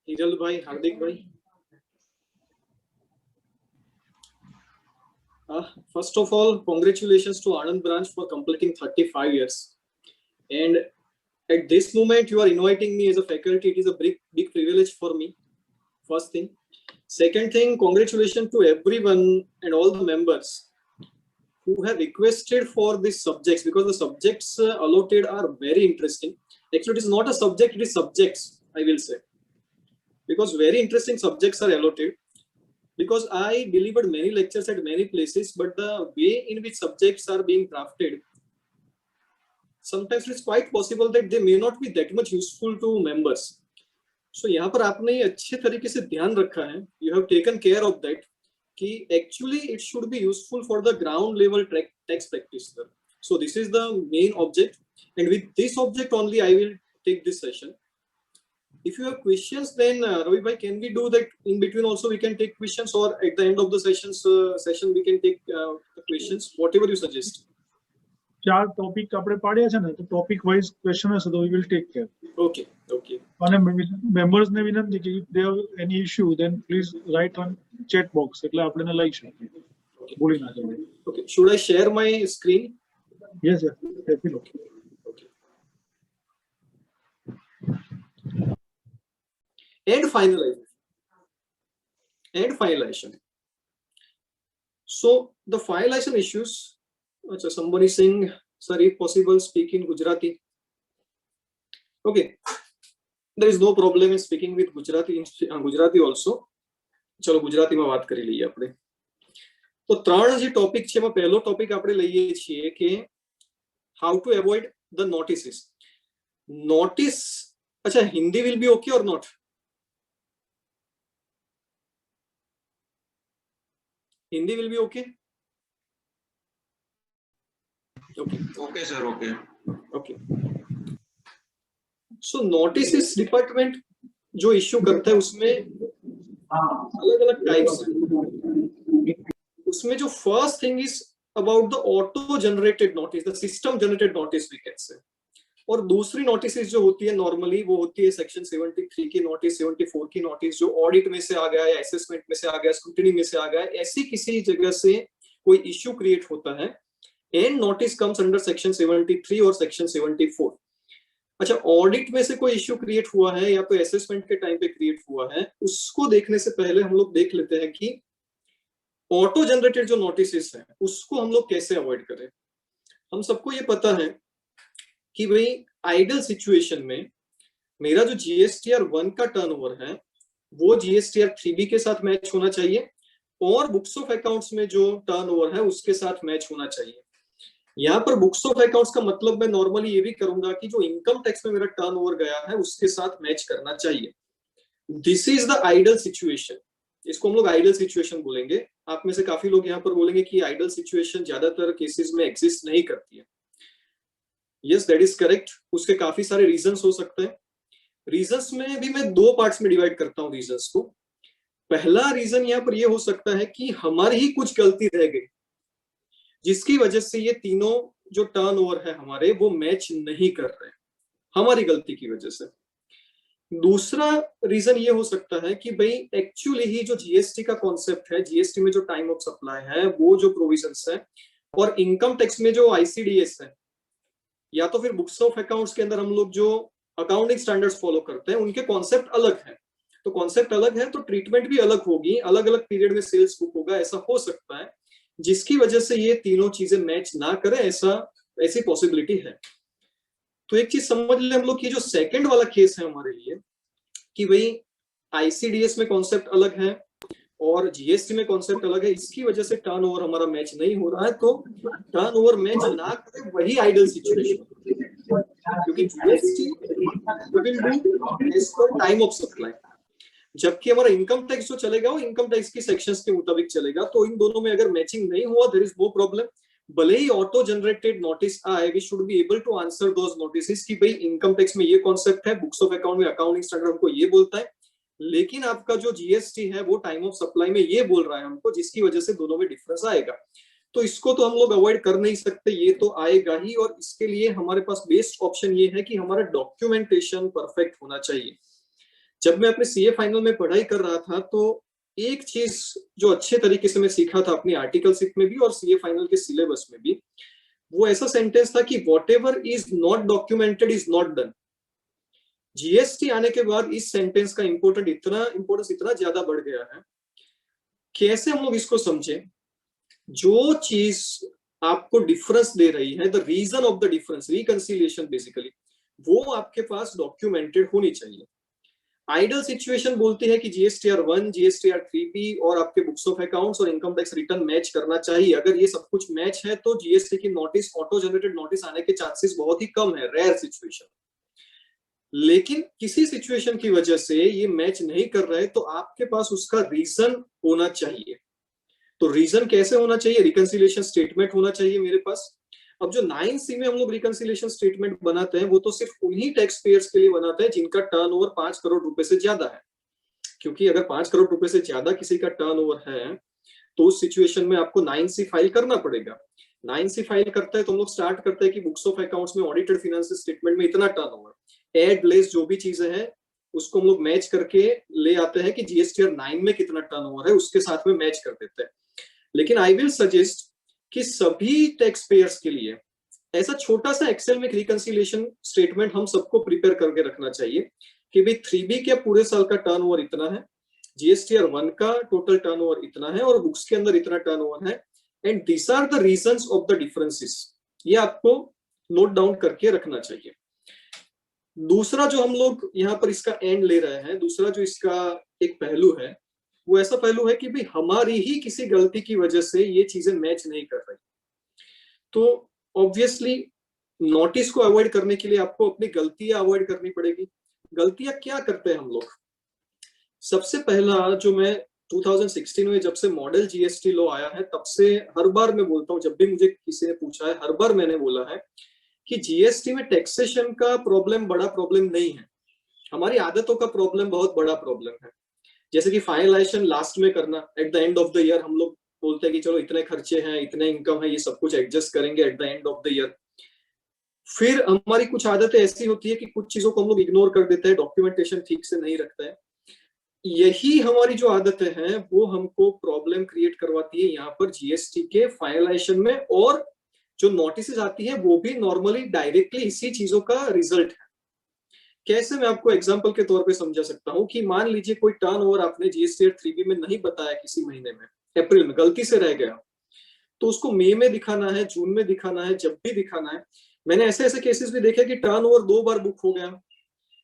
हिरल भाई, हार्दिक भाई, first of all, congratulations to Anand Branch for completing 35 years. And at this moment, you are inviting me as a faculty. It is a big privilege for me. First thing. Second thing, congratulations to everyone and all the members who have requested for these subjects, because the subjects allotted are very interesting. Actually, it is not a subject, it is subjects, I will say. Because very interesting subjects are allotted. Because I delivered many lectures at many places, but the way in which subjects are being drafted, sometimes it's quite possible that they may not be that much useful to members. So यहाँ पर आपने ये अच्छे तरीके से ध्यान रखा है, you have taken care of that, कि actually it should be useful for the ground level tax practitioner. So this is the main object, and with this object only I will take this session. If you have questions, then Ravi bhai, can we do that in between also? We can take questions, or at the end of the session we can take the questions, whatever you suggest. ચાર topic આપણે પાડ્યા છે ને, તો topic wise question હશે તો we will take care. Okay. અને members ને વિનંતી કે if they have any issue then please write on chat box, એટલે આપણે એને લઈ શકીએ. ભૂલી ના જઈએ. Okay, should I share my screen? Yes, definitely. And finalization. So the finalization issues, somebody saying, sir, if possible, speak in Gujarati. Okay, there is no problem in speaking with Gujarati also. चलो गुजराती में बात કરી લઈએ આપણે. તો ત્રણ જે topic છે, એમાં પહેલો ટોપિક આપણે લઈએ છીએ કે how to avoid the notices. Notice, अच्छा, Hindi will be okay or not? Hindi will be okay? Okay sir, okay. So notices department जो इश्यू करता है उसमें अलग अलग टाइप्स हैं. उसमें जो first thing is about the auto generated notice, the system generated notice we can say. और दूसरी नोटिस जो होती है नॉर्मली, वो होती है सेक्शन 73 की नोटिस, 74 की नोटिस, जो ऑडिट में से आ गया या असेसमेंट में से आ गया, स्क्रूटिनी में से आ गया, ऐसी किसी जगह से कोई इश्यू क्रिएट होता है, and notice comes under section 73 और सेक्शन 74. अच्छा, ऑडिट में से कोई इश्यू क्रिएट हुआ है या तो असेसमेंट के टाइम पे क्रिएट हुआ है, उसको देखने से पहले हम लोग देख लेते हैं कि ऑटो जनरेटेड जो नोटिस है उसको हम लोग कैसे अवॉइड करें. हम सबको ये पता है कि भाई आइडल सिचुएशन में मेरा जो जीएसटीआर 1 का टर्नओवर है वो जीएसटीआर 3B के साथ मैच होना चाहिए, और बुक्स ऑफ अकाउंट्स में जो टर्नओवर है उसके साथ मैच होना चाहिए. यहाँ पर बुक्स ऑफ अकाउंट्स का मतलब मैं नॉर्मली ये भी करूंगा कि जो इनकम टैक्स में मेरा टर्नओवर गया है उसके साथ मैच करना चाहिए. This is the ideal situation. इसको हम लोग आइडल सिचुएशन बोलेंगे. आप में से काफी लोग यहाँ पर बोलेंगे कि आइडल सिचुएशन ज्यादातर केसेस में एग्जिस्ट नहीं करती है. Yes, that is correct. उसके काफी सारे रीजंस हो सकते हैं. रीजंस में भी मैं दो पार्ट्स में डिवाइड करता हूँ रीजंस को. पहला रीजन यहाँ पर ये हो सकता है कि हमारी ही कुछ गलती रह गई, जिसकी वजह से ये तीनों जो टर्नओवर है हमारे वो मैच नहीं कर रहे, हमारी गलती की वजह से. दूसरा रीजन ये हो सकता है कि भाई एक्चुअली ही जो जीएसटी का कॉन्सेप्ट है, जीएसटी में जो टाइम ऑफ सप्लाई है, वो जो प्रोविजंस है, और इनकम टैक्स में जो आईसीडीएस है, या तो फिर बुक्स ऑफ अकाउंट्स के अंदर हम लोग जो अकाउंटिंग स्टैंडर्ड्स फॉलो करते हैं, उनके कॉन्सेप्ट अलग है. तो कॉन्सेप्ट अलग है तो ट्रीटमेंट भी अलग होगी, अलग अलग पीरियड में सेल्स बुक होगा, ऐसा हो सकता है, जिसकी वजह से ये तीनों चीजें मैच ना करें, ऐसी पॉसिबिलिटी है. तो एक चीज समझ ले हम लोग कि जो सेकंड वाला केस है हमारे लिए, कि भाई आईसीडीएस में कॉन्सेप्ट अलग है और जीएसटी में कॉन्सेप्ट अलग है, इसकी वजह से टर्नओवर हमारा मैच नहीं हो रहा है. तो टर्नओवर मैच ना करे वही आइडल सिचुएशन, क्योंकि GST will do as per time of supply, जबकि हमारा इनकम टैक्स जो चलेगा वो इनकम टैक्स की सेक्शंस के मुताबिक चलेगा. तो इन दोनों में अगर मैचिंग नहीं हुआ, देयर इज नो प्रॉब्लम. भले ही ऑटो जनरेटेड नोटिस आए, we should be able to answer those notices कि भाई इनकम टैक्स में ये कॉन्सेप्ट है, बुक्स ऑफ अकाउंट में अकाउंटिंग स्टैंडर्ड हमको ये बोलता है, लेकिन आपका जो जीएसटी है वो टाइम ऑफ सप्लाई में ये बोल रहा है हमको, जिसकी वजह से दोनों में डिफरेंस आएगा. तो इसको तो हम लोग अवॉइड कर नहीं सकते, ये तो आएगा ही. और इसके लिए हमारे पास बेस्ट ऑप्शन ये है कि हमारा डॉक्यूमेंटेशन परफेक्ट होना चाहिए. जब मैं अपने सीए फाइनल में पढ़ाई कर रहा था तो एक चीज जो अच्छे तरीके से मैं सीखा था अपनी आर्टिकलशिप में भी और सीए फाइनल के सिलेबस में भी, वो ऐसा सेंटेंस था कि what ever is not documented is not done. GST आने के बाद इस सेंटेंस का इंपोर्टेंस इतना ज्यादा बढ़ गया है। कैसे हम लोग इसको समझें? जो चीज आपको डिफरेंस दे रही है, the reason of the difference, reconciliation basically, वो आपके पास डॉक्यूमेंटेड होनी चाहिए। आइडल सिचुएशन बोलती है कि जीएसटीआर 1, जीएसटीआर 3B और आपके बुक्स ऑफ अकाउंट्स और इनकम टैक्स रिटर्न मैच करना चाहिए। अगर ये सब कुछ मैच है तो जीएसटी की नोटिस, ऑटो जनरेटेड नोटिस आने के चांसेस बहुत ही कम है, रेयर सिचुएशन। लेकिन किसी सिचुएशन की वजह से ये मैच नहीं कर रहे तो आपके पास उसका रीजन होना चाहिए। तो रीजन कैसे होना चाहिए? रिकंसिलिएशन स्टेटमेंट होना चाहिए मेरे पास। अब जो 9C में हम लोग रिकंसिलिएशन स्टेटमेंट बनाते हैं वो तो सिर्फ उन्हीं टैक्स पेयर्स के लिए बनाते हैं जिनका टर्नओवर 5 करोड़ रुपए से ज्यादा है। क्योंकि अगर 5 करोड़ रुपए से ज्यादा किसी का टर्नओवर है तो उस सिचुएशन में आपको 9C फाइल करना पड़ेगा। 9C फाइल करता है तो हम लोग स्टार्ट करते हैं कि बुक्स ऑफ अकाउंट्स में ऑडिटेड फाइनेंशियल स्टेटमेंट में इतना टर्नओवर, एड लेस जो भी चीजें हैं उसको हम लोग मैच करके ले आते हैं कि जीएसटीआर 9 में कितना टर्नओवर है उसके साथ में मैच कर देते हैं। लेकिन आई विल सजेस्ट कि सभी टैक्स पेयर्स के लिए ऐसा छोटा सा एक्सेल में रिकंसिलिएशन स्टेटमेंट हम सबको प्रिपेयर करके रखना चाहिए कि भाई 3B के पूरे साल का टर्नओवर इतना है, जीएसटीआर 1 का टोटल टर्नओवर इतना है और बुक्स के अंदर इतना टर्नओवर है, and this are the reasons of the differences. ये आपको नोट डाउन करके रखना चाहिए। दूसरा जो हम लोग यहाँ पर इसका एंड ले रहे हैं, दूसरा जो इसका एक पहलू है वो ऐसा पहलू है कि भाई हमारी ही किसी गलती की वजह से ये चीजें मैच नहीं कर रही। तो ऑब्वियसली नोटिस को अवॉइड करने के लिए आपको अपनी गलतियां अवॉइड करनी पड़ेगी। गलतियां क्या करते हैं हम लोग? सबसे पहला जो मैं 2016 में जब से मॉडल जीएसटी लॉ आया है तब से हर बार मैं बोलता हूँ, जब भी मुझे किसी ने पूछा है हर बार मैंने बोला है कि जीएसटी में टैक्सेशन का प्रॉब्लम बड़ा प्रॉब्लम नहीं है, हमारी आदतों का प्रॉब्लम बहुत बड़ा प्रॉब्लम है। जैसे कि फाइनलाइजेशन लास्ट में करना, eight the end of the year हम लोग बोलते हैं कि चलो इतने खर्चे हैं, इतने इनकम है, ये सब कुछ एडजस्ट करेंगे eight the end of the year. फिर हमारी कुछ आदतें ऐसी होती है कि कुछ चीजों को हम लोग इग्नोर कर देते हैं, डॉक्यूमेंटेशन ठीक से नहीं रखते हैं। यही हमारी जो आदतें हैं वो हमको प्रॉब्लम क्रिएट करवाती है यहाँ पर जीएसटी के फाइनलाइजेशन में, और जो नोटिस आती है वो भी नॉर्मली डायरेक्टली इसी चीजों का रिजल्ट है। कैसे मैं आपको एग्जांपल के तौर पे समझा सकता हूँ कि मान लीजिए कोई टर्नओवर आपने जीएसटी 3B में नहीं बताया किसी महीने में, अप्रैल में गलती से रह गया, तो उसको मई में दिखाना है, जून में दिखाना है, जब भी दिखाना है। मैंने ऐसे ऐसे केसेस भी देखे कि टर्नओवर 2 बार बुक हो गया,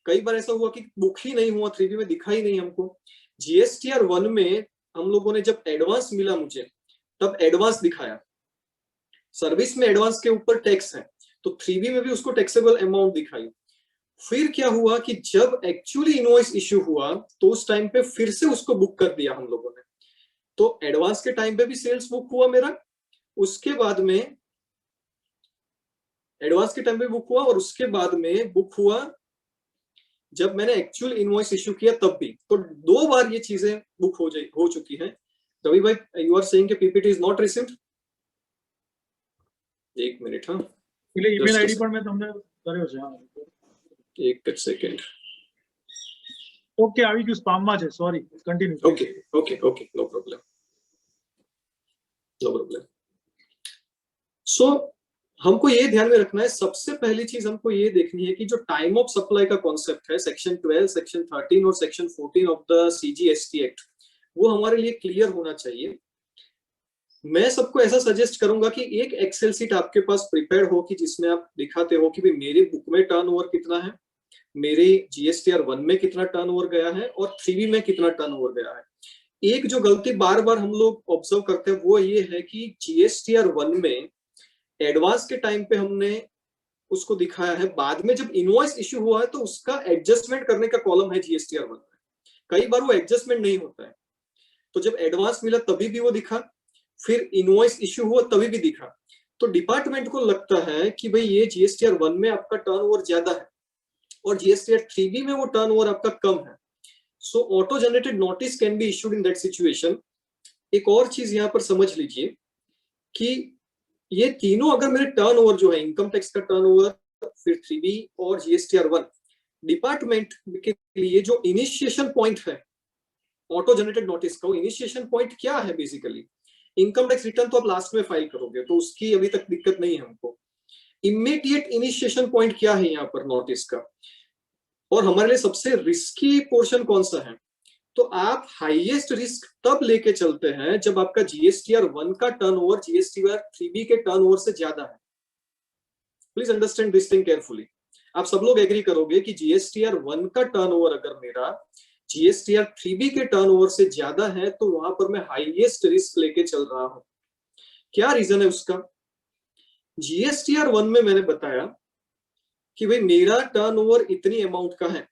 कई बार ऐसा हुआ कि बुक ही नहीं हुआ, 3B में दिखा ही नहीं हमको। जीएसटीआर 1 में हम लोगों ने जब एडवांस मिला मुझे तब एडवांस दिखाया, सर्विस में एडवांस के ऊपर टैक्स है तो 3B में भी उसको टैक्सेबल अमाउंट दिखाई। फिर क्या हुआ कि जब एक्चुअली इनवॉइस इश्यू हुआ तो उस टाइम पे फिर से उसको बुक कर दिया हम लोगों ने, तो एडवांस के टाइम पे भी सेल्स बुक हुआ मेरा, उसके बाद में एडवांस के टाइम पे बुक हुआ और उसके बाद में बुक हुआ जब मैंने एक्चुअल इनवॉइस इश्यू किया तब भी। तो 2 बार ये चीजें बुक हो चुकी हैं। रवि भाई, यू आर सेइंग कि पीपीटी इज नॉट रिसीव्ड? एक मिनट, हाँ એટલે ઈમેલ આઈડી પણ મેં તમને કર્યો છે। હા, एक सेकंड। ઓકે, આવી ગયું, સ્પામમાં છે, sorry, continue. Okay okay okay, no problem, no problem. So हमको ये ध्यान में रखना है, सबसे पहली चीज हमको ये देखनी है कि जो टाइम ऑफ सप्लाई का कॉन्सेप्ट है, सेक्शन 12, सेक्शन 13 और section 14 of the CGST act, वो हमारे लिए क्लियर होना चाहिए। मैं सबको ऐसा सजेस्ट करूंगा कि एक एक्सेल सीट आपके पास प्रिपेयर हो कि जिसमें आप दिखाते हो कि भाई मेरी बुक में टर्नओवर कितना है, मेरे जीएसटीआर 1 में कितना टर्नओवर गया है और 3B में कितना टर्नओवर गया है। एक जो गलती बार बार हम लोग ऑब्जर्व करते हैं वो ये है कि जीएसटीआर 1 में एडवांस के टाइम पे हमने उसको दिखाया है, बाद में जब इनवॉइस इश्यू हुआ है तो उसका एडजस्टमेंट करने का कॉलम है जीएसटीआर 1 में, कई बार वो एडजस्टमेंट नहीं होता है। तो जब एडवांस मिला तभी भी वो दिखा, फिर इनवॉइस इश्यू हुआ तभी भी दिखा। तो डिपार्टमेंट को लगता है कि भाई ये जीएसटीआर 1 में आपका टर्नओवर ज्यादा है और जीएसटीआर 3B में वो टर्नओवर आपका कम है। So auto generated notice can be issued in that situation. एक और चीज यहाँ पर समझ लीजिए कि ये तीनों अगर मेरे टर्नओवर जो है, इनकम टैक्स का टर्नओवर, फिर 3B और जीएसटीआर 1, डिपार्टमेंट के लिए जो इनिशिएशन पॉइंट है ऑटो जनरेटेड नोटिस का, वो इनिशिएशन पॉइंट क्या है बेसिकली? इनकम टैक्स रिटर्न तो आप लास्ट में फाइल करोगे, तो उसकी अभी तक दिक्कत नहीं है हमको। इमीडिएट इनिशिएशन पॉइंट क्या है यहाँ पर नोटिस का, और हमारे लिए सबसे रिस्की पोर्शन कौन सा है? तो आप हाईएस्ट रिस्क तब लेके चलते हैं जब आपका जीएसटीआर 1 का टर्नओवर जीएसटीआर 3B के टर्नओवर से ज्यादा है। Please understand this thing carefully. आप सब लोग एग्री करोगे कि जीएसटीआर 1 का टर्नओवर अगर मेरा जीएसटीआर 3B के टर्नओवर से ज्यादा है तो वहां पर मैं हाईएस्ट रिस्क लेके चल रहा हूं। क्या रीजन है उसका? जीएसटीआर 1 में मैंने बताया कि भाई मेरा टर्नओवर इतनी अमाउंट का है,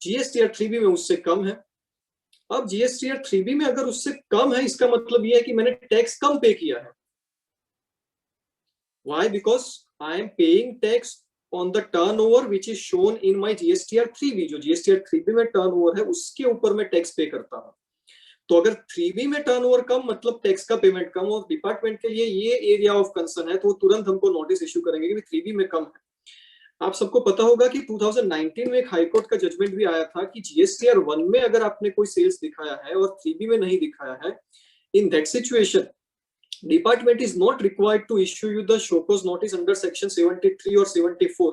जीएसटीआर 3B में उससे कम है। अब जीएसटीआर 3B में अगर उससे कम है, इसका मतलब यह है कि मैंने टैक्स कम पे किया है। Why? Because I am paying tax on the turnover which is shown in my GSTR 3B। जो GSTR 3B में टर्नओवर है उसके ऊपर मैं टैक्स पे करता हूं। तो अगर 3B में टर्नओवर कम मतलब टैक्स का पेमेंट कम, और डिपार्टमेंट के लिए ये एरिया ऑफ कंसर्न है, तो वो तुरंत हमको नोटिस इश्यू करेंगे कि 3B में कम है। आप सबको पता होगा कि 2019 में एक हाईकोर्ट का जजमेंट भी आया था कि जीएसटीआर 1 में अगर आपने कोई सेल्स दिखाया है और 3B में नहीं दिखाया है, in that situation department is not required to issue you the show cause notice under section 73 और 74।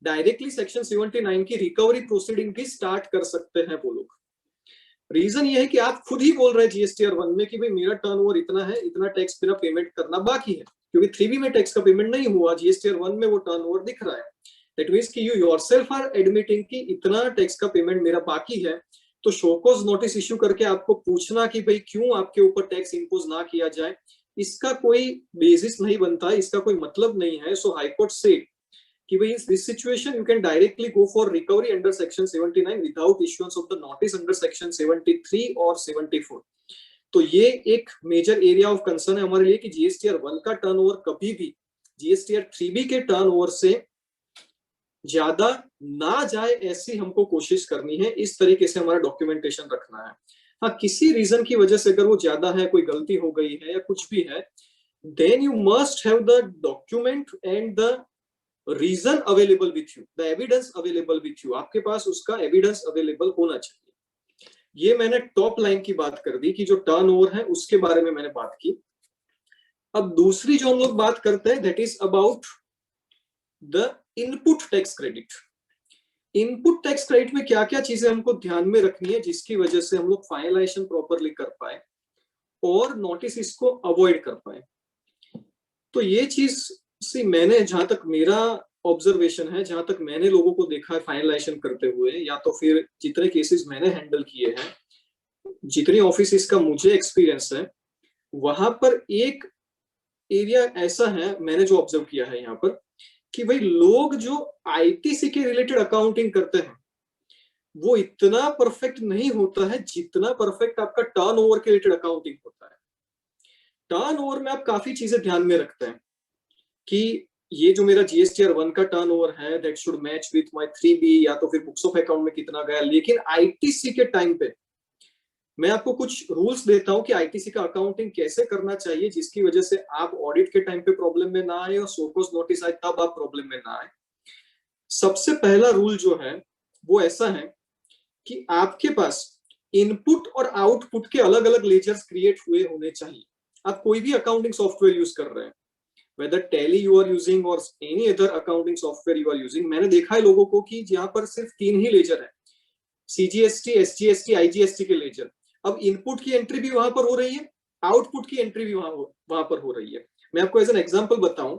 डायरेक्टली सेक्शन 79 की रिकवरी प्रोसीडिंग भी स्टार्ट कर सकते हैं वो लोग। रीजन ये है कि आप खुद ही बोल रहे हैं जीएसटीआर 1 में कि भाई मेरा टर्नओवर इतना है, इतना टैक्स मेरा पेमेंट करना बाकी है, क्योंकि 3B में टैक्स का पेमेंट नहीं हुआ, जीएसटीआर 1 में वो टर्नओवर दिख रहा है। दैट मींस कि यू योरसेल्फ आर एडमिटिंग कि इतना टैक्स का पेमेंट मेरा बाकी है। तो शो कॉज नोटिस इश्यू करके आपको पूछना कि भाई क्यों आपके ऊपर टैक्स इंपोज ना किया जाए, इसका कोई बेसिस नहीं बनता, इसका कोई मतलब नहीं है। सो हाईकोर्ट से कि भाई this situation you can directly go for recovery under section 79 without issuance of the notice under section 73 और 74। तो ये एक मेजर एरिया ऑफ कंसर्न है हमारे लिए कि जीएसटीआर 1 का टर्नओवर कभी भी जीएसटीआर 3B के टर्नओवर से ज्यादा ना जाए, ऐसी हमको कोशिश करनी है। इस तरीके से हमारा डॉक्यूमेंटेशन रखना है। हाँ, किसी रीजन की वजह से अगर वो ज्यादा है, कोई गलती हो गई है या कुछ भी है, then you must have the document and the reason available with you, the evidence available with you। आपके पास उसका एविडेंस अवेलेबल होना चाहिए। ये मैंने टॉप लाइन की बात कर दी कि जो टर्नओवर है उसके बारे में मैंने बात की। अब दूसरी जो हम लोग बात करते हैं that is about the input tax credit. Input tax credit में क्या क्या चीजें हमको ध्यान में रखनी है जिसकी वजह से हम लोग फाइनलाइजेशन प्रॉपरली कर पाए और नोटिस इसको अवॉइड कर पाए। तो ये चीज सी मैंने, जहां तक मेरा ऑब्जर्वेशन है, जहां तक मैंने लोगों को देखा है फाइनलाइजेशन करते हुए, या तो फिर जितने केसेस मैंने हैंडल किए हैं, जितनी ऑफिस का मुझे एक्सपीरियंस है, वहां पर एक एरिया ऐसा है मैंने जो ऑब्जर्व किया है यहाँ पर कि भाई लोग जो आईटीसी के रिलेटेड अकाउंटिंग करते हैं वो इतना परफेक्ट नहीं होता है जितना परफेक्ट आपका टर्नओवर के रिलेटेड अकाउंटिंग होता है। टर्नओवर में आप काफी चीजें ध्यान में रखते हैं कि ये जो मेरा जीएसटीआर 1 का टर्नओवर है that should match with my 3B, या तो फिर बुक्स ऑफ अकाउंट में कितना गया। लेकिन आईटीसी के टाइम पे मैं आपको कुछ रूल्स देता हूं कि आईटीसी का अकाउंटिंग कैसे करना चाहिए जिसकी वजह से आप ऑडिट के टाइम पे प्रॉब्लम में ना आए और सो कॉज नोटिस आए तब आप प्रॉब्लम में ना आए। सबसे पहला रूल जो है वो ऐसा है कि आपके पास इनपुट और आउटपुट के अलग अलग लेजर्स क्रिएट हुए होने चाहिए। आप कोई भी अकाउंटिंग सॉफ्टवेयर यूज कर रहे हैं, whether Tally you are using or any other accounting software you are using, मैंने देखा है लोगों को कि यहाँ पर सिर्फ 3 ही लेजर है, CGST, SGST, IGST के लेजर। अब इनपुट की एंट्री भी वहां पर हो रही है, आउटपुट की एंट्री भी वहां पर हो रही है। मैं आपको एज एन एग्जांपल बताऊं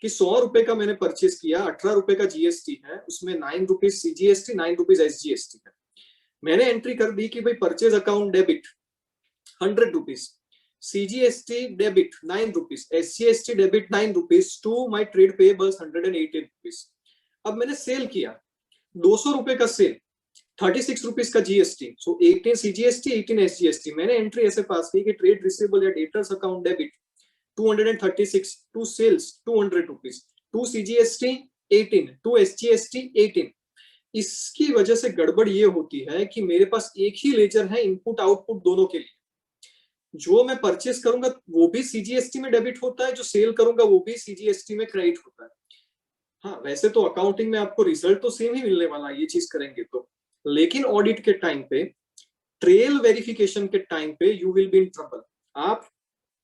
कि 100 रुपए का मैंने परचेज किया, 18 रुपए का जीएसटी है, उसमें 9 रुपीज CGST, 9 रुपीज SGST है। मैंने एंट्री कर दी कि भाई purchase account debit 100 rupees, CGST debit 9 rupees, SGST debit 9 rupees to my trade payables 118 rupees. अब मैंने सेल किया 200 रुपए का सेल, 36 रुपीज का जीएसटी, सो 18 CGST, 18 SGST। मैंने एंट्री ऐसे पास की कि ट्रेड रिसीवेबल या debtors account debit 236, to sales 200 rupees, to CGST 18, to SGST 18। इसकी वजह से गड़बड़ ये होती है कि मेरे पास एक ही लेजर है इनपुट आउटपुट दोनों के लिए। जो मैं परचेस करूंगा वो भी CGST में डेबिट होता है, जो सेल करूंगा वो भी CGST में क्रेडिट होता है। हाँ, वैसे तो अकाउंटिंग में आपको रिजल्ट तो सेम ही मिलने वाला है ये चीज करेंगे तो, लेकिन ऑडिट के टाइम पे, ट्रेल वेरिफिकेशन के टाइम पे you will be in trouble. आप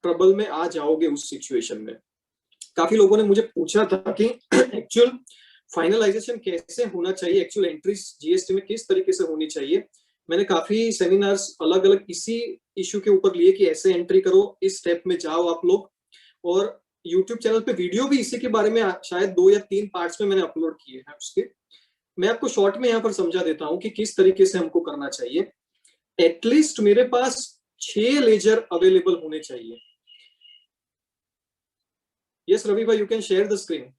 ट्रबल में आ जाओगे उस सिचुएशन में। काफी लोगों ने मुझे पूछा था कि एक्चुअल फाइनलाइजेशन कैसे होना चाहिए, एक्चुअल एंट्रीज जीएसटी में किस तरीके से होनी चाहिए। मैंने काफी सेमिनार्स अलग अलग इसी इश्यू के ऊपर लिए कि ऐसे एंट्री करो, इस स्टेप में जाओ आप लोग, और यूट्यूब चैनल पे वीडियो भी इसी के बारे में शायद 2 या 3 पार्ट्स में मैंने अपलोड किए हैं उसके। मैं आपको शॉर्ट में यहाँ पर समझा देता हूँ कि किस तरीके से हमको करना चाहिए। एटलीस्ट मेरे पास 6 लेजर अवेलेबल होने चाहिए। यस रवि भाई, you can share the screen.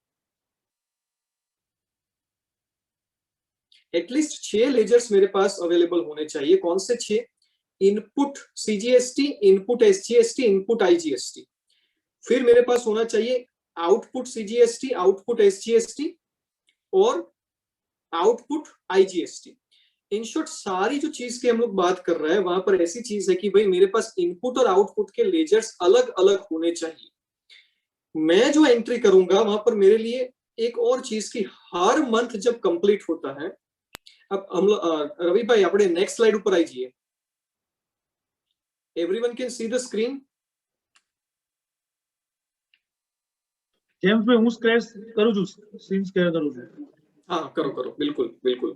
At least 6 ledgers मेरे पास अवेलेबल होने चाहिए। कौन से 6? Input CGST, input SGST, input IGST. फिर मेरे पास होना चाहिए आउटपुट सीजीएसटी, आउटपुट एसजीएसटी और आउटपुट आईजीएसटी। इन शॉर्ट सारी जो चीज की हम लोग बात कर रहे हैं वहां पर ऐसी चीज है कि भाई मेरे पास इनपुट और आउटपुट के लेजर्स अलग अलग होने चाहिए। मैं जो एंट्री करूंगा वहां पर मेरे लिए एक और चीज की, हर मंथ जब कंप्लीट होता है, अब हम लोग रवि भाई अपने नेक्स्ट स्लाइड ऊपर आइए। Everyone can see the screen. James ભાઈ હું સ્ક્રેચ કરું છું, સ્ક્રીન શેર કરું છું। हाँ करो करो, बिल्कुल बिल्कुल।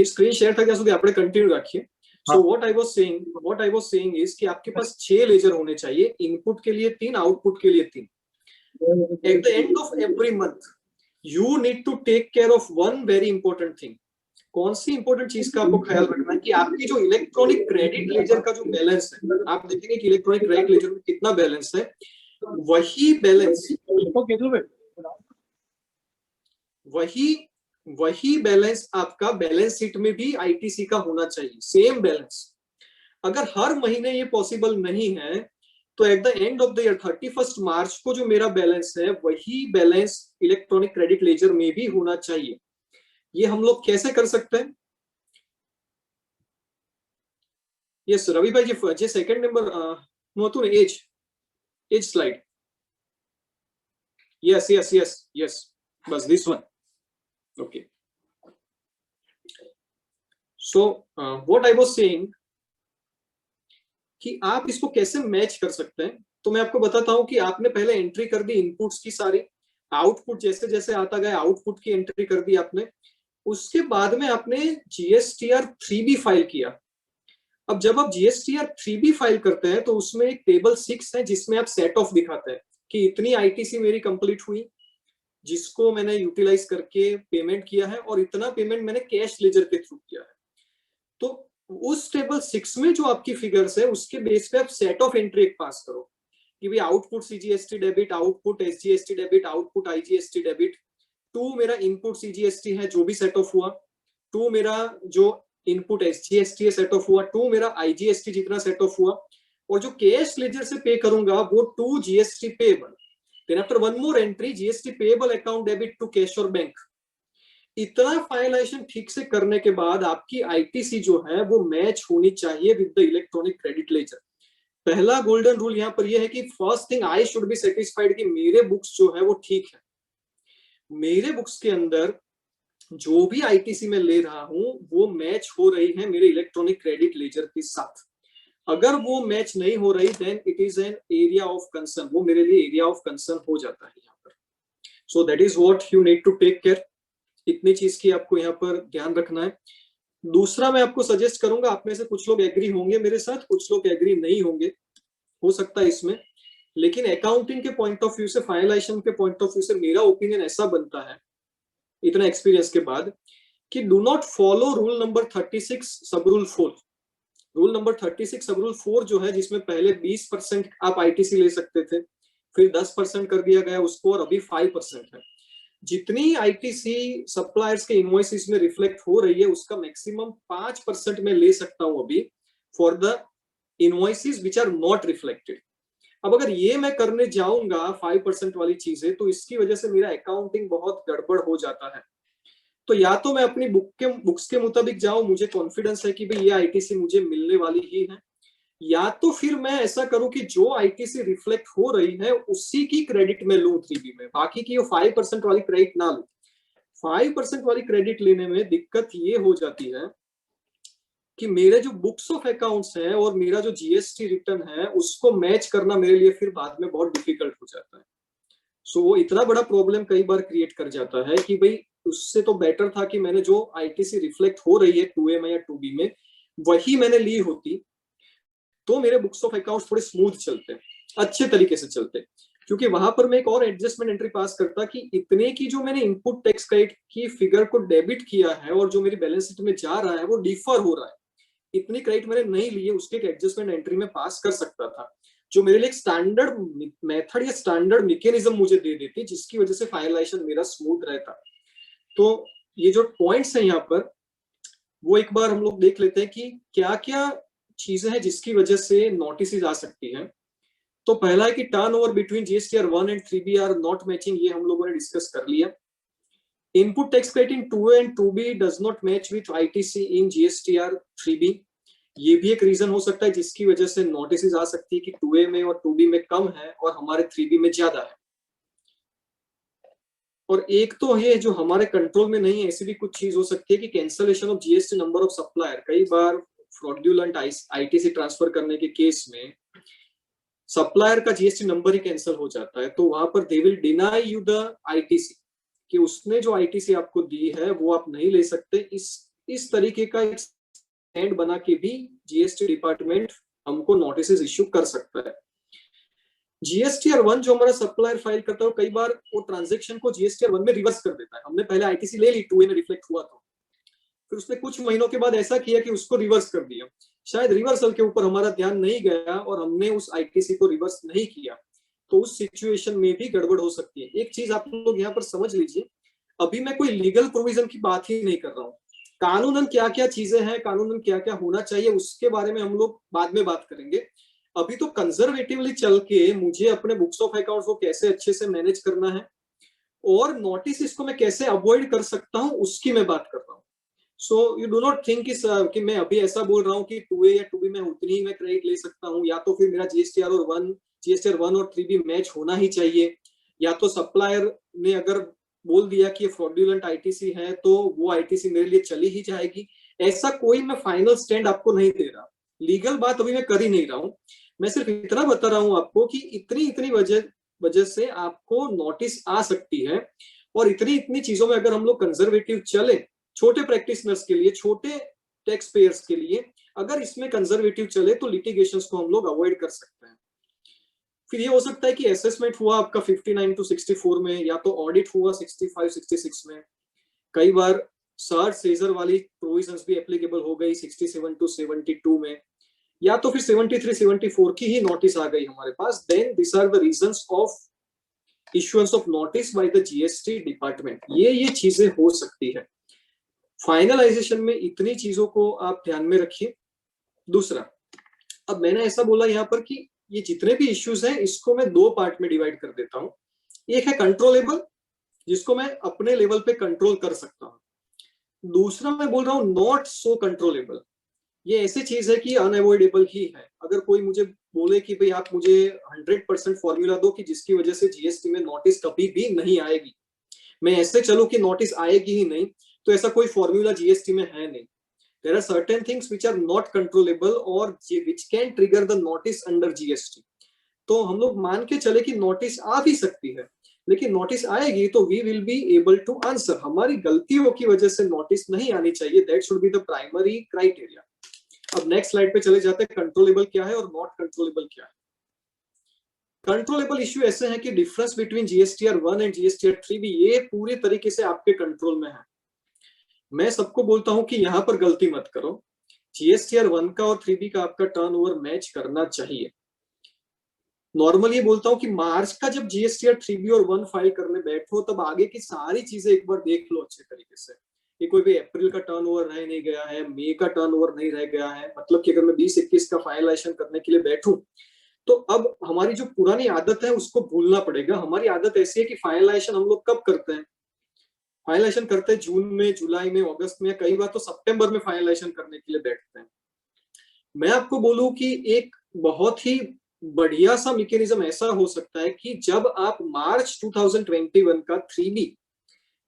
स्क्रीन शेयर था क्या સુધી આપણે कंटिन्यू रखिए। सो what I was saying is कि आपके पास 6 लेजर होने चाहिए, इनपुट के लिए 3, आउटपुट के लिए 3। At the end of every month you need to take care of one very important thing. कौन सी इंपॉर्टेंट चीज का आपको ख्याल रखना है कि आपकी जो इलेक्ट्रॉनिक क्रेडिट लेजर का जो बैलेंस है, आप देखेंगे कि इलेक्ट्रॉनिक क्रेडिट लेजर में कितना बैलेंस है, वही बैलेंस आपका बैलेंस शीट में भी आईटीसी का होना चाहिए, सेम बैलेंस। अगर हर महीने ये पॉसिबल नहीं है तो eight the end of the year 31 मार्च को जो मेरा बैलेंस है वही बैलेंस इलेक्ट्रॉनिक क्रेडिट लेजर में भी होना चाहिए। ये हम लोग कैसे कर सकते हैं? यस रवि भाई जी सेकंड नंबर नोतुन एज slide. Yes yes yes yes, बस this one. Okay, so what I was saying कि आप इसको कैसे मैच कर सकते हैं। तो मैं आपको बताता हूं कि आपने पहले एंट्री कर दी इनपुट्स की सारी, आउटपुट जैसे जैसे आता गया आउटपुट की एंट्री कर दी आपने। उसके बाद में आपने जीएसटीआर 3B फाइल किया। अब जब आप जीएसटीआर 3B फाइल करते हैं तो उसमें एक टेबल 6 है जिसमें आप सेट ऑफ दिखाते हैं कि इतनी आईटीसी मेरी कंप्लीट हुई जिसको मैंने यूटिलाइज करके पेमेंट किया है, और इतना पेमेंट मैंने कैश लेजर के थ्रू किया है। तो उस टेबल 6 में जो आपकी फिगर्स है उसके बेस पे आप सेट ऑफ एंट्री एक पास करो कि भाई output CGST debit, output SGST debit, output IGST debit. 2 मेरा इनपुट सीजीएसटी है जो भी सेट ऑफ हुआ, 2 मेरा जो इनपुट एसजीएसटी है सेट ऑफ हुआ, 2 मेरा आईजीएसटी जितना सेट ऑफ हुआ, और जो कैश लेजर से पे करूंगा वो 2 GST payable. Then after one more entry GST payable account debit to cash और बैंक। इतना फाइनलाइजेशन ठीक से करने के बाद आपकी आईटीसी जो है वो मैच होनी चाहिए with the electronic credit ledger. पहला गोल्डन रूल यहाँ पर यह है कि first thing I should be satisfied कि मेरे बुक्स जो है वो ठीक है। मेरे बुक्स के अंदर जो भी आईटीसी में ले रहा हूं वो मैच हो रही है मेरे इलेक्ट्रॉनिक क्रेडिट लेजर के साथ। अगर वो मैच नहीं हो रही then it is an area of concern, वो मेरे लिए एरिया ऑफ कंसर्न हो जाता है यहाँ पर। So that is what you need to take care. इतनी चीज की आपको यहाँ पर ध्यान रखना है। दूसरा मैं आपको सजेस्ट करूंगा, आप में से कुछ लोग एग्री होंगे मेरे साथ, कुछ लोग एग्री नहीं होंगे, हो सकता है इसमें, लेकिन अकाउंटिंग के पॉइंट ऑफ व्यू से, फाइनलाइजेशन के पॉइंट ऑफ व्यू से मेरा ओपिनियन ऐसा बनता है इतना एक्सपीरियंस के बाद कि do not follow rule number 36 sub rule 4। Rule number 36 sub rule 4 जो है, जिसमें पहले 20% आप आईटीसी ले सकते थे, फिर 10% कर दिया गया उसको, और अभी 5% है। जितनी आईटीसी सप्लायर्स के इनवॉइसेस में रिफ्लेक्ट हो रही है उसका मैक्सिमम 5% में ले सकता हूं अभी for the invoices which are not reflected. अब अगर ये मैं करने जाऊंगा 5% वाली चीजें तो इसकी वजह से मेरा अकाउंटिंग बहुत गड़बड़ हो जाता है। तो या तो मैं अपनी बुक्स के मुताबिक जाऊं, मुझे कॉन्फिडेंस है कि भाई ये आईटीसी मुझे मिलने वाली ही है, या तो फिर मैं ऐसा करूं कि जो आईटीसी रिफ्लेक्ट हो रही है उसी की क्रेडिट में लूं 3B में, बाकी की 5% वाली क्रेडिट ना लूं। 5% वाली क्रेडिट लेने में दिक्कत ये हो जाती है कि मेरे जो बुक्स ऑफ अकाउंट्स है और मेरा जो जीएसटी रिटर्न है उसको मैच करना मेरे लिए फिर बाद में बहुत डिफिकल्ट हो जाता है। सो वो इतना बड़ा प्रॉब्लम कई बार क्रिएट कर जाता है कि भाई उससे तो बेटर था कि मैंने जो आईटीसी रिफ्लेक्ट हो रही है 2A में या 2B में वही मैंने ली होती, तो मेरे बुक्स ऑफ अकाउंट्स थोड़े स्मूथ चलते, अच्छे तरीके से चलते, क्योंकि वहां पर मैं एक और एडजस्टमेंट एंट्री पास करता कि इतने की जो मैंने इनपुट टैक्स क्रेडिट की फिगर को डेबिट किया है और जो मेरी बैलेंस शीट में जा रहा है वो डिफर हो रहा है, इतनी क्रेडिट मैंने नहीं ली है, उसके एक एडजस्टमेंट एंट्री में पास कर सकता था, जो मेरे लिए एक स्टैंडर्ड मेथड या स्टैंडर्ड मैकेनिज्म मुझे दे देती, जिसकी वजह से फाइनलाइजेशन मेरा स्मूथ रहता। तो ये जो पॉइंट्स हैं यहाँ पर वो एक बार हम लोग देख लेते हैं कि क्या क्या चीजें हैं जिसकी वजह से नोटिस आ सकती हैं। तो पहला है कि turnover between GSTR 1 and 3B are not matching, ये हम लोगों ने डिस्कस कर लिया। Input tax credit in 2A and 2B does not match with ITC in GSTR 3B, ये भी एक रीजन हो सकता है जिसकी वजह से नोटिस आ सकती है कि 2A में और 2B में कम है और हमारे 3B में ज्यादा है। और एक तो ये जो हमारे कंट्रोल में नहीं है, ऐसी भी कुछ चीज हो सकती है कि cancellation of GST number of supplier, कई बार फ्रॉडुलेंट आईटीसी ट्रांसफर करने के केस में सप्लायर का जीएसटी नंबर ही कैंसिल हो जाता है, तो वहां पर they will deny you the ITC, कि उसने जो आईटीसी आपको दी है वो आप नहीं ले सकते। इस तरीके का एक स्टैंड बना के भी जीएसटी डिपार्टमेंट हमको नोटिस इश्यू कर सकता है। जीएसटीआर 1 जो हमारा सप्लायर फाइल करता है कई बार वो ट्रांजेक्शन को जीएसटीआर 1 में रिवर्स कर देता है, हमने पहले आईटीसी ले ली 2A में रिफ्लेक्ट हुआ तो फिर उसने कुछ महीनों के बाद ऐसा किया कि उसको रिवर्स कर दिया, शायद रिवर्सल के ऊपर हमारा ध्यान नहीं गया और हमने उस आईटीसी को रिवर्स नहीं किया, तो उस सिचुएशन में भी गड़बड़ हो सकती है। एक चीज आप लोग यहाँ पर समझ लीजिए, अभी मैं कोई लीगल प्रोविजन की बात ही नहीं कर रहा हूँ, कानूनन क्या क्या चीजें हैं, कानूनन क्या क्या होना चाहिए उसके बारे में हम लोग बाद में बात करेंगे। अभी तो कंजर्वेटिवली चल के मुझे अपने बुक्स ऑफ अकाउंट्स को कैसे अच्छे से मैनेज करना है और नोटिस इसको मैं कैसे अवॉइड कर सकता हूँ उसकी मैं बात कर रहा हूँ। So you do not think कि मैं अभी ऐसा बोल रहा हूँ कि 2A या 2B में उतनी ही मैं क्रेडिट ले सकता हूँ, या तो फिर मेरा जीएसटीआर 1 और 3B मैच होना ही चाहिए, या तो सप्लायर ने अगर बोल दिया कि ये फ्रॉडुलेंट आईटीसी है तो वो आईटीसी मेरे लिए चली ही जाएगी। ऐसा कोई मैं फाइनल स्टैंड आपको नहीं दे रहा, लीगल बात अभी मैं कर ही नहीं रहा हूँ, मैं सिर्फ इतना बता रहा हूँ आपको कि इतनी इतनी वजह से आपको नोटिस आ सकती है। और इतनी इतनी चीजों में अगर हम लोग कंजर्वेटिव चले, छोटे प्रैक्टिशनर्स के लिए, छोटे टैक्स पेयर्स के लिए अगर इसमें कंजर्वेटिव चले तो लिटिगेशंस को हम लोग अवॉइड कर सकते हैं। फिर ये हो सकता है कि असेसमेंट हुआ आपका 59 to 64 में, या तो ऑडिट हुआ 65-66 में, कई बार सर्च सेजर वाली प्रोविजंस भी एप्लीकेबल हो गई 67 to 72 में, या तो फिर 73-74 की ही नोटिस आ गई हमारे पास। Then this are the reasons of issuance of notice by the GST department, ये चीजें हो सकती है। फाइनलाइजेशन में इतनी चीजों को आप ध्यान में रखिए। दूसरा, अब मैंने ऐसा बोला यहाँ पर कि ये जितने भी इश्यूज हैं इसको मैं दो पार्ट में डिवाइड कर देता हूँ। एक है कंट्रोलेबल, जिसको मैं अपने लेवल पे कंट्रोल कर सकता हूँ। दूसरा मैं बोल रहा हूँ नॉट सो कंट्रोलेबल, ये ऐसी चीज है कि अनअवॉइडेबल ही है। अगर कोई मुझे बोले कि भाई आप मुझे 100% फॉर्मूला दो कि जिसकी वजह से जीएसटी में नोटिस कभी भी नहीं आएगी, मैं ऐसे चलूं कि नोटिस आएगी ही नहीं, तो ऐसा कोई फॉर्मूला जीएसटी में है नहीं। There are certain things which are not controllable or which can trigger the notice under GST. तो हम लोग मान के चले कि नोटिस आ भी सकती है, लेकिन नोटिस आएगी तो we will be able to answer। हमारी गलतियों की वजह से नोटिस नहीं आनी चाहिए, that should be the primary criteria। अब नेक्स्ट स्लाइड पे चले जाते हैं, कंट्रोलेबल क्या है और नॉट कंट्रोलेबल क्या है। कंट्रोलेबल इश्यू ऐसे हैं कि difference between GSTR 1 and GSTR 3B ये पूरी तरीके से आपके कंट्रोल में है। मैं सबको बोलता हूं कि यहां पर गलती मत करो, जीएसटीआर 1 का और 3B का आपका टर्नओवर मैच करना चाहिए। नॉर्मली बोलता हूं कि मार्च का जब जीएसटीआर 3B और 1 फाइल करने बैठो तब आगे की सारी चीजें एक बार देख लो अच्छे तरीके से, कि कोई भी अप्रैल का टर्नओवर रह नहीं गया है, मई का टर्नओवर नहीं रह गया है। मतलब कि अगर मैं 20-21 का फाइनलाइजेशन करने के लिए बैठूं तो अब हमारी जो पुरानी आदत है उसको भूलना पड़ेगा। हमारी आदत ऐसी है कि फाइनलाइजेशन हम लोग कब करते हैं, फाइनलाइजेशन करते हैं जून में, जुलाई में, अगस्त में, कई बार तो सितंबर में फाइनलाइजेशन करने के लिए बैठते हैं। मैं आपको बोलूं कि एक बहुत ही बढ़िया सा मैकेनिज्म ऐसा हो सकता है कि जब आप मार्च 2021 का 3B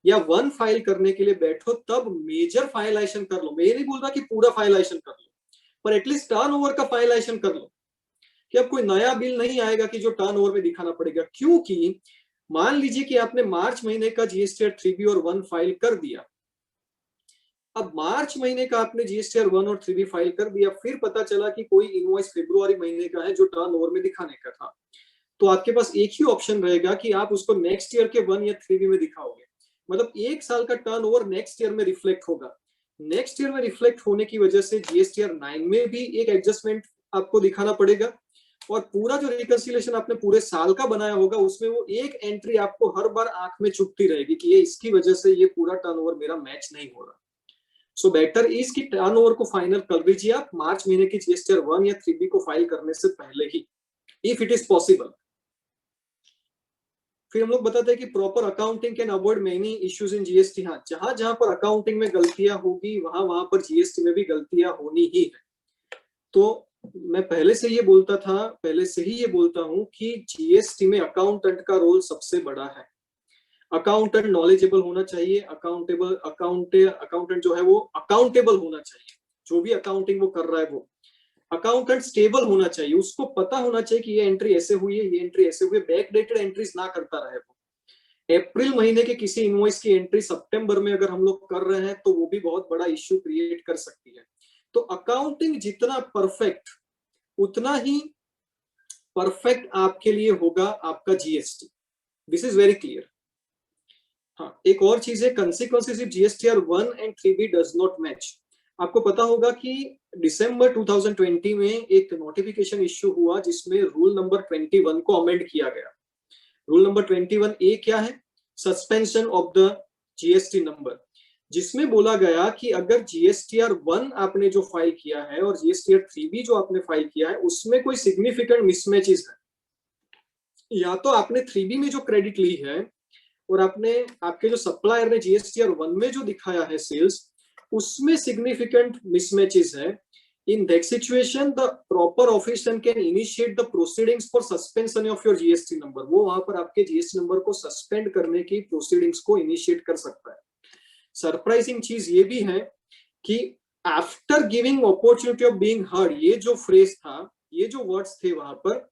या 1 फाइल करने के लिए बैठो तब मेजर फाइलाइजेशन कर लो। मैं ये नहीं बोल रहा कि पूरा फाइलाइजेशन कर लो, पर एटलीस्ट टर्नओवर का फाइलाइजेशन कर लो कि अब कोई नया बिल नहीं आएगा कि जो टर्नओवर में दिखाना पड़ेगा। क्योंकि मान लीजिए कि आपने मार्च महीने का जीएसटीआर 3B और 1 फाइल कर दिया, अब मार्च महीने का आपने जीएसटीआर 1 और 3B फाइल कर दिया, फिर पता चला कि कोई इनवॉइस फरवरी महीने का है जो टर्नओवर में दिखाने का था, तो आपके पास एक ही ऑप्शन रहेगा कि आप उसको नेक्स्ट ईयर के 1 या 3B में दिखाओगे। मतलब एक साल का टर्नओवर नेक्स्ट ईयर में रिफ्लेक्ट होगा। नेक्स्ट ईयर में रिफ्लेक्ट होने की वजह से जीएसटीआर 9 में भी एक एडजस्टमेंट आपको दिखाना पड़ेगा, और पूरा जो रिकंसिलिएशन आपने पूरे साल का बनाया होगा उसमें वो एक एंट्री आपको हर बार आंख में चुभती रहेगी कि ये इसकी वजह से ये पूरा टर्नओवर मेरा मैच नहीं हो रहा। सो बेटर इज कि टर्नओवर को फाइनल कर लीजिए आप मार्च महीने की जीएसटीआर 1 या 3B को फाइल करने से पहले ही, इफ इट इज पॉसिबल। फिर हम लोग बताते हैं कि proper accounting can avoid many issues in GST. हाँ, जहां जहां पर अकाउंटिंग में गलतियां होगी वहां वहां पर जीएसटी में भी गलतियां होनी ही है। तो मैं पहले से ही ये बोलता हूं कि जीएसटी में अकाउंटेंट का रोल सबसे बड़ा है। अकाउंटेंट नॉलेजेबल होना चाहिए, अकाउंटेंट जो है वो अकाउंटेबल होना चाहिए, जो भी अकाउंटिंग वो कर रहा है वो अकाउंटेंट स्टेबल होना चाहिए, उसको पता होना चाहिए कि ये एंट्री ऐसे हुई है, ये एंट्री ऐसे हुई है, बैक डेटेड एंट्रीज ना करता रहे वो। अप्रैल महीने के किसी इनवॉइस की एंट्री सितंबर में अगर हम लोग कर रहे हैं तो वो भी बहुत बड़ा इश्यू क्रिएट कर सकती है। तो अकाउंटिंग जितना परफेक्ट उतना ही परफेक्ट आपके लिए होगा आपका GST. This is very clear. हाँ, एक और चीज है, consequences if GSTR 1 and 3B does not match. आपको पता होगा कि दिसंबर 2020 में एक नोटिफिकेशन इश्यू हुआ जिसमें रूल नंबर 21 को अमेंड किया गया। रूल नंबर 21A क्या है? Suspension of the GST number, जिसमें बोला गया कि अगर जीएसटीआर 1 आपने जो फाइल किया है और जीएसटीआर 3B जो आपने फाइल किया है उसमें कोई सिग्निफिकेंट मिसमैचेस है, या तो आपने 3B में जो क्रेडिट ली है और आपके जो सप्लायर ने जीएसटीआर 1 में जो दिखाया है सेल्स उसमें सिग्निफिकेंट मिसमैचेस है, in that situation the proper official can initiate the proceedings for suspension of your GST number। वो वहां पर आपके जीएसटी नंबर को सस्पेंड करने की प्रोसीडिंग्स को इनिशिएट कर सकता है। सरप्राइजिंग चीज ये भी है कि after giving opportunity of being heard, ये जो फ्रेज था, ये जो वर्ड्स थे वहां पर,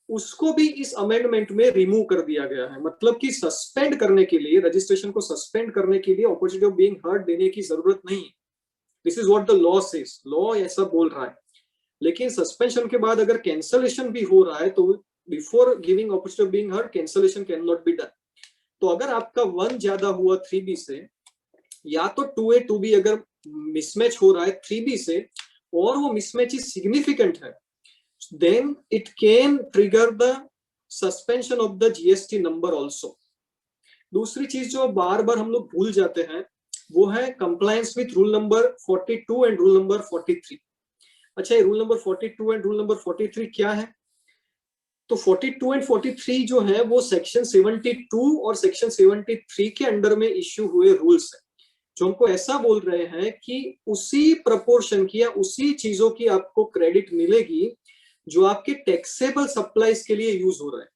उसको भी इस अमेंडमेंट में रिमूव कर दिया गया है। मतलब कि सस्पेंड करने के लिए, रजिस्ट्रेशन को सस्पेंड करने के लिए अपॉर्चुनिटी ऑफ बीइंग हर्ड देने की जरूरत नहीं है। This is what the law says, law ऐसा बोल रहा है। लेकिन सस्पेंशन के बाद अगर कैंसलेशन भी हो रहा है तो before giving opportunity of being heard cancellation can not be done. तो अगर आपका 1 ज्यादा हुआ 3B से, या तो 2A 2B अगर मिसमैच हो रहा है 3B से और वो मिसमैच इज सिग्निफिकेंट है, then it can trigger the suspension of the GST number also। दूसरी चीज जो बार बार हम लोग भूल जाते हैं वो है compliance with rule number 42 and rule number 43। अच्छा, ये rule number 42 and rule number 43 क्या है? तो 42 एंड 43 जो है वो सेक्शन 72 और सेक्शन 73 के अंडर में इश्यू हुए रूल्स है, जो हमको ऐसा बोल रहे हैं कि उसी प्रपोर्शन की या उसी चीजों की आपको क्रेडिट मिलेगी जो आपके टैक्सेबल सप्लाईज के लिए यूज हो रहे हैं।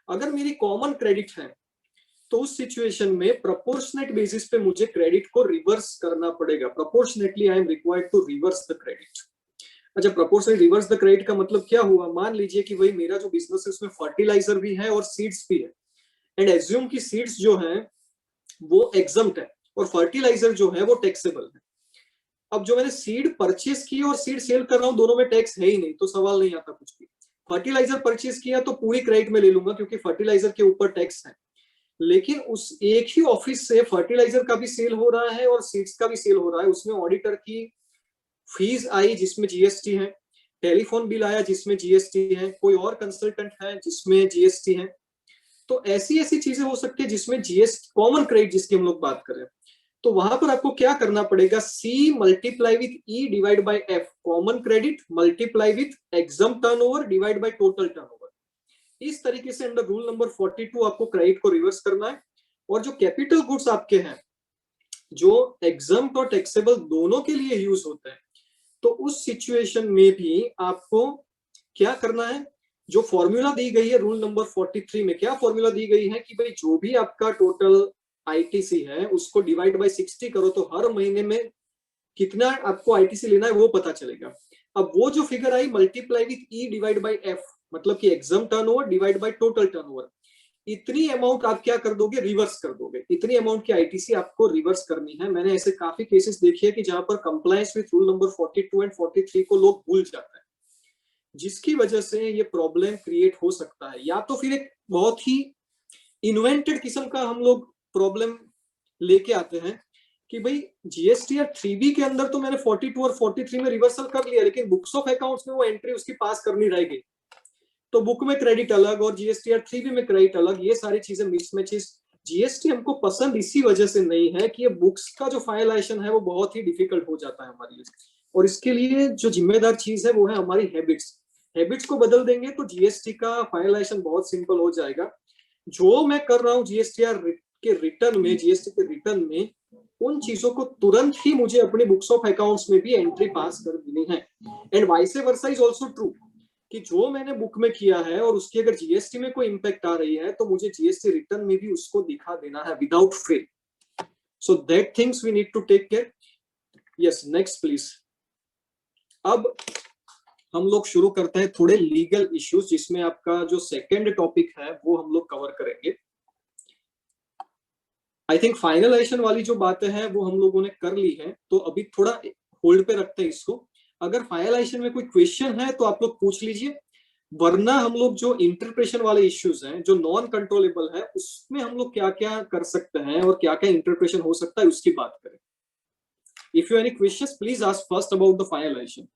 अगर मेरी कॉमन क्रेडिट है तो उस सिचुएशन में प्रोपोर्शनेट बेसिस पे मुझे क्रेडिट को रिवर्स करना पड़ेगा। Proportionately I am required to reverse the credit. अच्छा, प्रोपोर्शनेट रिवर्स द क्रेडिट का मतलब क्या हुआ? मान लीजिए कि भाई मेरा जो बिजनेस है उसमें फर्टिलाइजर भी है और सीड्स भी है, एंड एज्यूम की सीड्स जो है वो एग्जम्प्ट है और फर्टिलाइजर जो है वो टैक्सेबल है। अब जो मैंने सीड परचेस की और सीड सेल कर रहा हूं, दोनों में टैक्स है ही नहीं, तो सवाल नहीं आता कुछ भी। फर्टिलाइजर परचेस किया तो पूरी क्रेडिट में ले लूंगा क्योंकि फर्टिलाइजर के ऊपर टैक्स है। लेकिन उस एक ही ऑफिस से फर्टिलाइजर का भी सेल हो रहा है और सीड्स का भी सेल हो रहा है, उसमें ऑडिटर की फीस आई जिसमें जीएसटी है, टेलीफोन बिल आया जिसमें जीएसटी है, कोई और कंसल्टेंट है जिसमें जीएसटी है। तो ऐसी ऐसी चीजें हो सकती है जिसमें जीएसटी, कॉमन क्रेडिट जिसकी हम लोग बात करें, तो वहां पर आपको क्या करना पड़ेगा? C multiply with E divide by F, common credit multiply with exempt turnover divide by total turnover. इस तरीके से अंडर रूल नंबर 42 आपको क्रेडिट को रिवर्स करना है। और जो कैपिटल गुड्स आपके हैं जो एग्जम्प्ट और टैक्सेबल दोनों के लिए यूज होता है। तो उस सिचुएशन में भी आपको क्या करना है, जो फॉर्मूला दी गई है रूल नंबर 43 में, क्या फॉर्मूला दी गई है कि भाई जो भी आपका टोटल आईटीसी है उसको डिवाइड बाय 60 करो तो हर महीने में कितना आपको आईटीसी लेना है वो पता चलेगा। अब वो जो figure I multiply with E divide by F, मतलब कि exam turnover divide by total turnover, इतनी अमाउंट आप क्या कर दोगे, रिवर्स कर दोगे। इतनी अमाउंट की आईटीसी आपको रिवर्स करनी है। मैंने ऐसे काफी केसेस देखे हैं कि जहां पर compliance with rule number 42 and 43 को लोग भूल जाते हैं, जिसकी वजह से ये प्रॉब्लम क्रिएट हो सकता है। या तो फिर एक बहुत ही इन्वेंटेड किस्म का हम लोग प्रॉब्लम लेके आते हैं कि भाई जीएसटीआर 3B के अंदर तो मैंने 42 और 43 में रिवर्सल कर लिया, लेकिन बुक्स ऑफ अकाउंट्स में वो एंट्री उसकी पास करनी रह गई। तो बुक में क्रेडिट अलग और जीएसटीआर 3B में क्रेडिट अलग, ये सारी चीजें मिसमैचेस। जीएसटी हमको पसंद इसी वजह से नहीं है कि ये बुक्स का जो फाइलेशन है वो बहुत ही डिफिकल्ट हो जाता है हमारे लिए, और इसके लिए जो जिम्मेदार चीज है वो है हमारी हैबिट्स। हैबिट्स को बदल देंगे तो जीएसटी का फाइलेशन बहुत सिंपल हो जाएगा। जो मैं कर रहा हूँ जीएसटीआर के रिटर्न में, जीएसटी के रिटर्न में, उन चीजों को तुरंत ही मुझे अपनी बुक्स ऑफ अकाउंट्स में भी एंट्री पास कर देनी है। And vice versa is also true कि जो मैंने बुक में किया है और उसकी अगर जीएसटी में कोई इंपैक्ट आ रही है तो मुझे जीएसटी रिटर्न में भी उसको दिखा देना है without fail. So that things we need to take care. Yes, next please. अब हम लोग शुरू करते हैं थोड़े लीगल इश्यूज, जिसमें आपका जो सेकेंड टॉपिक है वो हम लोग कवर करेंगे। आई थिंक फाइनलाइजेशन वाली जो बातें हैं वो हम लोगों ने कर ली है, तो अभी थोड़ा होल्ड पे रखते हैं इसको। अगर फाइनलाइजेशन में कोई क्वेश्चन है तो आप लोग पूछ लीजिए, वरना हम लोग जो इंटरप्रेशन वाले इश्यूज हैं जो नॉन कंट्रोलेबल है उसमें हम लोग क्या क्या कर सकते हैं और क्या क्या इंटरप्रेशन हो सकता है उसकी बात करें। If you any questions please ask first about the finalisation.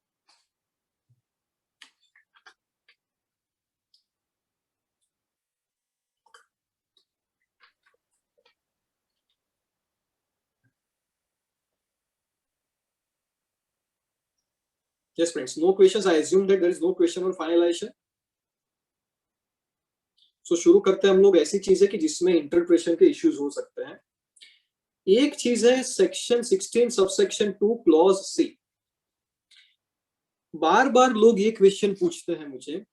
Yes friends, no questions. I assume that there is no question on finalization. So शुरू करते हैं हम लोग ऐसी चीजें कि जिसमें इंटरप्रेशन के इश्यूज हो सकते हैं। एक चीज है सेक्शन 16 सबसेक्शन 2 क्लॉज सी। बार बार लोग ये क्वेश्चन पूछते हैं मुझे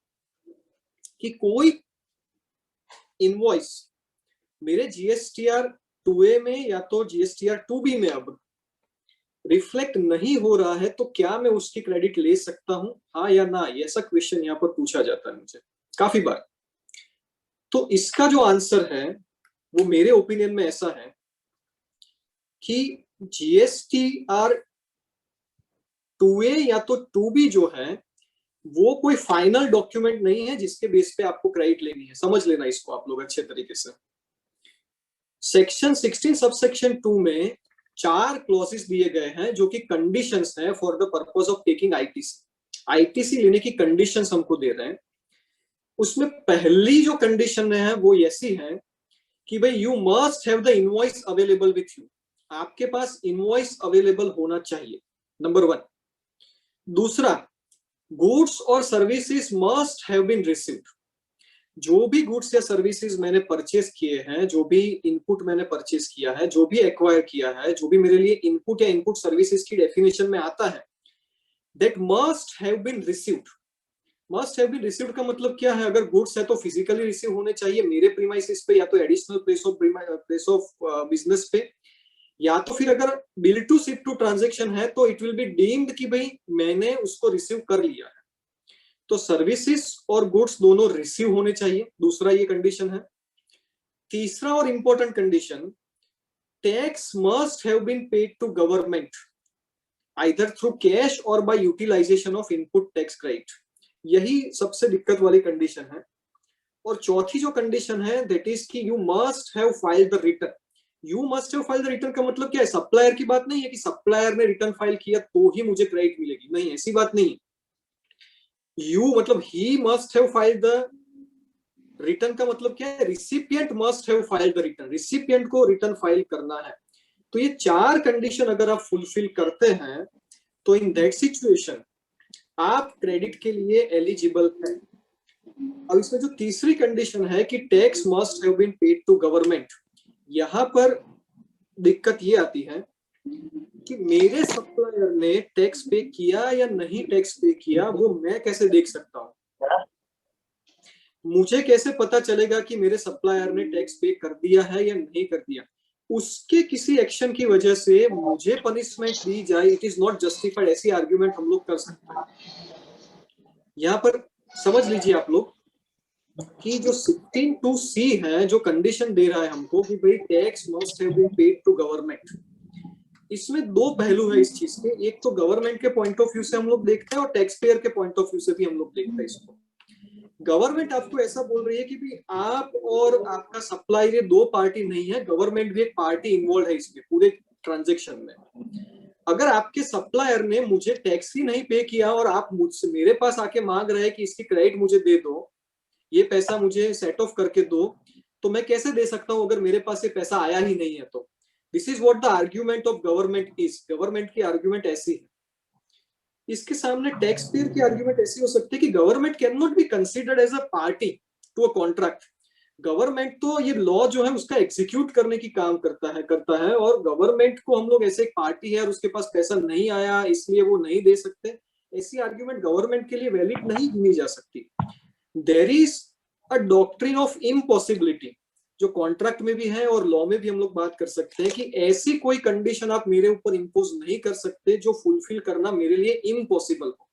कि कोई इनवॉइस मेरे जीएसटीआर 2A में या तो जीएसटीआर 2B में अब रिफ्लेक्ट नहीं हो रहा है, तो क्या मैं उसकी क्रेडिट ले सकता हूं, हाँ या ना? ऐसा क्वेश्चन यहाँ पर पूछा जाता है मुझे काफी बार। तो इसका जो आंसर है वो मेरे ओपिनियन में ऐसा है कि जीएसटीआर 2A या तो 2B जो है वो कोई फाइनल डॉक्यूमेंट नहीं है जिसके बेस पे आपको क्रेडिट लेनी है। समझ लेना इसको आप लोग अच्छे तरीके से। सेक्शन 16 सबसेक्शन 2 में 4 क्लॉजेस दिए गए हैं जो कि कंडीशंस हैं for the purpose of taking ITC. ITC लेने की कंडीशंस हमको दे रहे हैं। उसमें पहली जो कंडीशन है वो ऐसी है कि भाई you must have the invoice available with you. आपके पास इनवॉइस अवेलेबल होना चाहिए, नंबर 1। दूसरा, गुड्स और services must have been received. जो भी गुड्स या सर्विसेज मैंने परचेस किए हैं, जो भी इनपुट मैंने परचेस किया है, जो भी एक्वायर किया है, जो भी मेरे लिए इनपुट या इनपुट सर्विसेज की डेफिनेशन में आता है, that must have been received. Must have been received का मतलब क्या है? अगर गुड्स है तो फिजिकली रिसीव होने चाहिए मेरे प्रीमाइसेस पे या तो एडिशनल प्लेस ऑफ बिजनेस पे, या तो फिर अगर bill to ship to transaction है तो इट विल बी डीम्ड कि भाई मैंने उसको रिसीव कर लिया है। तो सर्विसेज और गुड्स दोनों रिसीव होने चाहिए, दूसरा ये कंडीशन है। तीसरा और important condition, tax must have been paid to government either through cash or by utilisation of input tax credit. यही सबसे दिक्कत वाली कंडीशन है। और चौथी जो कंडीशन है दैट इज कि you must have filed the return. You must have filed the return का मतलब क्या है? सप्लायर की बात नहीं है कि सप्लायर ने रिटर्न फाइल किया तो ही मुझे क्रेडिट मिलेगी, नहीं, ऐसी बात नहीं। यू मतलब he must have filed the return का मतलब क्या है? Recipient must have filed the return. Recipient को रिटर्न फाइल करना है। तो ये 4 कंडीशन अगर आप फुलफिल करते हैं तो इन दैट सिचुएशन आप क्रेडिट के लिए एलिजिबल हैं। अब इसमें जो तीसरी कंडीशन है कि tax must have been paid to government, यहां पर दिक्कत ये आती है कि मेरे सप्लायर ने टैक्स पे किया या नहीं टैक्स पे किया, वो मैं कैसे देख सकता हूँ? मुझे कैसे पता चलेगा कि मेरे सप्लायर ने टैक्स पे कर दिया है या नहीं कर दिया? उसके किसी एक्शन की वजह से मुझे पनिशमेंट दी जाए, इट इज नॉट जस्टिफाइड, ऐसी आर्ग्यूमेंट हम लोग कर सकते हैं। यहाँ पर समझ लीजिए आप लोग कि जो 16(2)(c है, जो कंडीशन दे रहा है हमको कि भाई tax must have been paid to government, इसमें दो पहलू है इस चीज के। एक तो गवर्नमेंट के पॉइंट ऑफ व्यू से हम लोग देखते हैं और टैक्स पेयर के पॉइंट ऑफ व्यू से भी हम लोग देखते हैं इसको। गवर्नमेंट आपको ऐसा बोल रही है कि भाई आप और आपका सप्लायर ये दो पार्टी नहीं है, गवर्नमेंट भी एक पार्टी इन्वॉल्व है इसमें पूरे ट्रांजेक्शन में। अगर आपके सप्लायर ने मुझे टैक्स ही नहीं पे किया और आप मुझसे मेरे पास आके मांग रहे हैं कि इसकी क्रेडिट मुझे दे दो, ये पैसा मुझे सेट ऑफ करके दो, तो मैं कैसे दे सकता हूं अगर मेरे पास ये पैसा आया ही नहीं है? तो this is what the argument of government is. Government की आर्ग्यूमेंट ऐसी है। इसके सामने टैक्स पेयर की आर्ग्यूमेंट ऐसी हो सकती है कि government can not be considered as a party to a contract. Government तो ये लॉ जो है उसका एग्जीक्यूट करने की काम करता है और गवर्नमेंट को हम लोग ऐसे एक पार्टी है और उसके पास पैसा नहीं आया इसलिए वो नहीं दे सकते, ऐसी आर्ग्यूमेंट गवर्नमेंट के लिए वैलिड नहीं गिनी जा सकती। There is a doctrine of impossibility, जो कॉन्ट्रैक्ट में भी है और लॉ में भी हम लोग बात कर सकते हैं कि ऐसी कोई कंडीशन आप मेरे ऊपर इंपोज नहीं कर सकते जो फुलफिल करना मेरे लिए इम्पॉसिबल हो।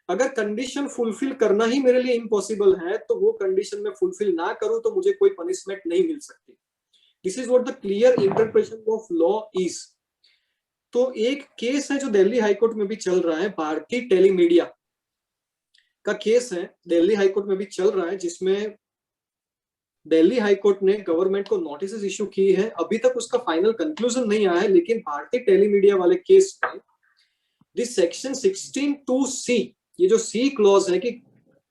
अगर कंडीशन फुलफिल करना ही मेरे लिए इम्पॉसिबल है तो वो कंडीशन में फुलफिल ना करूं तो मुझे कोई पनिशमेंट नहीं मिल सकती। This is what the clear interpretation of law is. तो एक केस है जो दिल्ली हाईकोर्ट में भी चल रहा है, भारती टेलीमीडिया का केस है, दिल्ली हाईकोर्ट में भी चल रहा है, जिसमें दिल्ली हाईकोर्ट ने गवर्नमेंट को नोटिस इश्यू की है। अभी तक उसका फाइनल कंक्लूजन नहीं आया है, लेकिन भारतीय टेलीमीडिया वाले केस में दिस सेक्शन 16(2)(c, ये जो सी क्लॉज है कि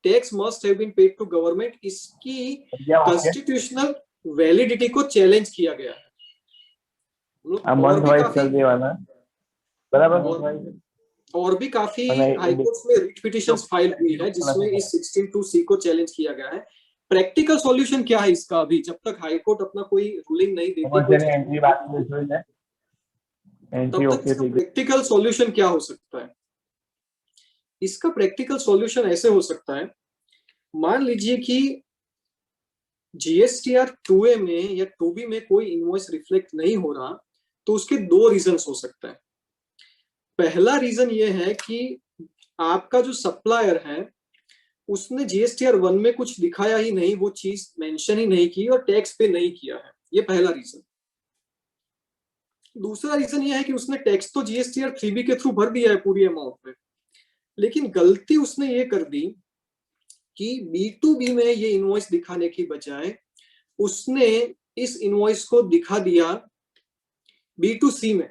tax must have been paid to government, इसकी कॉन्स्टिट्यूशनल वैलिडिटी को चैलेंज किया गया है। और भी काफी हाईकोर्ट में रिट पिटिशंस फाइल हुई है जिसमें इस 16(2)(c को चैलेंज किया गया है। प्रैक्टिकल सॉल्यूशन क्या है इसका? अभी जब तक हाईकोर्ट अपना कोई रूलिंग नहीं देती, तब तक इसका प्रैक्टिकल सॉल्यूशन क्या हो सकता है? इसका प्रैक्टिकल सॉल्यूशन ऐसे हो सकता है, मान लीजिए कि जीएसटीआर 2A में या 2B में कोई इनवॉइस रिफ्लेक्ट नहीं हो रहा, तो उसके दो रीजंस हो सकते हैं। पहला रीजन ये है कि आपका जो सप्लायर है उसने जीएसटीआर 1 में कुछ दिखाया ही नहीं, वो चीज मेंशन ही नहीं की और टैक्स पे नहीं किया है, ये पहला रीजन। दूसरा रीजन ये है कि उसने टैक्स तो जीएसटीआर 3B के थ्रू भर दिया है पूरी अमाउंट में, लेकिन गलती उसने ये कर दी कि B2B में ये इनवॉइस दिखाने की बजाय उसने इस इनवॉइस को दिखा दिया B2C में।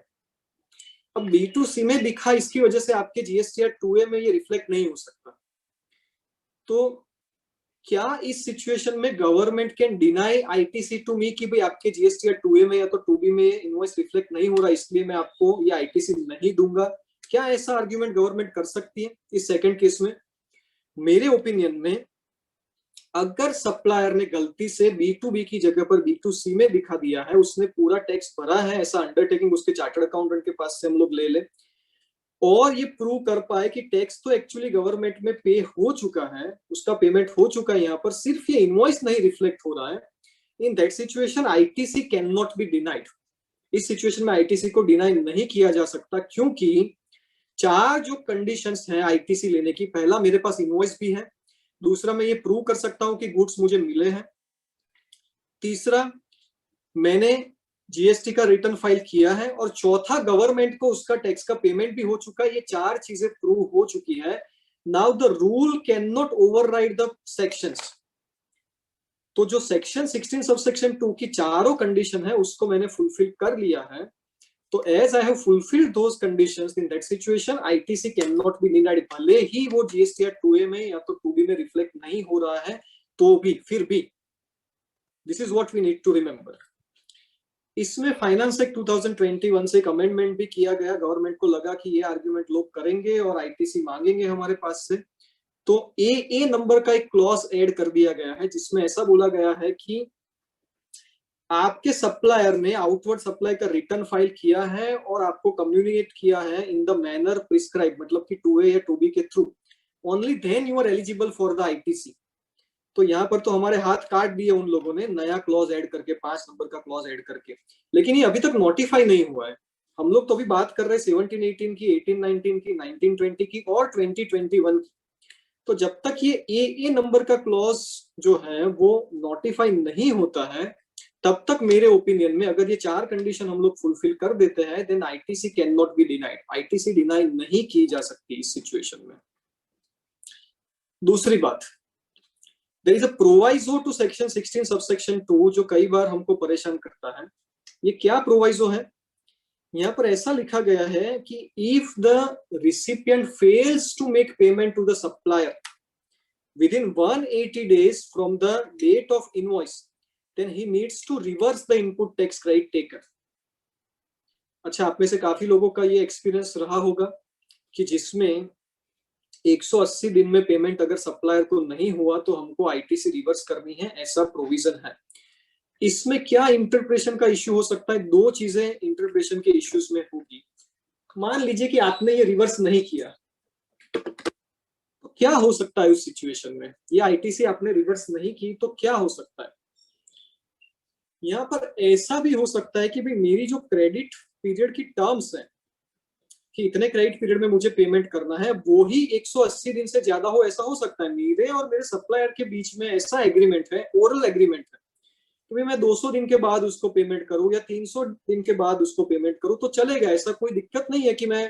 अब B2C में दिखा, इसकी वजह से आपके जीएसटीआर 2A में ये रिफ्लेक्ट नहीं हो सकता। तो क्या इस सिचुएशन में government can deny ITC to me कि भाई आपके जीएसटीआर 2A में या तो 2B में इनवॉइस रिफ्लेक्ट नहीं हो रहा, इसलिए मैं आपको ये आईटीसी नहीं दूंगा? क्या ऐसा आर्ग्यूमेंट गवर्नमेंट कर सकती है इस सेकंड केस में? मेरे ओपिनियन में अगर सप्लायर ने गलती से B2B की जगह पर B2C में दिखा दिया है, उसने पूरा टैक्स भरा है, ऐसा अंडरटेकिंग उसके चार्टर्ड अकाउंटेंट के पास से हम लोग ले ले, और ये प्रूव कर पाए कि टैक्स तो एक्चुअली गवर्नमेंट में पे हो चुका है, उसका पेमेंट हो चुका है, यहाँ पर सिर्फ ये इनवॉइस नहीं रिफ्लेक्ट हो रहा है, in that situation ITC can not be denied. इस सिचुएशन में आईटीसी को डिनाई नहीं किया जा सकता, क्योंकि चार जो कंडीशंस हैं आईटीसी लेने की, पहला मेरे पास इनवॉइस भी है, दूसरा मैं ये प्रूव कर सकता हूं कि गुड्स मुझे मिले हैं, तीसरा मैंने जीएसटी का रिटर्न फाइल किया है, और चौथा गवर्नमेंट को उसका टैक्स का पेमेंट भी हो चुका है। ये चार चीजें प्रूव हो चुकी है। Now the rule can not override the sections. तो जो सेक्शन 16 सब सेक्शन 2 की चारों कंडीशन है उसको मैंने फुलफिल कर लिया है। तो as I have fulfilled those conditions, in that situation ITC can not be denied, भले ही वो जीएसटीआर 2A में या तो 2B में रिफ्लेक्ट नहीं हो रहा है तो भी, फिर भी this is what we need to remember. इसमें फाइनेंस एक्ट 2021 से एक अमेंडमेंट भी किया गया। गवर्नमेंट को लगा कि ये आर्ग्यूमेंट लोग करेंगे और आईटीसी मांगेंगे हमारे पास से, तो ए नंबर का एक क्लॉज ऐड कर दिया गया है जिसमें ऐसा बोला गया है कि आपके सप्लायर ने आउटवर्ड सप्लाई का रिटर्न फाइल किया है और आपको कम्युनिकेट किया है इन द मैनर प्रिस्क्राइब, मतलब कि 2A या 2B के through, only then you are eligible for the ITC. तो यहाँ पर तो हमारे हाथ काट दिए उन लोगों ने नया क्लॉज ऐड करके, 5 नंबर का क्लॉज ऐड करके, लेकिन ये अभी तक नोटिफाई नहीं हुआ है। हम लोग तो अभी बात कर रहे हैं 17-18 की, 18-19 की, 19-20 की और 20-21 की। तो जब तक ये ए नंबर का क्लॉज जो है वो नोटिफाई नहीं होता है, तब तक मेरे ओपिनियन में अगर ये 4 कंडीशन हम लोग फुलफिल कर देते हैं, then ITC can not be denied. ITC deny नहीं की जा सकती इस सिचुएशन में। दूसरी बात, there is a proviso to section 16 subsection 2 जो कई बार हमको परेशान करता है। ये क्या प्रोवाइजो है? यहाँ पर ऐसा लिखा गया है कि if the recipient fails to make payment to the supplier within 180 days from the date of invoice, then he needs to reverse the input tax credit taken. अच्छा, आप में से काफी लोगों का ये एक्सपीरियंस रहा होगा कि जिसमें 180 दिन में पेमेंट अगर सप्लायर को नहीं हुआ तो हमको आईटीसी रिवर्स करनी है, ऐसा प्रोविजन है। इसमें क्या इंटरप्रेशन का इश्यू हो सकता है? 2 चीजें इंटरप्रेशन के इश्यूज में होगी। मान लीजिए कि आपने ये रिवर्स नहीं किया, तो क्या हो सकता है उस सिचुएशन में? ये आईटीसी आपने रिवर्स नहीं की तो क्या हो सकता है? यहाँ पर ऐसा भी हो सकता है कि भाई मेरी जो क्रेडिट पीरियड की टर्म्स है कि इतने क्रेडिट पीरियड में मुझे पेमेंट करना है, वो ही 180 दिन से ज्यादा हो, ऐसा हो सकता है। मेरे और मेरे सप्लायर के बीच में ऐसा एग्रीमेंट है, ओरल एग्रीमेंट है कि भाई मैं 200 दिन के बाद उसको पेमेंट करूं या 300 दिन के बाद उसको पेमेंट करूं तो चलेगा, ऐसा कोई दिक्कत नहीं है कि मैं,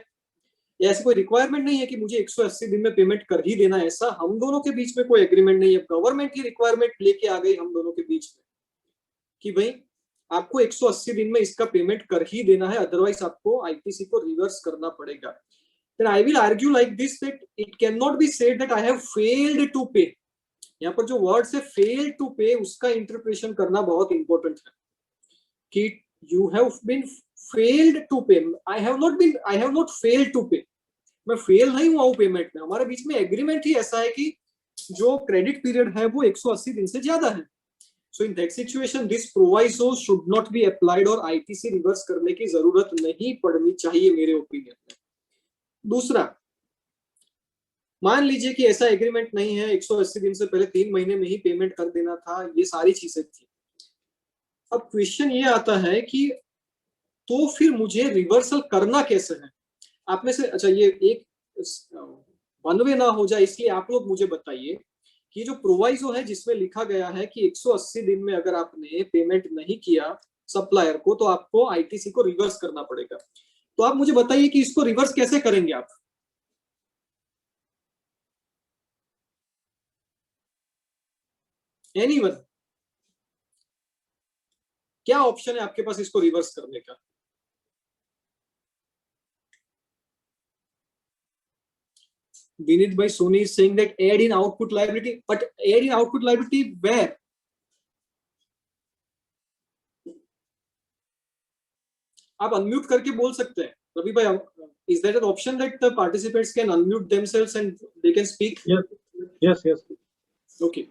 ऐसी कोई रिक्वायरमेंट नहीं है कि मुझे 180 दिन में पेमेंट कर ही देना है। ऐसा हम दोनों के बीच में कोई एग्रीमेंट नहीं है। गवर्नमेंट की रिक्वायरमेंट लेके आ गई हम दोनों के बीच में कि भाई आपको 180 दिन में इसका पेमेंट कर ही देना है, अदरवाइज आपको आईटीसी को रिवर्स करना पड़ेगा। Then I will argue like this that it can not be said that I have failed to pay. यहाँ पर जो वर्ड से फेल टू पे, उसका इंटरप्रिटेशन करना बहुत इंपॉर्टेंट है कि you have been failed to pay. I have not failed to pay. मैं फेल नहीं हुआ हूं पेमेंट में। हमारे बीच में एग्रीमेंट ही ऐसा है कि जो क्रेडिट पीरियड है वो 180 दिन से ज्यादा है। So in that situation this proviso should not be applied or ITC reverse करने की जरूरत नहीं पड़नी चाहिए मेरे ओपिनियन में। दूसरा, मान लीजिए कि ऐसा एग्रीमेंट नहीं है, 180 दिन से पहले 3 महीने में ही पेमेंट कर देना था, ये सारी चीजें थी। अब क्वेश्चन ये आता है कि तो फिर मुझे रिवर्सल करना कैसे है? आप में से, अच्छा ये एक वन वे ना हो जाए इसलिए आप लोग मुझे बताइए कि जो प्रोवाइजो है जिसमें लिखा गया है कि 180 दिन में अगर आपने पेमेंट नहीं किया सप्लायर को तो आपको आईटीसी को रिवर्स करना पड़ेगा, तो आप मुझे बताइए कि इसको रिवर्स कैसे करेंगे आप? एनीवन? क्या ऑप्शन है आपके पास इसको रिवर्स करने का? Vinit by Sony is saying that add in output liability, but add in output liability where? आप अनम्यूट करके बोल सकते हैं रवि भाई। is that an option that the participants can unmute themselves and they can speak? Yes. Okay.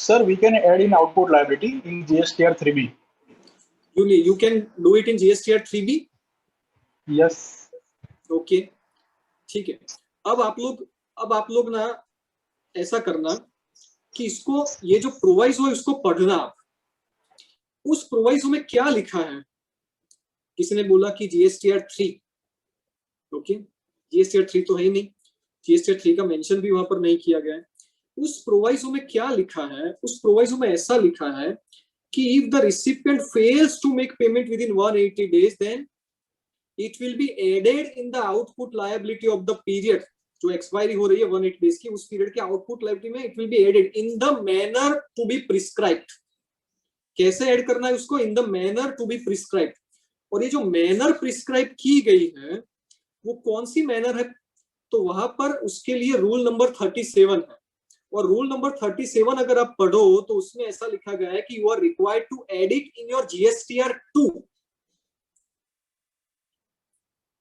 Sir, we can add in output liability in GSTR 3B. You can do it in GSTR 3B? Yes. Okay. ठीक है। अब आप लोग ना ऐसा करना कि इसको, ये जो प्रोवाइजो है उसको पढ़ना आप। उस प्रोवाइजो में क्या लिखा है? किसी ने बोला कि GSTR 3। ओके, GSTR 3 तो है ही नहीं, GSTR 3 का मेंशन भी वहां पर नहीं किया गया है। उस प्रोवाइजो में क्या लिखा है? उस प्रोवाइजो में ऐसा लिखा है कि if the recipient fails to make payment within 180 days then it will be added in the output liability of the period. जो एक्सपायरी हो रही है 180 डेज की, उस पीरियड के आउटपुट लायबिलिटी में it will be added in the manner to be prescribed. कैसे add करना है उसको? In the manner to be prescribed. और ये जो मैनर प्रिस्क्राइब की गई है वो कौन सी मैनर है? तो वहां पर उसके लिए रूल नंबर 37 है। और रूल नंबर 37 अगर आप पढ़ो तो उसमें ऐसा लिखा गया है कि you are required to add it in your GSTR 2।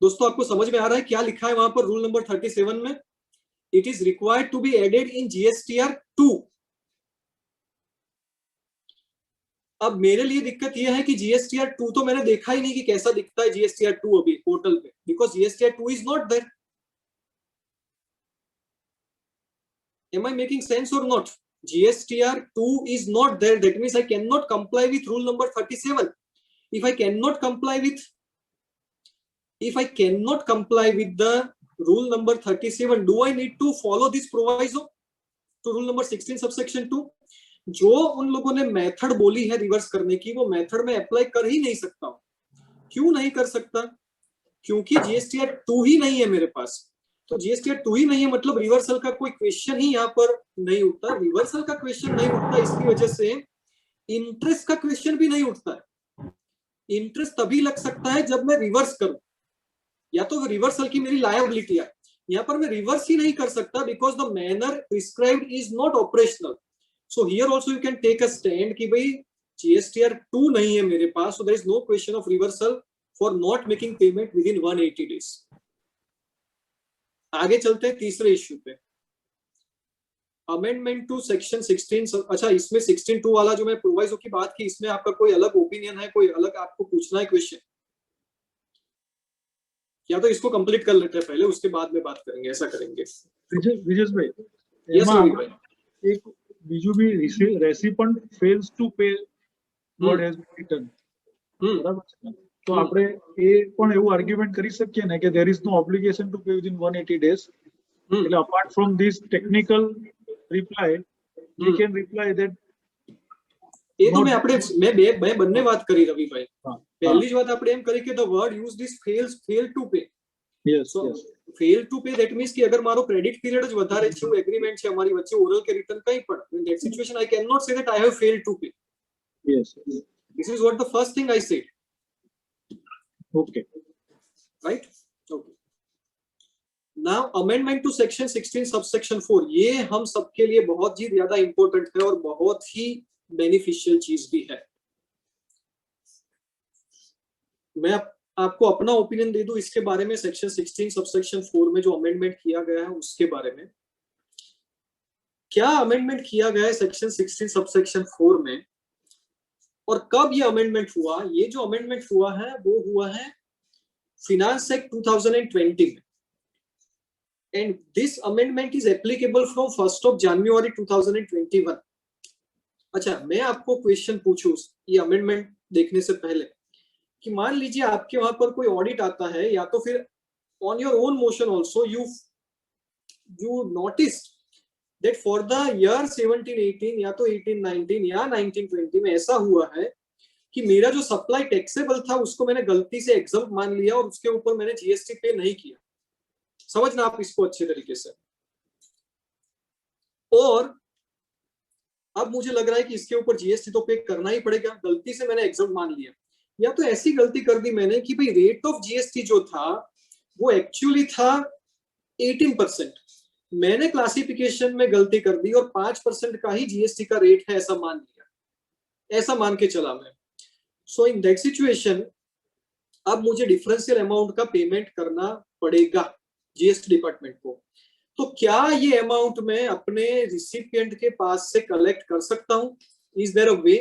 दोस्तों आपको समझ में आ रहा है क्या लिखा है वहां पर रूल नंबर 37 में? It is required to be added in GSTR 2। अब मेरे लिए दिक्कत यह है कि GSTR 2 तो मैंने देखा ही नहीं कि कैसा दिखता है GSTR 2 अभी पोर्टल पे, because GSTR 2 is not there. Am I making sense or not? GSTR 2 is not there. That means I cannot comply with rule number 37. If I cannot comply with the rule number 37, do I need to follow this proviso to rule number 16 subsection 2? जो उन लोगों ने method बोली है reverse करने की, वो method में अप्लाई कर ही नहीं सकता हूं. क्यों नहीं कर सकता? क्योंकि GSTR 2 ही नहीं है मेरे पास. तो GSTR 2 ही नहीं है मतलब रिवर्सल का कोई क्वेश्चन ही यहाँ पर नहीं उठता. रिवर्सल का क्वेश्चन नहीं उठता, इसकी वजह से इंटरेस्ट का क्वेश्चन भी नहीं उठता है. इंटरेस्ट तभी लग सकता है जब मैं रिवर्स करूं, या तो रिवर्सल की मेरी लायबिलिटी है. यहाँ पर मैं रिवर्स ही नहीं कर सकता because the manner prescribed is not operational. So here also you can take a stand कि भाई GSTR 2 नहीं है मेरे पास, so there is no question of reversal for not making payment within 180 days. आगे चलते हैं तीसरे इश्यू पे, अमेंडमेंट टू सेक्शन 16. अच्छा, इसमें 16(2) वाला जो मैं प्रोवाइजो की बात की, इसमें आपका कोई अलग ओपिनियन है, कोई अलग आपको पूछना है क्वेश्चन? या तो इसको कंप्लीट कर लेते हैं पहले, उसके बाद में बात करेंगे, ऐसा करेंगे. विजेश भाई, यस रवि भाई. एक બીજું બી રેસિપન્ટ fails to pay what has been written, બરાબર છે? તો આપણે એ પણ એવું આર્ગ્યુમેન્ટ કરી શકીએ ને કે there is no obligation to pay within 180 days. એટલે apart from this technical reply, we can reply that એ તો मैं બંને વાત કરી રવિ ભાઈ. પહેલી જ વાત આપણે એમ કરી કે the word used is fail to pay. yes, so yes. fail to pay that means कि अगर मारो क्रेडिट पीरियड જ વધારે છે, હું એગ્રીમેન્ટ છે અમારી વચ્ચે ઓરલ કે રિટર્ન કંઈ પણ, in that situation I cannot say that I have failed to pay. Yes. This is what the first thing I said. Okay. Right? Okay. Now amendment to section 16 subsection 4, ये हम सबके लिए बहुत ही ज्यादा important है और बहुत ही बेनिफिशियल चीज भी है. मैं आपको अपना ओपिनियन दे दूं इसके बारे में. सेक्शन 16 सबसेक्शन 4 में जो अमेंडमेंट किया गया है उसके बारे में, क्या अमेंडमेंट किया गया है सेक्शन 16 सबसेक्शन 4 में और कब ये अमेंडमेंट हुआ? ये जो अमेंडमेंट हुआ है वो हुआ है फिनांस एक्ट 2020 में, and this amendment is applicable from 1 जनवरी 2021. अच्छा, मैं आपको क्वेश्चन पूछूं ये अमेंडमेंट देखने से पहले कि मान लीजिए आपके वहां पर कोई ऑडिट आता है, या तो फिर on your own motion also you notice that for the year 17-18 या तो 18-19 या 19-20 में ऐसा हुआ है कि मेरा जो सप्लाई टैक्सेबल था उसको मैंने गलती से एग्जम्प्ट मान लिया और उसके ऊपर मैंने GST पे नहीं किया. समझना आप इसको अच्छे तरीके से. और अब मुझे लग रहा है कि इसके ऊपर GST तो पे करना ही पड़ेगा, गलती से मैंने एग्जम्प्ट मान लिया. या तो ऐसी गलती कर दी मैंने कि भाई रेट ऑफ GST जो था वो एक्चुअली था 18%, मैंने क्लासिफिकेशन में गलती कर दी और 5% का ही GST का रेट है ऐसा मान लिया, ऐसा मान के चला मैं. सो इन दैट सिचुएशन अब मुझे डिफरेंशियल अमाउंट का पेमेंट करना पड़ेगा GST डिपार्टमेंट को. तो क्या ये अमाउंट मैं अपने रिसिपिएंट के पास से कलेक्ट कर सकता हूं? इज देयर अ वे?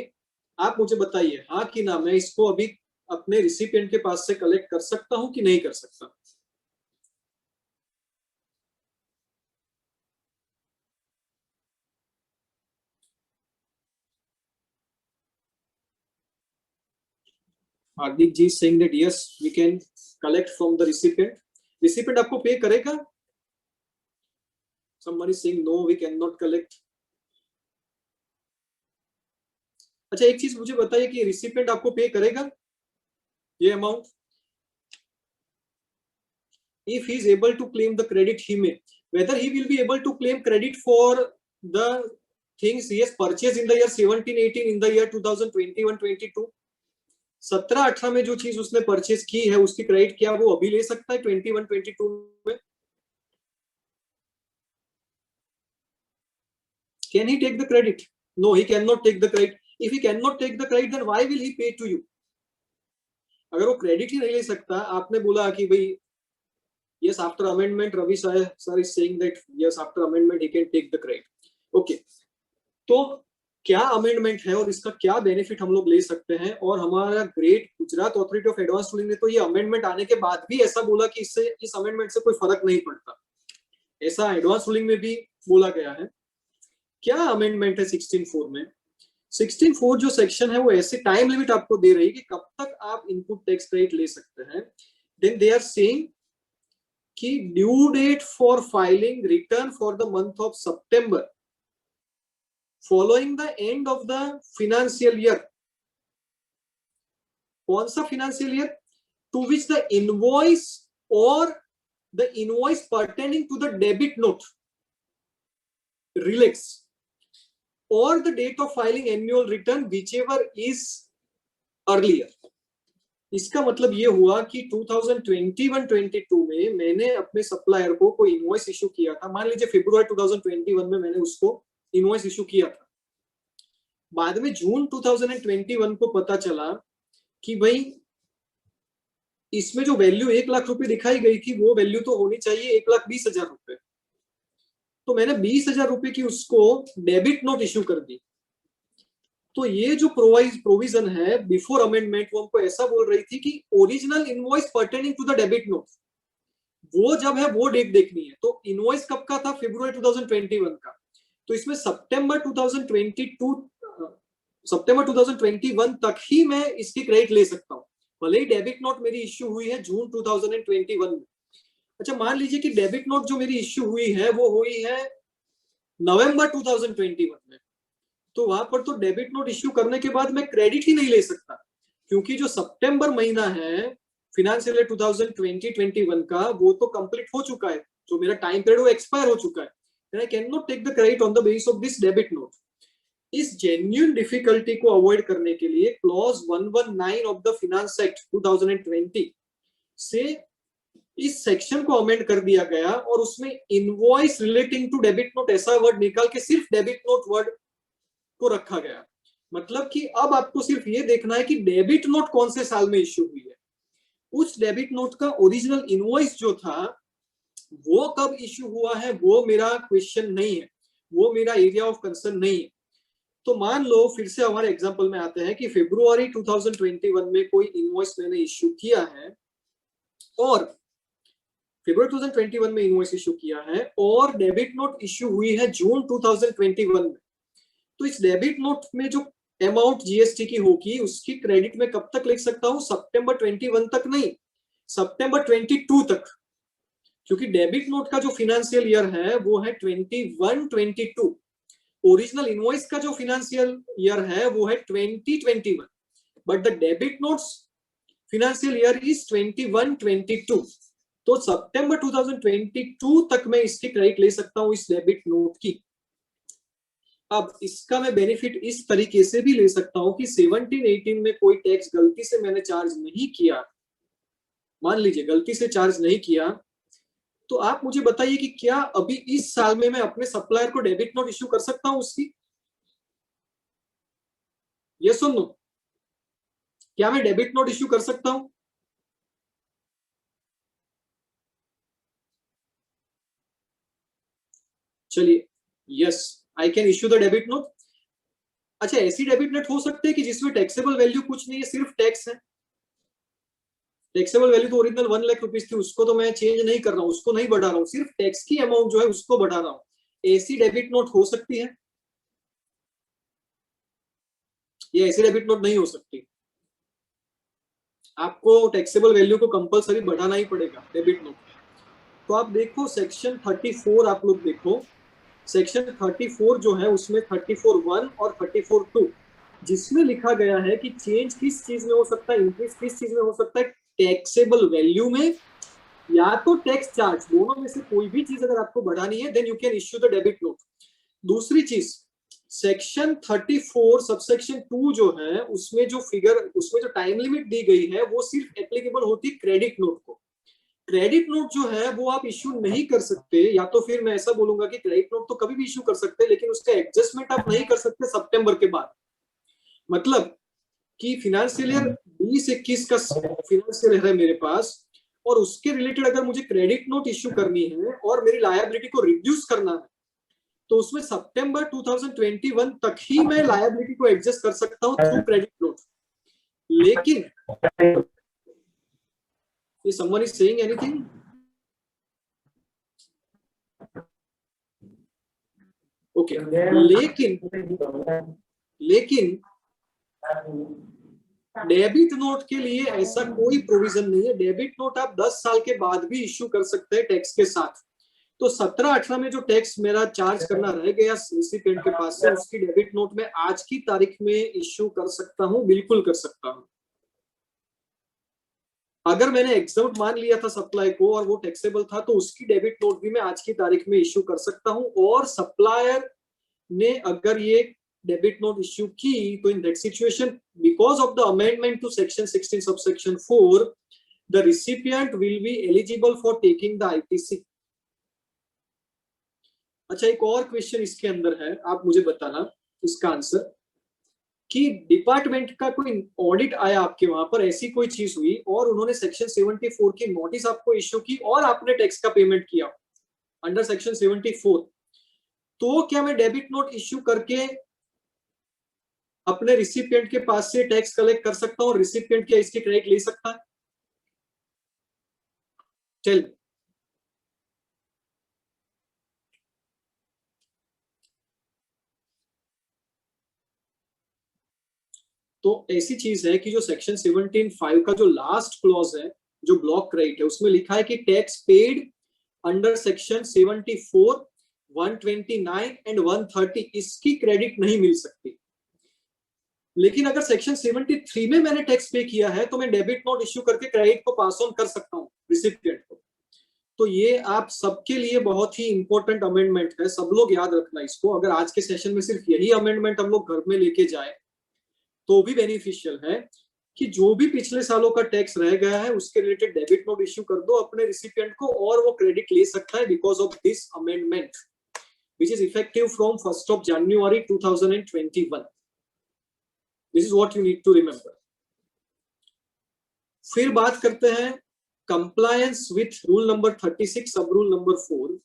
आप मुझे बताइए हाँ कि ना, मैं इसको अभी अपने रिसिपिएंट के पास से कलेक्ट कर सकता हूं कि नहीं कर सकता? Hardik ji saying that yes we can collect from the recipient. Recipient आपको पे करेगा? somebody saying no we cannot collect. अच्छा, एक चीज मुझे बताइए कि रिसिपिएंट आपको पे करेगा ये amount? if he is able to claim the credit he may. Whether he will be able to claim credit for the things he has purchased in the year 17-18 in the year 2021-22, 17-18 में जो चीज उसने purchase की है उसकी credit क्या वो अभी ले सकता है 21-22 में? Can he take the credit? No, he cannot take the credit. If he cannot take the credit, then why will he pay to you? अगर वो क्रेडिट ही नहीं ले सकता, आपने बोला कि भाई yes after amendment Ravi sir is saying that yes after amendment he can take the credit. Okay, तो क्या अमेंडमेंट है और इसका क्या बेनिफिट हम लोग ले सकते हैं। और हमारा great Gujarat authority of advance ruling ने तो ये अमेंडमेंट आने के बाद भी ऐसा बोला कि इससे इस अमेंडमेंट से कोई फर्क नहीं पड़ता, ऐसा एडवांस रूलिंग में भी बोला गया है। क्या अमेंडमेंट है 16.4 में? 16.4 जो सेक्शन है वो ऐसे टाइम लिमिट आपको दे रही है कि कब तक आप इनपुट टैक्स क्रेडिट ले सकते हैं। देन दे आर सेइंग कि due date for filing return for the month of September following the end of the financial year. कौन सा financial year? To which the invoice or the invoice pertaining to the debit note relates or the date of filing annual return whichever is earlier। इसका मतलब ये हुआ कि 2021-22 में मैंने अपने सप्लायर को कोई इनवॉइस इशू किया था, मान लीजिए फरवरी 2021 में मैंने उसको इनवॉइस इशू किया था। बाद में जून 2021 को पता चला कि भाई इसमें जो वैल्यू 1 लाख रुपए दिखाई गई थी वो वैल्यू तो होनी चाहिए 1,20,000 रुपए। तो मैंने 20,000 रुपए की उसको डेबिट नोट इश्यू कर दी। तो ये जो प्रोविजन है बिफोर अमेंडमेंट वो हमको ऐसा बोल रही थी कि original invoice pertaining to the debit note वो जब है वो डेट देखनी है। तो इनवॉइस कब का था? फरवरी 2021 का। तो इसमें सितंबर 2021 तक ही मैं इसकी क्रेडिट ले सकता हूँ, भले ही डेबिट नोट मेरी इश्यू हुई है जून 2021 में। अच्छा, मान लीजिए कि डेबिट नोट जो मेरी इश्यू हुई है वो हुई है नवंबर 2021 में, तो वहां पर तो डेबिट नोट इश्यू करने के बाद मैं क्रेडिट ही नहीं ले सकता, क्योंकि जो सितंबर महीना है फिनेंशियल ईयर 2020-21 का वो तो कंप्लीट हो चुका है, जो मेरा टाइम पीरियड वो एक्सपायर हो चुका है। I can not take the credit on the basis of this debit note. इस जेन्युइन डिफिकल्टी को अवॉइड करने के लिए clause 119 of the finance act 2020 से इस सेक्शन को अमेंड कर दिया गया और उसमें invoice relating to debit note ऐसा वर्ड निकाल के सिर्फ डेबिट नोट वर्ड को रखा गया। मतलब कि अब आपको सिर्फ ये देखना है कि डेबिट नोट कौन से साल में इश्यू हुई है, उस डेबिट नोट का ओरिजिनल इनवॉइस जो था वो कब इश्यू हुआ है वो मेरा क्वेश्चन नहीं है, वो मेरा एरिया ऑफ कंसर्न नहीं है। तो मान लो फिर से हमारे एग्जांपल में आते हैं कि फरवरी 2021 में कोई इनवॉइस मैंने इश्यू किया है और फरवरी 2021 में इनवॉइस इश्यू किया है और डेबिट नोट इश्यू हुई है जून 2021 में। तो इस डेबिट नोट में जो अमाउंट जीएसटी की होगी उसकी क्रेडिट में कब तक लिख सकता हूं? सितंबर 21 तक नहीं, सितंबर 22 तक, क्योंकि डेबिट नोट का जो फिनेंशियल ईयर है वो है 21-22। ओरिजिनल इनवॉइस का जो फिनेंशियल ईयर है वो है 2021, but the debit notes financial year is 21-22। तो सितंबर 2022 तक मैं इसकी क्रेडिट ले सकता हूं इस डेबिट नोट की। अब इसका मैं बेनिफिट इस तरीके से भी ले सकता हूं कि 17-18 में कोई टैक्स गलती से मैंने चार्ज नहीं किया, मान लीजिए गलती से चार्ज नहीं किया, तो आप मुझे बताइए कि क्या अभी इस साल में मैं अपने सप्लायर को डेबिट नोट इश्यू कर सकता हूं उसकी? ये सुन लो, क्या मैं डेबिट नोट इश्यू कर सकता हूं? चलिए, yes I can issue the debit note. अच्छा, ऐसी डेबिट नोट हो सकते हैं कि जिसमें टैक्सेबल वैल्यू कुछ नहीं है, सिर्फ टैक्स है। टैक्सेबल वैल्यू तो ओरिजिनल 1 लाख रुपीस थी, उसको तो मैं चेंज नहीं कर रहा हूं, उसको नहीं बढ़ा रहा हूं, सिर्फ टैक्स की अमाउंट जो है उसको बढ़ा रहा हूं। ऐसी डेबिट नोट हो सकती है या ऐसी डेबिट नोट नहीं हो सकती? आपको टैक्सेबल वैल्यू को कंपलसरी बढ़ाना ही पड़ेगा डेबिट नोट। तो आप देखो सेक्शन 34, आप लोग देखो सेक्शन 34 जो है उसमें 34(1) और 34(2) जिसमें लिखा गया है कि चेंज किस चीज में हो सकता है, इंक्रीज किस चीज में हो सकता है? टैक्सेबल वैल्यू में या तो टैक्स चार्ज, दोनों में से कोई भी चीज अगर आपको बढ़ानी है then you can issue the debit note. दूसरी चीज, सेक्शन 34 सबसेक्शन 2 जो है उसमें जो फिगर, उसमें जो टाइम लिमिट दी गई है वो सिर्फ एप्लीकेबल होती है क्रेडिट नोट को। क्रेडिट नोट जो है वो आप इश्यू नहीं कर सकते, या तो फिर मैं ऐसा बोलूंगा कि क्रेडिट नोट तो कभी भी इश्यू कर सकते हैं लेकिन उसका एडजस्टमेंट आप नहीं कर सकते सितंबर के बाद। मतलब कि फिनेंशियल ईयर 20-21 का फिनेंशियल ईयर है मेरे पास और उसके रिलेटेड अगर मुझे क्रेडिट नोट इश्यू करनी है और मेरी लायबिलिटी को रिड्यूस करना है तो उसमें सितंबर 2021 तक ही मैं लायबिलिटी को एडजस्ट कर सकता हूं थ्रू क्रेडिट नोट। लेकिन Is someone is saying anything? Okay. लेकिन डेबिट नोट के लिए ऐसा कोई प्रोविजन नहीं है। डेबिट नोट आप 10 साल के बाद भी इश्यू कर सकते हैं टैक्स के साथ। तो 17-18 में जो टैक्स मेरा चार्ज करना रह गया रिसिपिएंट के पास से, उसकी डेबिट नोट में आज की तारीख में इश्यू कर सकता हूं, बिल्कुल कर सकता हूं। अगर मैंने एग्जम्प्ट मान लिया था सप्लाई को और वो टैक्सेबल था, तो उसकी डेबिट नोट भी मैं आज की तारीख में इश्यू कर सकता हूं। और सप्लायर ने अगर ये डेबिट नोट इश्यू की, तो in that situation, because of the amendment to section 16 subsection 4, the recipient will be eligible for taking the ITC. अच्छा, एक और क्वेश्चन इसके अंदर है, आप मुझे बताना इसका आंसर, कि डिपार्टमेंट का कोई ऑडिट आया आपके वहां पर, ऐसी कोई चीज हुई और उन्होंने सेक्शन 74 की नोटिस आपको इश्यू की और आपने टैक्स का पेमेंट किया अंडर सेक्शन 74, तो क्या मैं डेबिट नोट इश्यू करके अपने रिसिपिएंट के पास से टैक्स कलेक्ट कर सकता हूं और रिसिपिएंट क्या इसकी क्रेडिट ले सकता है? चल, तो ऐसी चीज है कि जो सेक्शन 17(5) का जो लास्ट क्लॉज है, जो ब्लॉक क्रेडिट है, उसमें लिखा है कि tax paid under section 74, 129 and 130 इसकी क्रेडिट नहीं मिल सकती। लेकिन अगर सेक्शन 73 में मैंने टैक्स पे किया है, तो मैं डेबिट नोट इश्यू करके क्रेडिट को पास ऑन कर सकता हूं रिसिपिएंट को। तो ये आप सबके लिए बहुत ही इंपॉर्टेंट अमेंडमेंट है, सब लोग याद रखना इसको। अगर आज के सेशन में सिर्फ यही अमेंडमेंट हम लोग घर में लेके जाए तो भी बेनिफिशियल है, कि जो भी पिछले सालों का टैक्स रह गया है उसके रिलेटेड डेबिट नोट इश्यू कर दो अपने रिसिपिएंट को और वो क्रेडिट ले सकता है because of this amendment which is effective from 1st of January 2021। This is what you need to remember. फिर बात करते हैं compliance with rule number 36 sub rule number 4।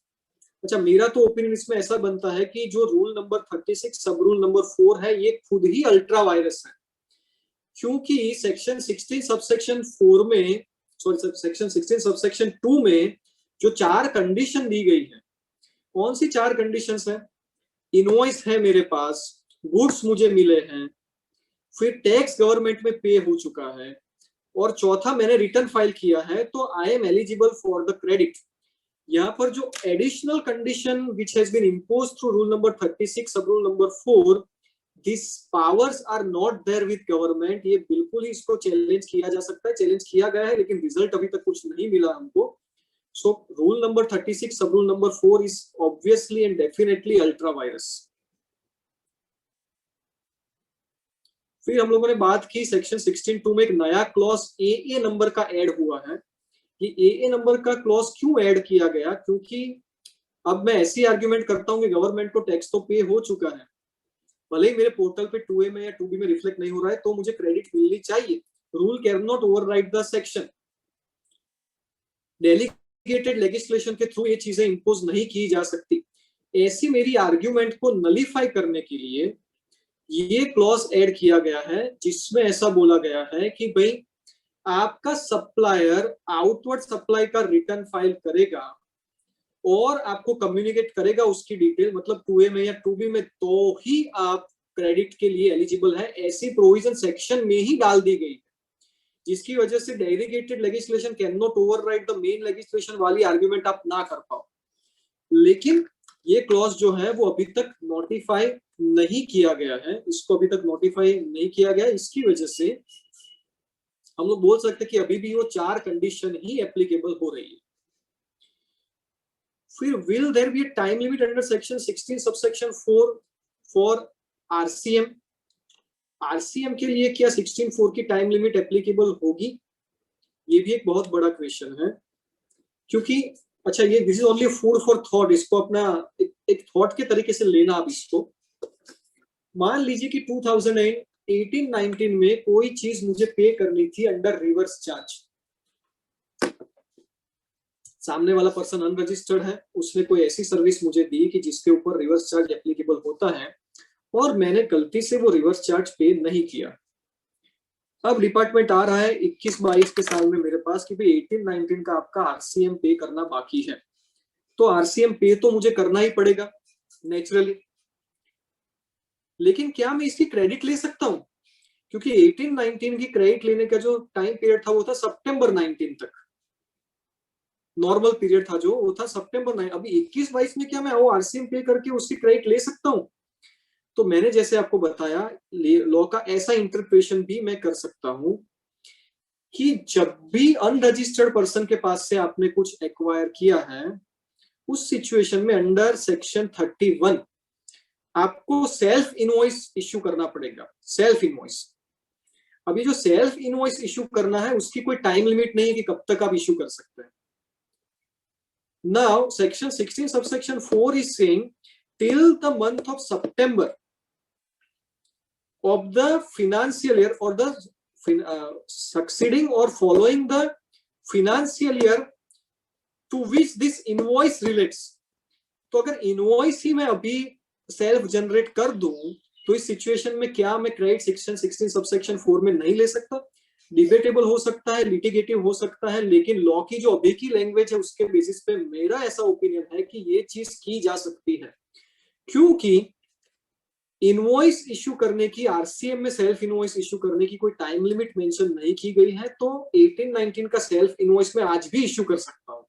अच्छा, मेरा तो ओपिनियन इसमें ऐसा बनता है कि जो rule number 36 sub rule number 4 है, ये खुद ही अल्ट्रा वायरस है, क्योंकि सेक्शन 16 सबसेक्शन 4 में, सॉरी सेक्शन 16 सबसेक्शन 2 में जो 4 कंडीशन दी गई है, कौन सी 4 कंडीशंस है? इनवॉइस है मेरे पास, गुड्स मुझे मिले हैं, फिर टैक्स गवर्नमेंट में पे हो चुका है, और चौथा मैंने रिटर्न फाइल किया है, तो I am eligible for the credit. यहाँ पर जो additional condition which has been imposed through rule number 36 sub rule number 4, this powers are not there with government, ये बिल्कुल ही इसको चैलेंज किया जा सकता है, चैलेंज किया गया है, लेकिन रिजल्ट अभी तक कुछ नहीं मिला हमको। So rule number 36 sub rule number 4 is obviously and definitely ultra vires. फिर हम लोगों ने बात की सेक्शन 16(2) में एक नया क्लॉज ए नंबर का ऐड हुआ है। ये ए नंबर का क्लॉज क्यों ऐड किया गया? क्योंकि अब मैं ऐसी आर्ग्यूमेंट करता हूं कि गवर्नमेंट को टैक्स तो पे हो चुका है, भले ही मेरे पोर्टल पे 2A में या 2B में रिफ्लेक्ट नहीं हो रहा है, तो मुझे क्रेडिट मिलनी चाहिए। Rule can not override the section. Delegated legislation के थ्रू ये चीजें इंपोज नहीं की जा सकती। ऐसी मेरी आर्ग्यूमेंट को नलीफाई करने के लिए ये क्लॉज ऐड किया गया है, जिसमें ऐसा बोला गया है कि भाई आपका सप्लायर आउटवर्ड सप्लाई का रिटर्न फाइल करेगा और आपको कम्युनिकेट करेगा उसकी डिटेल, मतलब 2A में या 2B में, तो ही आप क्रेडिट के लिए एलिजिबल है। ऐसी प्रोविजन सेक्शन में ही डाल दी गई है, जिसकी वजह से delegated legislation can not override the main legislation वाली आर्ग्यूमेंट आप ना कर पाओ। लेकिन ये क्लॉज जो है वो अभी तक नोटिफाई नहीं किया गया है, इसको अभी तक नोटिफाई नहीं किया गया, इसकी वजह से हम लोग बोल सकते हैं कि अभी भी वो 4 कंडीशन ही एप्लीकेबल हो रही है। फिर will there be a time limit under section 16 subsection 4 for RCM? RCM के लिए क्या 16(4) की टाइम लिमिट एप्लीकेबल होगी? ये भी एक बहुत बड़ा क्वेश्चन है, क्योंकि अच्छा, ये this is only food for thought, इसको अपना एक थॉट के तरीके से लेना। आप इसको मान लीजिए कि 2018-19 में कोई चीज मुझे पे करनी थी अंडर रिवर्स चार्ज, सामने वाला पर्सन अनरजिस्टर्ड है, उसने कोई ऐसी सर्विस मुझे दी कि जिसके ऊपर रिवर्स चार्ज एप्लीकेबल होता है और मैंने गलती से वो रिवर्स चार्ज पे नहीं किया। अब डिपार्टमेंट आ रहा है 21-22 के साल में मेरे पास कि भाई 18-19 का आपका आरसीएम पे करना बाकी है, तो आरसीएम पे तो मुझे करना ही पड़ेगा नेचुरली। लेकिन क्या मैं इसकी क्रेडिट ले सकता हूं? क्योंकि 18-19 की क्रेडिट लेने का जो टाइम पीरियड था वो था सितंबर 19 तक, नॉर्मल पीरियड था जो वो था सितंबर 9। अभी 21-22 में क्या मैं वो आरसीएम पे करके उसकी क्रेडिट ले सकता हूं? तो मैंने जैसे आपको बताया लॉ का ऐसा इंटरप्रिटेशन भी मैं कर सकता हूं कि जब भी अनरजिस्टर्ड पर्सन के पास से आपने कुछ एक्वायर किया है, उस सिचुएशन में अंडर सेक्शन 31 आपको सेल्फ इनवॉइस इश्यू करना पड़ेगा। सेल्फ इनवॉइस, अभी जो सेल्फ इनवॉइस इश्यू करना है उसकी कोई टाइम लिमिट नहीं है कि कब तक आप इश्यू कर सकते हैं। Now section 16 subsection 4 is saying till the month of September of the financial year or the succeeding or following the financial year to which this invoice relates। तो अगर इनवॉइस ही मैं अभी सेल्फ जनरेट कर दूं तो इस सिचुएशन में क्या मैं क्रेडिट सेक्शन 16 सबसेक्शन 4 में नहीं ले सकता? डिबेटेबल हो सकता है, लिटिगेटिव हो सकता है, लेकिन लॉ की जो अभी की लैंग्वेज है उसके बेसिस पे मेरा ऐसा ओपिनियन है कि ये चीज की जा सकती है, क्योंकि इनवॉइस इश्यू करने की, आरसीएम में सेल्फ इनवॉइस इश्यू करने की कोई टाइम लिमिट मेंशन नहीं की गई है। तो 18-19 का सेल्फ इनवॉइस में आज भी इश्यू कर सकता हूं,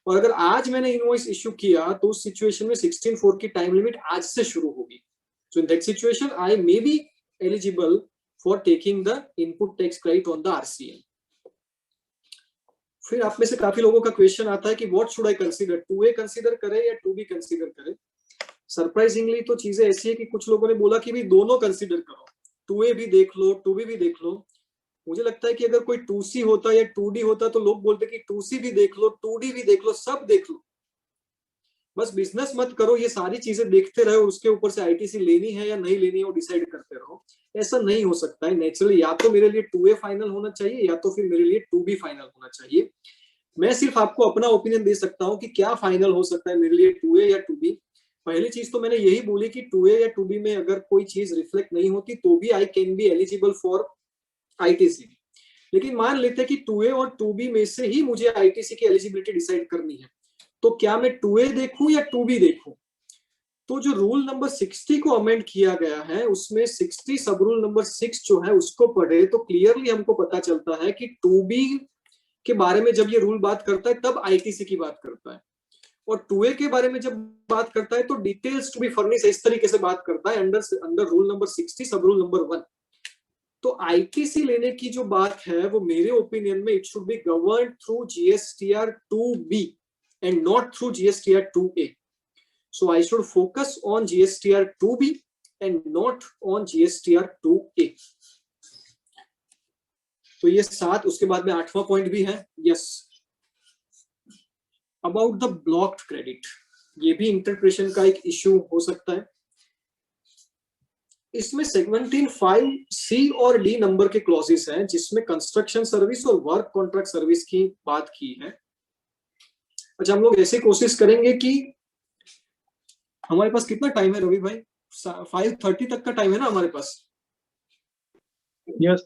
और अगर आज मैंने इनवॉइस इश्यू किया तो उस सिचुएशन में 16(4) की टाइम लिमिट आज से शुरू होगी। So in that situation I may be eligible for taking the input tax credit on the RCM. फिर आप में से काफी लोगों का क्वेश्चन आता है कि what should I consider, 2A consider करें या 2B कंसीडर करें? सरप्राइजिंगली तो चीजें ऐसी है कि कुछ लोगों ने बोला कि भी दोनों कंसीडर करो, 2A भी देख लो 2B भी देख लो। मुझे लगता है कि अगर कोई 2C होता या 2D होता तो लोग बोलते कि 2C भी देख लो 2D भी देख लो, सब देख लो, बस बिजनेस मत करो, ये सारी चीजें देखते रहो, उसके ऊपर से आईटीसी लेनी है या नहीं लेनी है वो डिसाइड करते रहो। ऐसा नहीं हो सकता है नेचुरली, या तो मेरे लिए 2A फाइनल होना चाहिए या तो फिर मेरे लिए 2B फाइनल होना चाहिए। मैं सिर्फ आपको अपना ओपिनियन दे सकता हूँ कि क्या फाइनल हो सकता है मेरे लिए 2A या 2B। पहली चीज तो मैंने यही बोली कि 2A या 2B में अगर कोई चीज रिफ्लेक्ट नहीं होती तो भी I can be eligible for ITC. लेकिन मान लेते हैं कि 2A और 2B में से ही मुझे आईटीसी की एलिजिबिलिटी डिसाइड करनी है, तो क्या मैं 2A देखूं या 2B देखूं? तो जो रूल नंबर 60 को अमेंड किया गया है उसमें 60 सब रूल नंबर 6 जो है उसको पढ़े तो क्लियरली हमको पता चलता है कि 2B के बारे में जब ये रूल बात करता है तब आईटीसी की बात करता है, और 2A के बारे में जब बात करता है तो डिटेल्स टू बी फर्निश इस तरीके से बात करता है अंडर रूल नंबर 60 सब रूल नंबर 1। तो आईटीसी लेने की जो बात है वो मेरे ओपिनियन में it should be govern through GSTR 2B and not through GSTR 2A। So I should focus on GSTR 2B and not on GSTR 2A। तो ये 7, उसके बाद में 8वां पॉइंट भी है, yes, about the blocked credit. ये भी इंटरप्रिटेशन का एक इश्यू हो सकता है। इसमें 17(5)C और D नंबर के क्लॉजेस हैं जिसमें कंस्ट्रक्शन सर्विस और वर्क कॉन्ट्रैक्ट सर्विस की बात की है। अच्छा, हम लोग ऐसे कोशिश करेंगे कि हमारे पास कितना टाइम है रवि भाई? 5:30 तक का टाइम है ना हमारे पास? यस।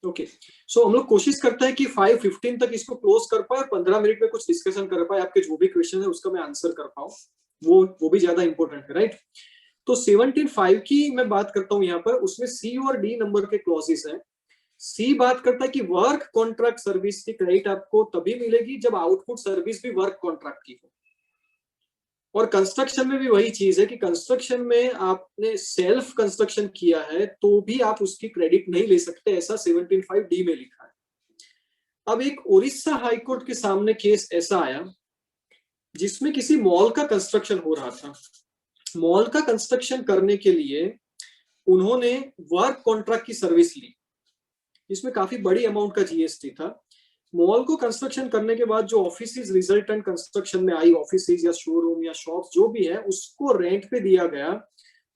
ओके, सो हम लोग कोशिश करते हैं कि 5:15 तक इसको क्लोज कर पाए और 15 मिनट में कुछ डिस्कशन कर पाए, आपके जो भी क्वेश्चन है उसका मैं आंसर कर पाऊं, वो भी ज्यादा इंपॉर्टेंट है, राइट? तो 17(5) की मैं बात करता हूं यहाँ पर, उसमें C और D नंबर के क्लॉजेस हैं। C बात करता है कि वर्क कॉन्ट्रैक्ट सर्विस की क्रेडिट आपको तभी मिलेगी जब आउटपुट सर्विस भी वर्क कॉन्ट्रैक्ट की हो, और कंस्ट्रक्शन में भी वही चीज है कि कंस्ट्रक्शन में आपने सेल्फ कंस्ट्रक्शन किया है तो भी आप उसकी क्रेडिट नहीं ले सकते, ऐसा 17(5)D में लिखा है। अब एक उड़ीसा हाईकोर्ट के सामने केस ऐसा आया जिसमें किसी मॉल का कंस्ट्रक्शन हो रहा था। मॉल का कंस्ट्रक्शन करने के लिए उन्होंने वर्क कॉन्ट्रैक्ट की सर्विस ली, जिसमें काफी बड़ी अमाउंट का जीएसटी था। मॉल को कंस्ट्रक्शन करने के बाद जो ऑफिसेज रिजल्टेंट कंस्ट्रक्शन में आई, ऑफिसेज या शोरूम या शॉप्स जो भी है, उसको रेंट पे दिया गया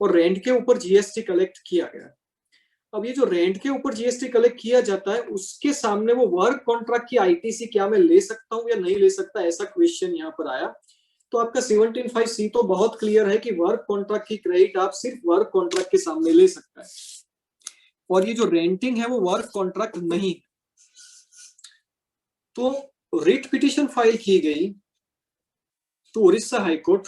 और रेंट के ऊपर जीएसटी कलेक्ट किया गया। अब ये जो रेंट के ऊपर जीएसटी कलेक्ट किया जाता है उसके सामने वो वर्क कॉन्ट्रैक्ट की आईटीसी क्या मैं ले सकता हूँ या नहीं ले सकता, ऐसा क्वेश्चन यहाँ पर आया। तो आपका 17(5)(c) तो बहुत क्लियर है कि वर्क कॉन्ट्रैक्ट की क्रेडिट आप सिर्फ वर्क कॉन्ट्रैक्ट के सामने ले सकता है, और ये जो रेंटिंग है वो वर्क कॉन्ट्रैक्ट नहीं। तो रिट पिटिशन फाइल की गई तो Orissa high court,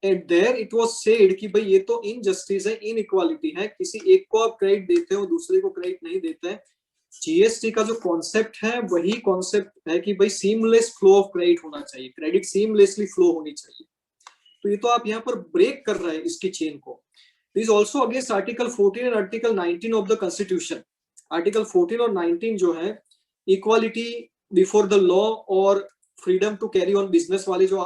eight there it was said कि भाई ये तो इनजस्टिस है, इनइक्वालिटी है, किसी एक को आप क्रेडिट देते हो दूसरे को क्रेडिट नहीं देते हैं। जीएसटी का जो कॉन्सेप्ट है वही कॉन्सेप्ट है कि भाई सीमलेस फ्लो ऑफ क्रेडिट होना चाहिए, क्रेडिट सीमलेसली फ्लो होनी चाहिए। तो ये तो आप यहाँ पर ब्रेक कर रहे हैं इसकी चेन को। This is also against article 14 and article 19 of the constitution. Article 14 और 19 जो है इक्वालिटी बिफोर द लॉ और freedom to carry on business वाले जो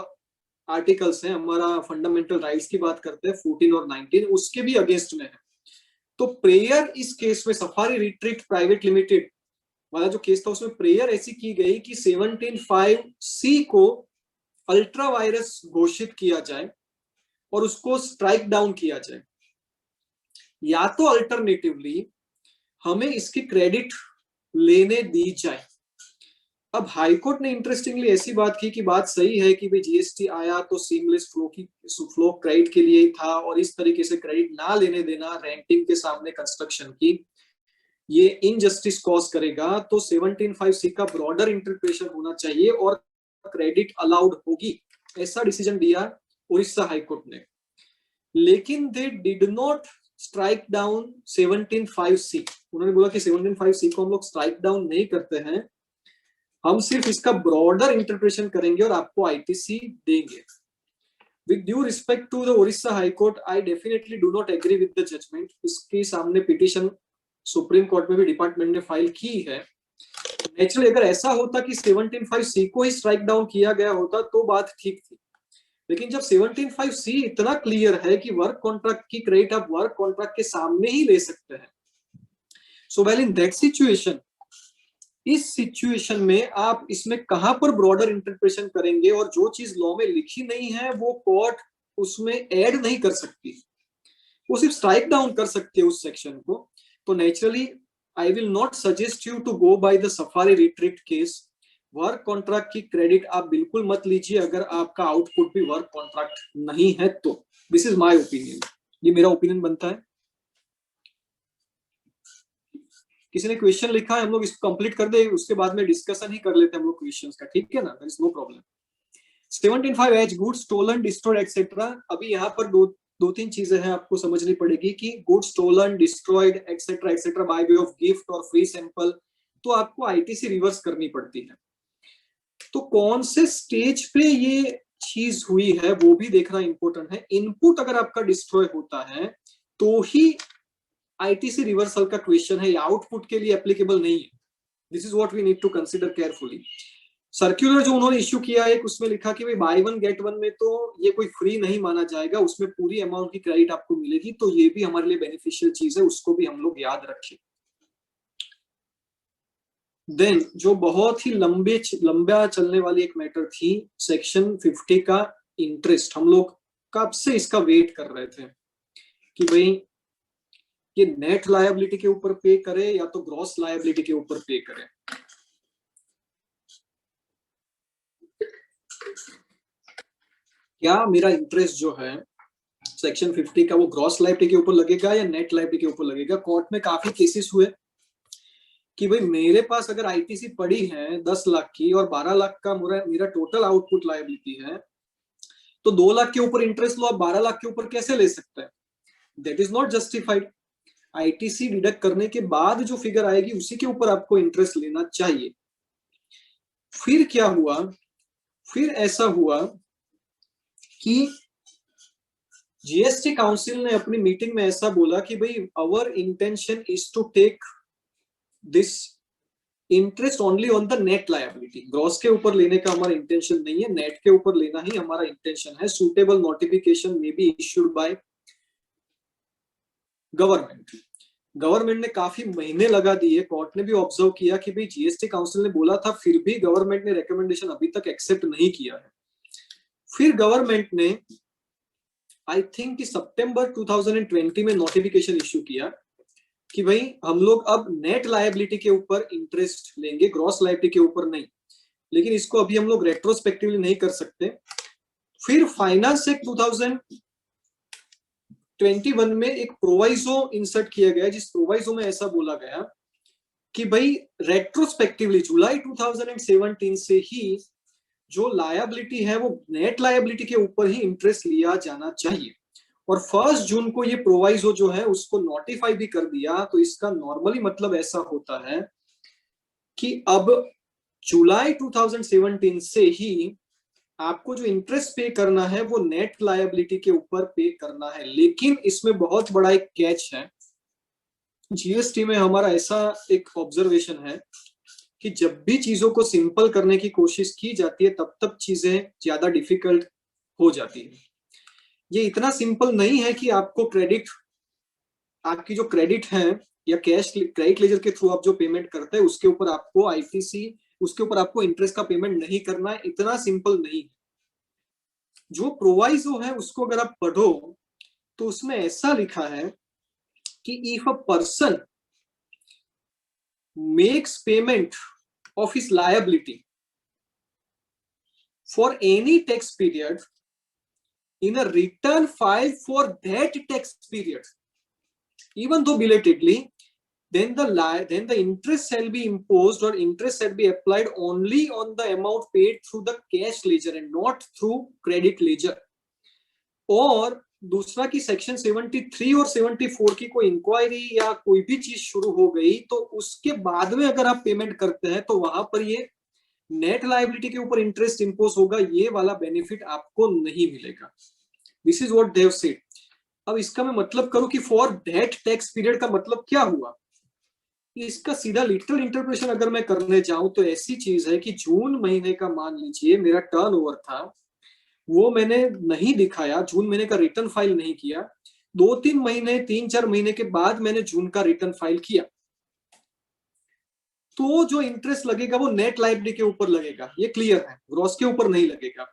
आर्टिकल्स हैं, हमारा फंडामेंटल राइट्स की बात करते हैं 14 और 19, उसके भी अगेंस्ट में है। तो प्रेयर इस केस में सफारी रिट्रीट प्राइवेट लिमिटेड वाला जो केस था उसमें प्रेयर ऐसी की गई कि 17(5)(c) को अल्ट्रा वायरस घोषित किया जाए और उसको स्ट्राइक डाउन किया जाए, या तो अल्टरनेटिवली हमें इसकी क्रेडिट लेने दी जाए। अब हाईकोर्ट ने इंटरेस्टिंगली ऐसी बात की कि बात सही है कि भाई जीएसटी आया तो सीमलेस फ्लो क्रेडिट के लिए ही था, और इस तरीके से क्रेडिट ना लेने देना रेंटिंग के सामने कंस्ट्रक्शन की ये इनजस्टिस कॉज करेगा। तो 17(5)(c) का ब्रॉडर इंटरप्रिटेशन होना चाहिए और क्रेडिट अलाउड होगी, ऐसा डिसीजन दिया उड़ीसा हाईकोर्ट ने। लेकिन they did not strike down 17(5)(c). उन्होंने बोला कि 17(5)(c) को हम लोग स्ट्राइक डाउन नहीं करते हैं, हम सिर्फ इसका ब्रॉडर इंटरप्रिटेशन करेंगे और आपको आईटीसी देंगे। With due respect to the Orissa high court, I definitely do not agree with the judgment. इसके सामने पिटीशन सुप्रीम कोर्ट में भी डिपार्टमेंट ने फाइल की है। नेचुरली अगर ऐसा होता कि 17(5)(c) को ही स्ट्राइक डाउन किया गया होता तो बात ठीक थी, लेकिन जब 17(5)(c) इतना क्लियर है कि वर्क कॉन्ट्रैक्ट की क्रेडिट आप वर्क कॉन्ट्रैक्ट के सामने ही ले सकते हैं, so well in that situation, इस सिचुएशन में आप इसमें कहां पर ब्रॉडर इंटरप्रिटेशन करेंगे, और जो चीज लॉ में लिखी नहीं है वो कोर्ट उसमें ऐड नहीं कर सकती, वो सिर्फ स्ट्राइक डाउन कर सकती है उस सेक्शन को। तो naturally I will not suggest you to go by the Safari Retreat case. Work contract की क्रेडिट आप बिल्कुल मत लीजिए अगर आपका आउटपुट भी वर्क कॉन्ट्रैक्ट नहीं है तो। दिस इज माय ओपिनियन, ये मेरा ओपिनियन बनता है। किसी ने क्वेश्चन लिखा है, हम लोग इसको कंप्लीट कर दे, उसके बाद में डिस्कशन ही कर लेते हैं हम लोग क्वेश्चंस का, ठीक है ना, there is no problem. 17(5)(h) goods stolen destroyed etcetera. अभी यहाँ पर दो तीन चीजें हैं आपको समझनी पड़ेगी कि goods stolen destroyed etcetera etcetera by way of gift और फ्री सैंपल, तो आपको आईटीसी रिवर्स करनी पड़ती है। तो कौन से स्टेज पे ये चीज हुई है वो भी देखना इंपॉर्टेंट है। इनपुट अगर आपका डिस्ट्रॉय होता है तो ही आईटीसी रिवर्सल का क्वेश्चन है, आउटपुट के लिए एप्लीकेबल नहीं है। This is what we need to consider carefully. Circular जो उन्होंने इश्यू किया है उसमें लिखा कि भाई बाय वन गेट वन में तो ये कोई फ्री नहीं माना जाएगा, उसमें पूरी अमाउंट की क्रेडिट आपको मिलेगी, तो ये भी हमारे लिए बेनिफिशियल चीज है, उसको भी हम लोग याद रखें। देन जो बहुत ही लंबा चलने वाली एक मैटर थी सेक्शन 50 का इंटरेस्ट, हम लोग कब से इसका वेट कर रहे थे कि भाई ये नेट लायबिलिटी के ऊपर पे करे या तो ग्रॉस लायबिलिटी के ऊपर पे करे। क्या मेरा इंटरेस्ट जो है सेक्शन 50 का वो ग्रॉस लायबिलिटी के ऊपर लगेगा या नेट लायबिलिटी के ऊपर लगेगा। कोर्ट में काफी केसेस हुए कि भाई मेरे पास अगर आईटीसी पड़ी है 10 लाख की और 12 लाख का मेरा टोटल आउटपुट लायबिलिटी है, तो 2 लाख के ऊपर इंटरेस्ट लो, आप 12 लाख के ऊपर कैसे ले सकते हैं? That is not justified. ITC deduct करने के बाद जो फिगर आएगी उसी के ऊपर आपको इंटरेस्ट लेना चाहिए। फिर क्या हुआ, फिर ऐसा हुआ कि जीएसटी काउंसिल ने अपनी मीटिंग में ऐसा बोला कि भाई our intention is to take this interest only on the net liability. Gross के ऊपर लेने का हमारा इंटेंशन नहीं है, नेट के ऊपर लेना ही हमारा इंटेंशन है। सुटेबल नोटिफिकेशन में बी इश्यूड बाय गवर्नमेंट ने काफी महीने लगा दिए। कोर्ट ने भी ऑब्जर्व किया कि भाई जीएसटी काउंसिल ने बोला था, फिर भी गवर्नमेंट ने रिकमेंडेशन अभी तक एक्सेप्ट नहीं किया है। फिर गवर्नमेंट ने आई थिंक कि सितंबर 2020 में नोटिफिकेशन इश्यू किया कि भाई हम लोग अब नेट लायबिलिटी के ऊपर इंटरेस्ट लेंगे, ग्रॉस लायबिलिटी के ऊपर नहीं, लेकिन इसको अभी हम लोग रेट्रोस्पेक्टिवली नहीं कर सकते। फिर फाइनेंस एक्ट 2021 में एक प्रोवाइजो इंसर्ट किया गया, जिस प्रोवाइजो में ऐसा बोला गया कि भाई रेट्रोस्पेक्टिवली जुलाई 2017 से ही जो लायबिलिटी है वो नेट लायबिलिटी के ऊपर ही इंटरेस्ट लिया जाना चाहिए। और 1 जून को ये प्रोवाइजो जो है उसको नोटिफाई भी कर दिया। तो इसका नॉर्मली मतलब ऐसा होता है कि अब जुलाई 2017 से ही आपको जो इंटरेस्ट पे करना है वो नेट लायबिलिटी के ऊपर पे करना है। लेकिन इसमें बहुत बड़ा एक कैच है, जीएसटी में हमारा ऐसा एक ऑब्जर्वेशन है कि जब भी चीजों को सिंपल करने की कोशिश की जाती है तब तक चीजें ज्यादा डिफिकल्ट हो जाती है। ये इतना सिंपल नहीं है कि आपको क्रेडिट, आपकी जो क्रेडिट है या कैश क्रेडिट लेजर के थ्रू आप जो पेमेंट करते हैं उसके ऊपर आपको आईटीसी, उसके ऊपर आपको इंटरेस्ट का पेमेंट नहीं करना है, इतना सिंपल नहीं है। जो प्रोवाइजो है उसको अगर आप पढ़ो तो उसमें ऐसा लिखा है कि if a person makes payment of his liability for any tax period in a return filed for that tax period, even though belatedly, then the interest shall be imposed or interest shall be applied only on the amount paid through the cash ledger and not through credit ledger. और दूसरा कि section 73 और 74 की कोई inquiry या कोई भी चीज शुरू हो गई तो उसके बाद में अगर आप पेमेंट करते हैं तो वहां पर ये नेट लायबिलिटी के ऊपर इंटरेस्ट इंपोज होगा, ये वाला बेनिफिट आपको नहीं मिलेगा। This is what they have said. अब इसका मैं मतलब करूं कि फॉर दैट टैक्स पीरियड का मतलब क्या हुआ, इसका सीधा लिटरल इंटरप्रिटेशन अगर मैं करने जाऊं तो ऐसी चीज है कि जून महीने का मान लीजिए मेरा टर्नओवर था, वो मैंने नहीं दिखाया, जून महीने का रिटर्न फाइल नहीं किया, 2-3 महीने 3-4 महीने के बाद मैंने जून का रिटर्न फाइल किया, तो जो इंटरेस्ट लगेगा वो नेट लायबिलिटी के ऊपर लगेगा, ये क्लियर है, ग्रॉस के ऊपर नहीं लगेगा।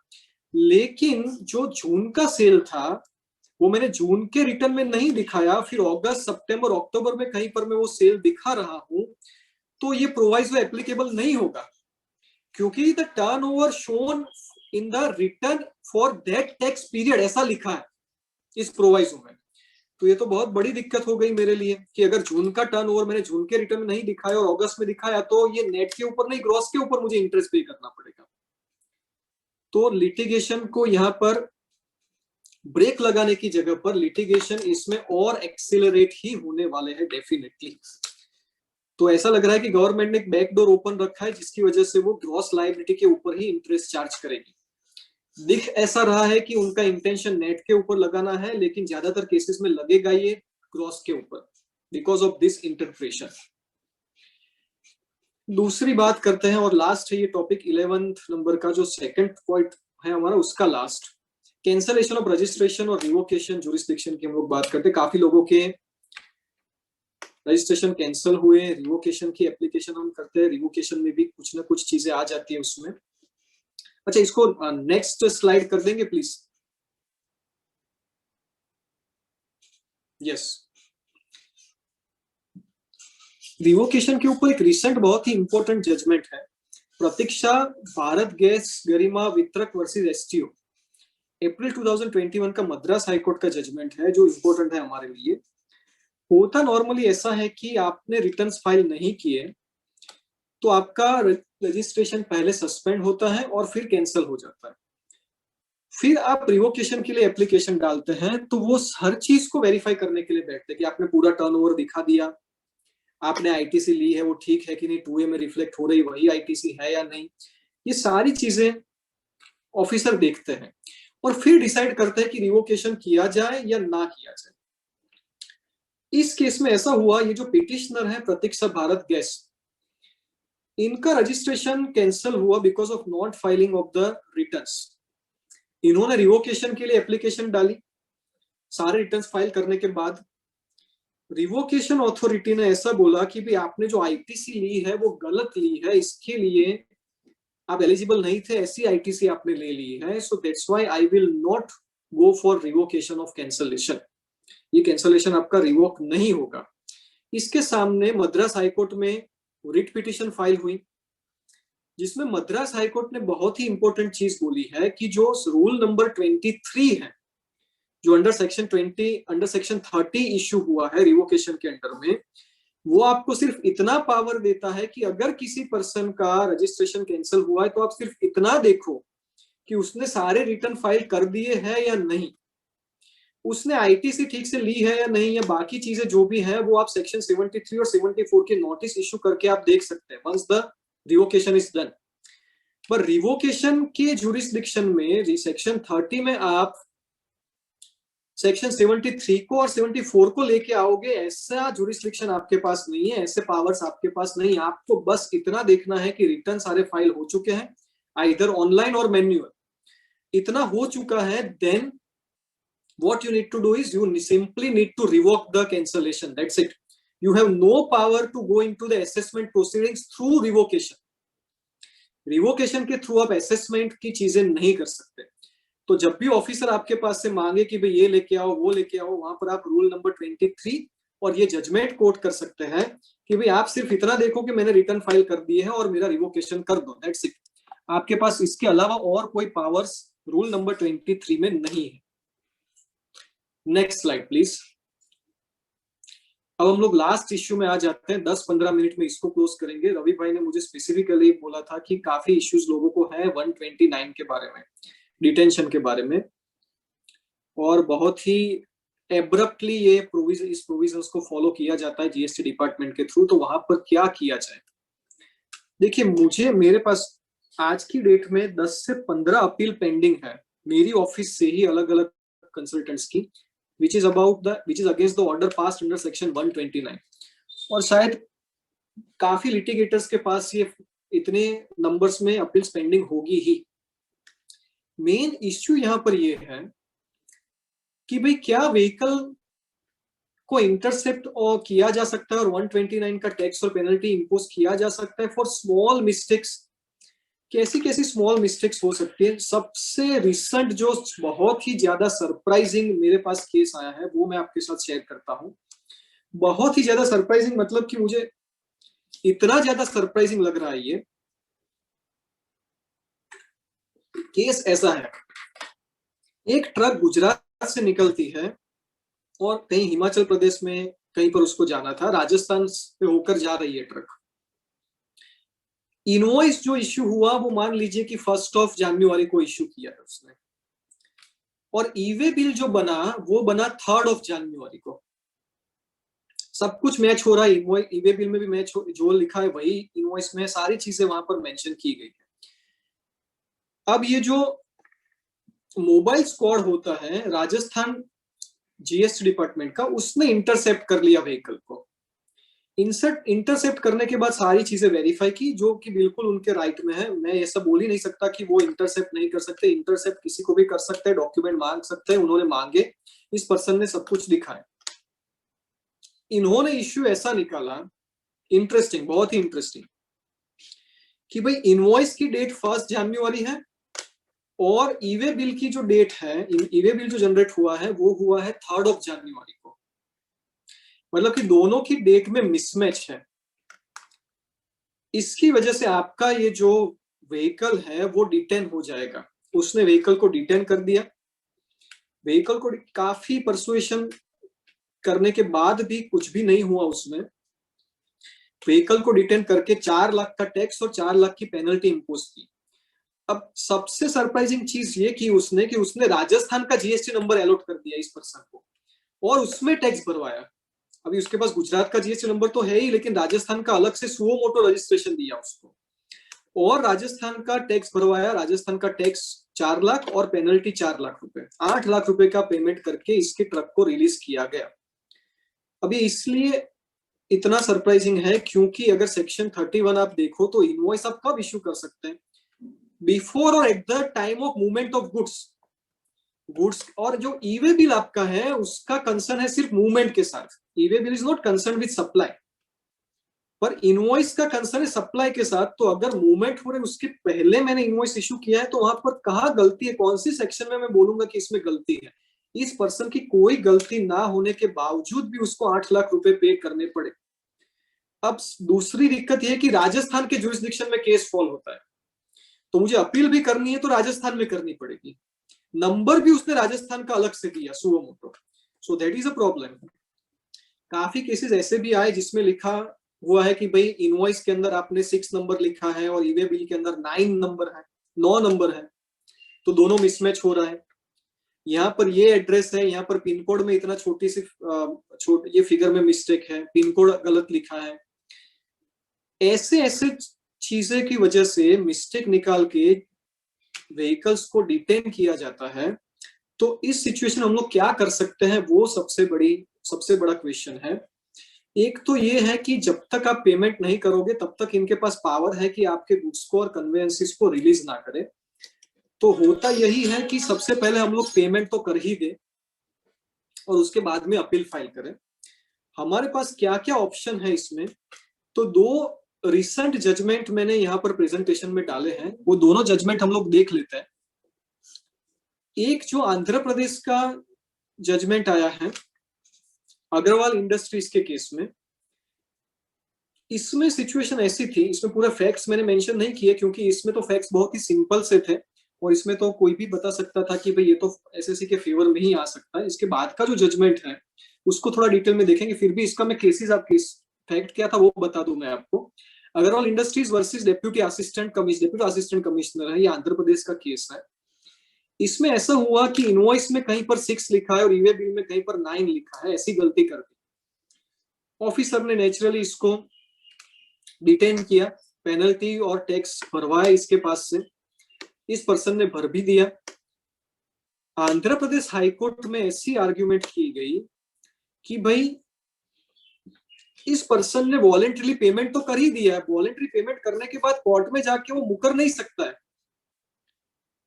लेकिन जो जून का सेल था वो मैंने जून के रिटर्न में नहीं दिखाया, फिर अगस्त सितंबर अक्टूबर में कहीं पर मैं वो सेल दिखा रहा हूं, तो ये प्रोवाइजो एप्लीकेबल नहीं होगा, क्योंकि the turnover shown in the return for that tax period ऐसा लिखा है इस प्रोवाइजो में। तो ये तो बहुत बड़ी दिक्कत हो गई मेरे लिए कि अगर जून का टर्नओवर मैंने जून के रिटर्न में नहीं दिखाया और अगस्त में दिखाया तो ये नेट के ऊपर नहीं ग्रॉस के ऊपर मुझे इंटरेस्ट पे करना पड़ेगा। तो लिटिगेशन को यहाँ पर ब्रेक लगाने की जगह पर लिटिगेशन इसमें और एक्सेलरेट ही होने वाले हैं डेफिनेटली। तो ऐसा लग रहा है कि गवर्नमेंट ने एक बैकडोर ओपन रखा है जिसकी वजह से वो ग्रॉस लायबिलिटी के ऊपर ही इंटरेस्ट चार्ज करेगी। दिख ऐसा रहा है कि उनका इंटेंशन नेट के ऊपर लगाना है, लेकिन ज्यादातर केसेस में लगेगा ये ग्रॉस के ऊपर बिकॉज ऑफ दिस इंटरप्रिटेशन। दूसरी बात करते हैं और लास्ट है ये टॉपिक 11th नंबर का जो सेकंड पॉइंट है हमारा, उसका लास्ट कैंसलेशन ऑफ रजिस्ट्रेशन और रिवोकेशन जुरिस्डिक्शन की हम लोग बात करते हैं। काफी लोगों के रजिस्ट्रेशन कैंसिल हुए, रिवोकेशन की एप्लीकेशन हम करते हैं, रिवोकेशन में भी कुछ ना कुछ चीजें आ जाती है उसमें। अच्छा, इसको नेक्स्ट स्लाइड कर देंगे प्लीज। यस, रिवोकेशन के ऊपर एक रिसेंट बहुत ही इंपॉर्टेंट जजमेंट है, प्रतीक्षा भारत गैस गरिमा वितरक वर्सेस एसटीओ, अप्रैल 2021 का मद्रास हाईकोर्ट का जजमेंट है जो इंपॉर्टेंट है हमारे लिए। होता नॉर्मली ऐसा है कि आपने रिटर्न्स फाइल नहीं किए तो आपका रजिस्ट्रेशन पहले सस्पेंड होता है और फिर कैंसिल हो जाता है। फिर आप रिवोकेशन के लिए एप्लीकेशन डालते हैं तो वो हर चीज को वेरीफाई करने के लिए बैठते हैं कि आपने पूरा टर्नओवर दिखा दिया, आपने आईटीसी ली है वो ठीक है कि नहीं, 2A में रिफ्लेक्ट हो रही वही आईटीसी है या नहीं, ये सारी चीजें ऑफिसर देखते हैं और फिर डिसाइड करते हैं कि रिवोकेशन किया जाए या ना किया जाए। इस केस में ऐसा हुआ, ये जो पिटिशनर है प्रतीक्षा भारत गैस, इनका रजिस्ट्रेशन कैंसिल हुआ because of not filing of the returns. इन्होंने रिवोकेशन के लिए एप्लीकेशन डाली, सारे रिटर्न्स फाइल करने के बाद रिवोकेशन अथॉरिटी ने ऐसा बोला कि भी आपने जो आईटीसी ली है वो गलत ली है, इसके लिए आप एलिजिबल नहीं थे, ऐसी आईटीसी आपने ले ली है, so that's why I will not go for revocation of cancellation. ये कैंसलेशन आपका रिवोक नहीं होगा। इसके सामने मद्रास हाईकोर्ट में रिट पिटिशन फाइल हुई, जिसमें मद्रास हाईकोर्ट ने बहुत ही इंपॉर्टेंट चीज बोली है कि जो रूल नंबर 23 है, जो अंडर सेक्शन 30 इश्यू हुआ है रिवोकेशन के अंडर में, वो आपको सिर्फ इतना पावर देता है कि अगर किसी पर्सन का रजिस्ट्रेशन कैंसिल हुआ है तो आप सिर्फ इतना देखो कि उसने सारे रिटर्न फाइल कर दिए हैं या नहीं, उसने आईटीसी ठीक से ली है या नहीं, या बाकी चीजें जो भी है वो आप सेक्शन 73 और 74 के नोटिस इशू करके आप देख सकते हैं once the revocation is done. पर रिवोकेशन के जुरिस्डिक्शन में सेक्शन 30 में आप सेक्शन 73 को और 74 को लेके आओगे, ऐसा जुरिस्डिक्शन आपके पास नहीं है, ऐसे पावर्स आपके पास नहीं है। आपको बस इतना देखना है कि रिटर्न सारे फाइल हो चुके हैं, आइदर ऑनलाइन और मैन्युअल, इतना हो चुका है, then what you need to do is you simply need to revoke the cancellation. That's it. You have no power to go into the assessment proceedings through revocation. Revocation के through आप assessment की चीजें नहीं कर सकते। तो जब भी ऑफिसर आपके पास से मांगे कि भाई ये लेके आओ वो लेके आओ, वहां पर आप रूल नंबर 23 और ये जजमेंट कोट कर सकते हैं कि भाई आप सिर्फ इतना देखो कि मैंने रिटर्न फाइल कर दी है और मेरा रिवोकेशन कर दो, दैट्स इट। आपके पास इसके अलावा और कोई पावर्स रूल नंबर 23 में नहीं है। Next slide please. अब हम लोग लास्ट इश्यू में आ जाते हैं, 10-15 मिनट में इसको क्लोज करेंगे। रवि भाई ने मुझे स्पेसिफिकली बोला था कि काफी इश्यूज लोगों को है 129 के बारे में, डिटेंशन के बारे में, और बहुत ही एब्रप्टली ये इस प्रोविजंस को फॉलो किया जाता है जीएसटी डिपार्टमेंट के थ्रू। तो वहां पर क्या किया जाए, देखिए मेरे पास आज की डेट में 10 से 15 अपील पेंडिंग है मेरी ऑफिस से ही अलग अलग कंसल्टेंट्स की, which is against the order passed under section 129। और शायद काफी लिटिगेटर्स के पास ये इतने नंबर्स में अपील्स पेंडिंग होगी ही। मेन इश्यू यहाँ पर ये है कि भाई क्या व्हीकल को इंटरसेप्ट और किया जा सकता है और 129 का टैक्स और पेनल्टी इंपोज किया जा सकता है फॉर स्मॉल मिस्टेक्स। कैसी कैसी स्मॉल मिस्टेक्स हो सकती है। सबसे रिसेंट जो बहुत ही ज्यादा सरप्राइजिंग मेरे पास केस आया है वो मैं आपके साथ शेयर करता हूं। बहुत ही ज्यादा सरप्राइजिंग मतलब कि मुझे इतना ज्यादा सरप्राइजिंग लग रहा है ये केस। ऐसा है, एक ट्रक गुजरात से निकलती है और कहीं हिमाचल प्रदेश में कहीं पर उसको जाना था, राजस्थान से होकर जा रही है ट्रक। इनवॉइस जो इश्यू हुआ वो मान लीजिए कि 1 जनवरी को इश्यू किया है उसने, और ईवे बिल जो बना वो बना 3 जनवरी को। सब कुछ मैच हो रहा है, ईवे बिल में भी मैच जो लिखा है वही इनवॉइस में, सारी चीजें वहां पर मेंशन की गई है। अब ये जो मोबाइल स्क्वाड होता है राजस्थान जीएसटी डिपार्टमेंट का, उसने इंटरसेप्ट कर लिया व्हीकल को। इंटरसेप्ट करने के बाद सारी चीजें वेरीफाई की जो कि बिल्कुल उनके राइट में है। मैं ये सब बोल ही नहीं सकता कि वो इंटरसेप्ट नहीं कर सकते, इंटरसेप्ट किसी को भी कर सकते हैं, डॉक्यूमेंट मांग सकते हैं। उन्होंने मांगे, इस पर्सन ने सब कुछ दिखाया। इन्होंने इश्यू ऐसा निकाला, इंटरेस्टिंग, बहुत ही इंटरेस्टिंग, कि भाई इनवॉइस की डेट 1 जनवरी है और ईवे बिल की जो डेट है, ईवे बिल जो जनरेट हुआ है वो हुआ है 3 जनवरी को। मतलब कि दोनों की डेट में मिसमैच है। इसकी वजह से आपका ये जो व्हीकल है वो डिटेन हो जाएगा। उसने व्हीकल को डिटेन कर दिया। व्हीकल को काफी परसुएशन करने के बाद भी कुछ भी नहीं हुआ उसमें। व्हीकल को डिटेन करके 4 लाख का टैक्स और 4 लाख की पेनल्टी इंपोज की। अब सबसे सरप्राइजिंग चीज ये की उसने राजस्थान का जीएसटी नंबर अलॉट कर दिया इस पर्सन को और उसमें टैक्स भरवाया। अभी उसके पास गुजरात का जीएसटी नंबर तो है ही, लेकिन राजस्थान का अलग से सुओ मोटो रजिस्ट्रेशन दिया उसको और राजस्थान का टैक्स भरवाया। राजस्थान का टैक्स 4 लाख और पेनल्टी 4 लाख रुपए, 8 लाख रुपए का पेमेंट करके इसके ट्रक को रिलीज किया गया। अभी इसलिए इतना सरप्राइजिंग है क्योंकि अगर सेक्शन 31 आप देखो तो इनवॉइस आप कब इश्यू कर सकते हैं, बिफोर और at the time of movement of goods. और जो ईवे बिल आपका है उसका कंसर्न है सिर्फ मूवमेंट के साथ। E-way bill is not concern with supply, पर इनवॉइस का कंसर्न है सप्लाई के साथ। तो अगर मूवमेंट हो रहे उसके पहले मैंने इनवॉइस इश्यू किया है तो वहां पर कहाँ गलती है, कौन सी सेक्शन में मैं बोलूंगा कि इसमें गलती है। इस पर्सन की कोई गलती ना होने के बावजूद भी उसको 8 लाख रुपए पे करने पड़े। अब दूसरी दिक्कत यह है कि राजस्थान के जुरिस्डिक्शन में केस फॉल होता है, तो मुझे अपील भी करनी है तो राजस्थान में करनी पड़ेगी। नंबर भी उसने राजस्थान का अलग से दिया suo motu, so that is a problem. काफी केसेस ऐसे भी आए जिसमें लिखा हुआ है कि भाई इनवॉइस के अंदर आपने 6 नंबर लिखा है और ईवे बिल के अंदर 9 नंबर है, तो दोनों मिसमैच हो रहा है। यहाँ पर ये एड्रेस है, यहाँ पर पिन कोड में इतना छोटी सी ये फिगर में मिस्टेक है, पिन कोड गलत लिखा है। ऐसे ऐसे चीजें की वजह से मिस्टेक निकाल के व्हीकल्स को डिटेन किया जाता है। तो इस सिचुएशन हम लोग क्या कर सकते हैं, वो सबसे बड़ा क्वेश्चन है। एक तो ये है कि जब तक आप पेमेंट नहीं करोगे तब तक इनके पास पावर है कि आपके गुड्स को और कन्वेंसेस को रिलीज ना करें। तो होता यही है कि सबसे पहले हम लोग पेमेंट तो कर ही दें और उसके बाद में अपील फाइल करें। हमारे पास क्या क्या ऑप्शन है इसमें, तो 2 रिसेंट जजमेंट मैंने यहाँ पर प्रेजेंटेशन में डाले हैं, वो दोनों जजमेंट हम लोग देख लेते हैं। एक जो आंध्र प्रदेश का जजमेंट आया है अग्रवाल इंडस्ट्रीज के केस में, इसमें सिचुएशन ऐसी थी, इसमें पूरा फैक्ट्स मैंने मेंशन नहीं किए क्योंकि इसमें तो फैक्ट्स बहुत ही सिंपल से थे और इसमें तो कोई भी बता सकता था कि भाई ये तो एसएससी के फेवर में ही आ सकता है। इसके बाद का जो जजमेंट है उसको थोड़ा डिटेल में देखेंगे, फिर भी इसका मैं फैक्ट क्या था वो बता दूं मैं आपको। Agarwal industries versus deputy assistant commissioner है, ये आंध्र प्रदेश का केस है। इसमें ऐसा हुआ कि इनवॉइस में कहीं पर 6 लिखा है और ईवे बिल में कहीं पर 9 लिखा है, ऐसी गलती कर दी। ऑफिसर ने नेचुरली इसको डिटेन किया, पेनल्टी और टैक्स भरवाया इसके पास से, इस पर्सन ने भर भी दिया। आंध्र प्रदेश हाईकोर्ट में ऐसी आर्ग्यूमेंट की गई कि भाई इस पर्सन ने वॉलेंटरी पेमेंट तो कर ही दिया है, वॉलेंटरी पेमेंट करने के बाद कोर्ट में जाके वो मुकर नहीं सकता है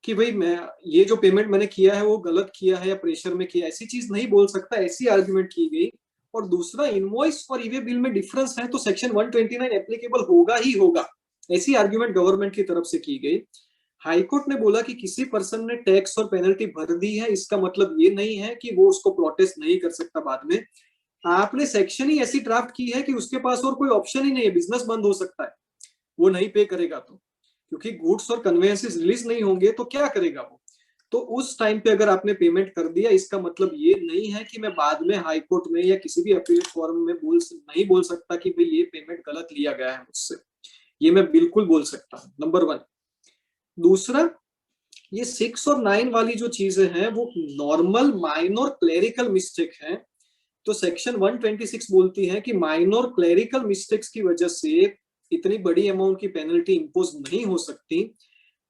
कि भाई मैं ये जो पेमेंट मैंने किया है वो गलत किया है या प्रेशर में किया, ऐसी चीज नहीं बोल सकता, ऐसी आर्ग्यूमेंट की गई। और दूसरा, इनवॉइस और ईवे बिल में डिफरेंस है तो सेक्शन 129 एप्लीकेबल होगा ही होगा, ऐसी आर्ग्यूमेंट गवर्नमेंट की तरफ से की गई। हाईकोर्ट ने बोला कि किसी पर्सन ने टैक्स और पेनल्टी भर दी है, इसका मतलब ये नहीं है कि वो उसको प्रोटेस्ट नहीं कर सकता बाद में। आपने सेक्शन ही ऐसी ड्राफ्ट की है कि उसके पास और कोई ऑप्शन ही नहीं है, बिजनेस बंद हो सकता है वो नहीं पे करेगा तो, क्योंकि गुड्स और कन्वेंसेस रिलीज नहीं होंगे तो क्या करेगा वो। तो उस टाइम पे अगर आपने पेमेंट कर दिया, इसका मतलब ये नहीं है कि मैं बाद में हाई कोर्ट में या किसी भी अपील फॉर्म में नहीं बोल सकता कि भाई ये पेमेंट गलत लिया गया है मुझसे, ये मैं बिल्कुल बोल सकता हूँ, नंबर 1। दूसरा, ये 6 और 9 वाली जो चीजें हैं वो नॉर्मल माइनर क्लेरिकल मिस्टेक है, तो सेक्शन 126 बोलती है कि माइनर क्लेरिकल मिस्टेक्स की वजह से इतनी बड़ी अमाउंट की पेनल्टी इंपोज नहीं हो सकती।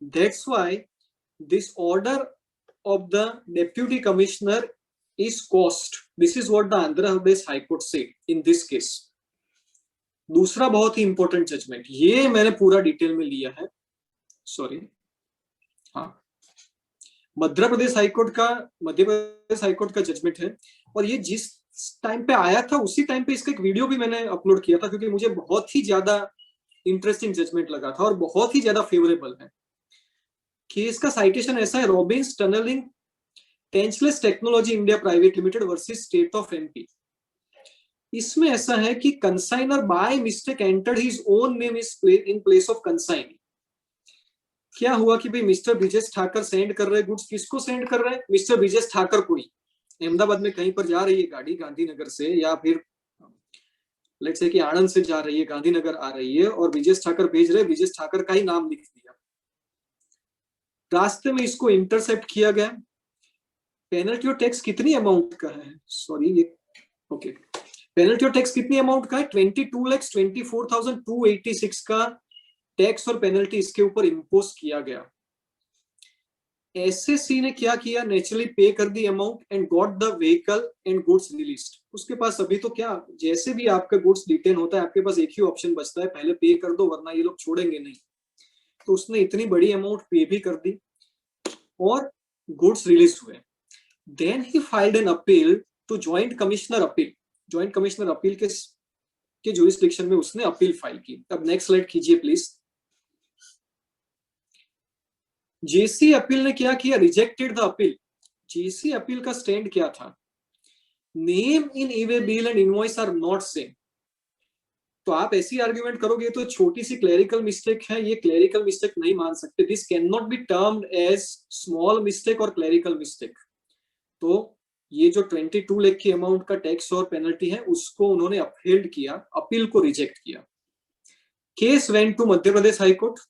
That's why this order of the deputy commissioner is cost, this is what the Andhra Pradesh high court said in this case. दूसरा बहुत ही इंपॉर्टेंट जजमेंट, ये मैंने पूरा डिटेल में लिया है, सॉरी, हाँ, मध्य प्रदेश हाईकोर्ट का जजमेंट है। और ये जिस टाइम पे आया था उसी टाइम पे इसका एक वीडियो भी मैंने अपलोड किया था, क्योंकि मुझे बहुत ही ज्यादा इंटरेस्टिंग जजमेंट लगा था और बहुत ही ज्यादा फेवरेबल है। केस का साइटेशन ऐसा है, Robbins tunnelling trenchless technology India private limited versus state of MP. इसमें ऐसा है कि consigner by mistake entered his own name in place of consignee. क्या हुआ कि भाई मिस्टर ब्रिजेश ठाकर सेंड कर रहे गुड्स, किसको सेंड कर रहे हैं, मिस्टर ब्रिजेश ठाकर को ही। अहमदाबाद में कहीं पर जा रही है गाड़ी गांधीनगर से, या फिर लेट्स से कि आनंद से जा रही है, गांधीनगर आ रही है और ब्रिजेश ठाकर भेज रहे, ब्रिजेश ठाकर का ही नाम लिख दिया। रास्ते में इसको इंटरसेप्ट किया गया। पेनल्टी और टैक्स कितनी अमाउंट का है, सॉरी ये ओके, पेनल्टी और टैक्स कितनी अमाउंट का है, 22,24,286 का टैक्स और पेनल्टी इसके ऊपर इंपोज किया गया। एसएससी ने क्या किया, नेचुरली पे कर the amount and got the vehicle and goods released. उसके पास अभी तो क्या, जैसे भी आपका गुड्स डिटेन होता है आपके पास एक ही ऑप्शन बचता है, पहले पे कर दो वरना ये लोग छोड़ेंगे नहीं। तो उसने इतनी बड़ी अमाउंट पे भी कर दी और गुड्स रिलीज हुए। Then he filed an appeal to joint commissioner appeal. Joint commissioner appeal के जुरिस्डिक्शन में उसने अपील फाइल की। अब नेक्स्ट स्लाइड कीजिए प्लीज। जेसी अपील ने क्या किया, rejected the appeal. JC appeal का स्टैंड क्या था? Name in e way bill and invoice are not same. तो आप ऐसी आर्ग्यूमेंट करोगे तो छोटी सी क्लेरिकल मिस्टेक है, ये क्लेरिकल मिस्टेक नहीं मान सकते। This can not be termed as small mistake और क्लेरिकल मिस्टेक। तो ये जो 22 लाख की अमाउंट का टैक्स और पेनल्टी है उसको उन्होंने अपहेल्ड किया, अपील को रिजेक्ट किया। Case went to Madhya Pradesh high court.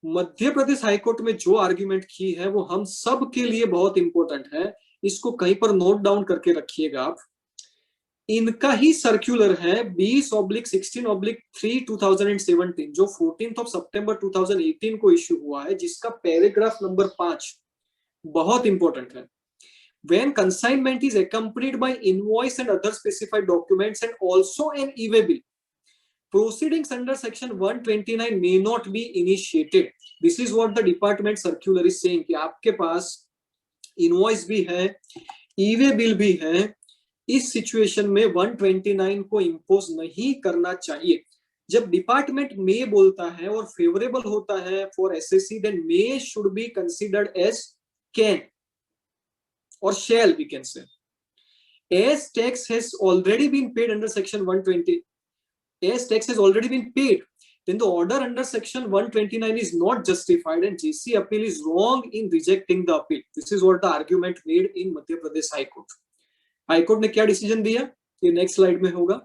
Madhya Pradesh high court में जो आर्ग्यूमेंट की है वो हम सब के लिए बहुत इंपॉर्टेंट है, इसको कहीं पर नोट डाउन करके रखिएगा आप। इनका ही सर्क्यूलर है 20/16/3 2017 जो 14 सितंबर 2018 को इश्यू हुआ है, जिसका पैराग्राफ नंबर 5 बहुत इंपॉर्टेंट है। When consignment is accompanied by invoice and other specified documents and also an e-way bill, proceedings under section 129 may not be initiated. This is what the department circular is saying कि आपके पास invoice भी है, e-way bill भी है, इस situation में 129 को impose नहीं करना चाहिए। जब डिपार्टमेंट में बोलता है और फेवरेबल होता है for SSC, then may should be considered as can or shall, we can say. As tax has already been paid under section 120, as tax has already been paid, then the order under section 129 is not justified and JC appeal is wrong in rejecting the appeal. This is what the argument made in Madhya Pradesh High Court. High Court ने क्या decision दिया ये next slide में होगा।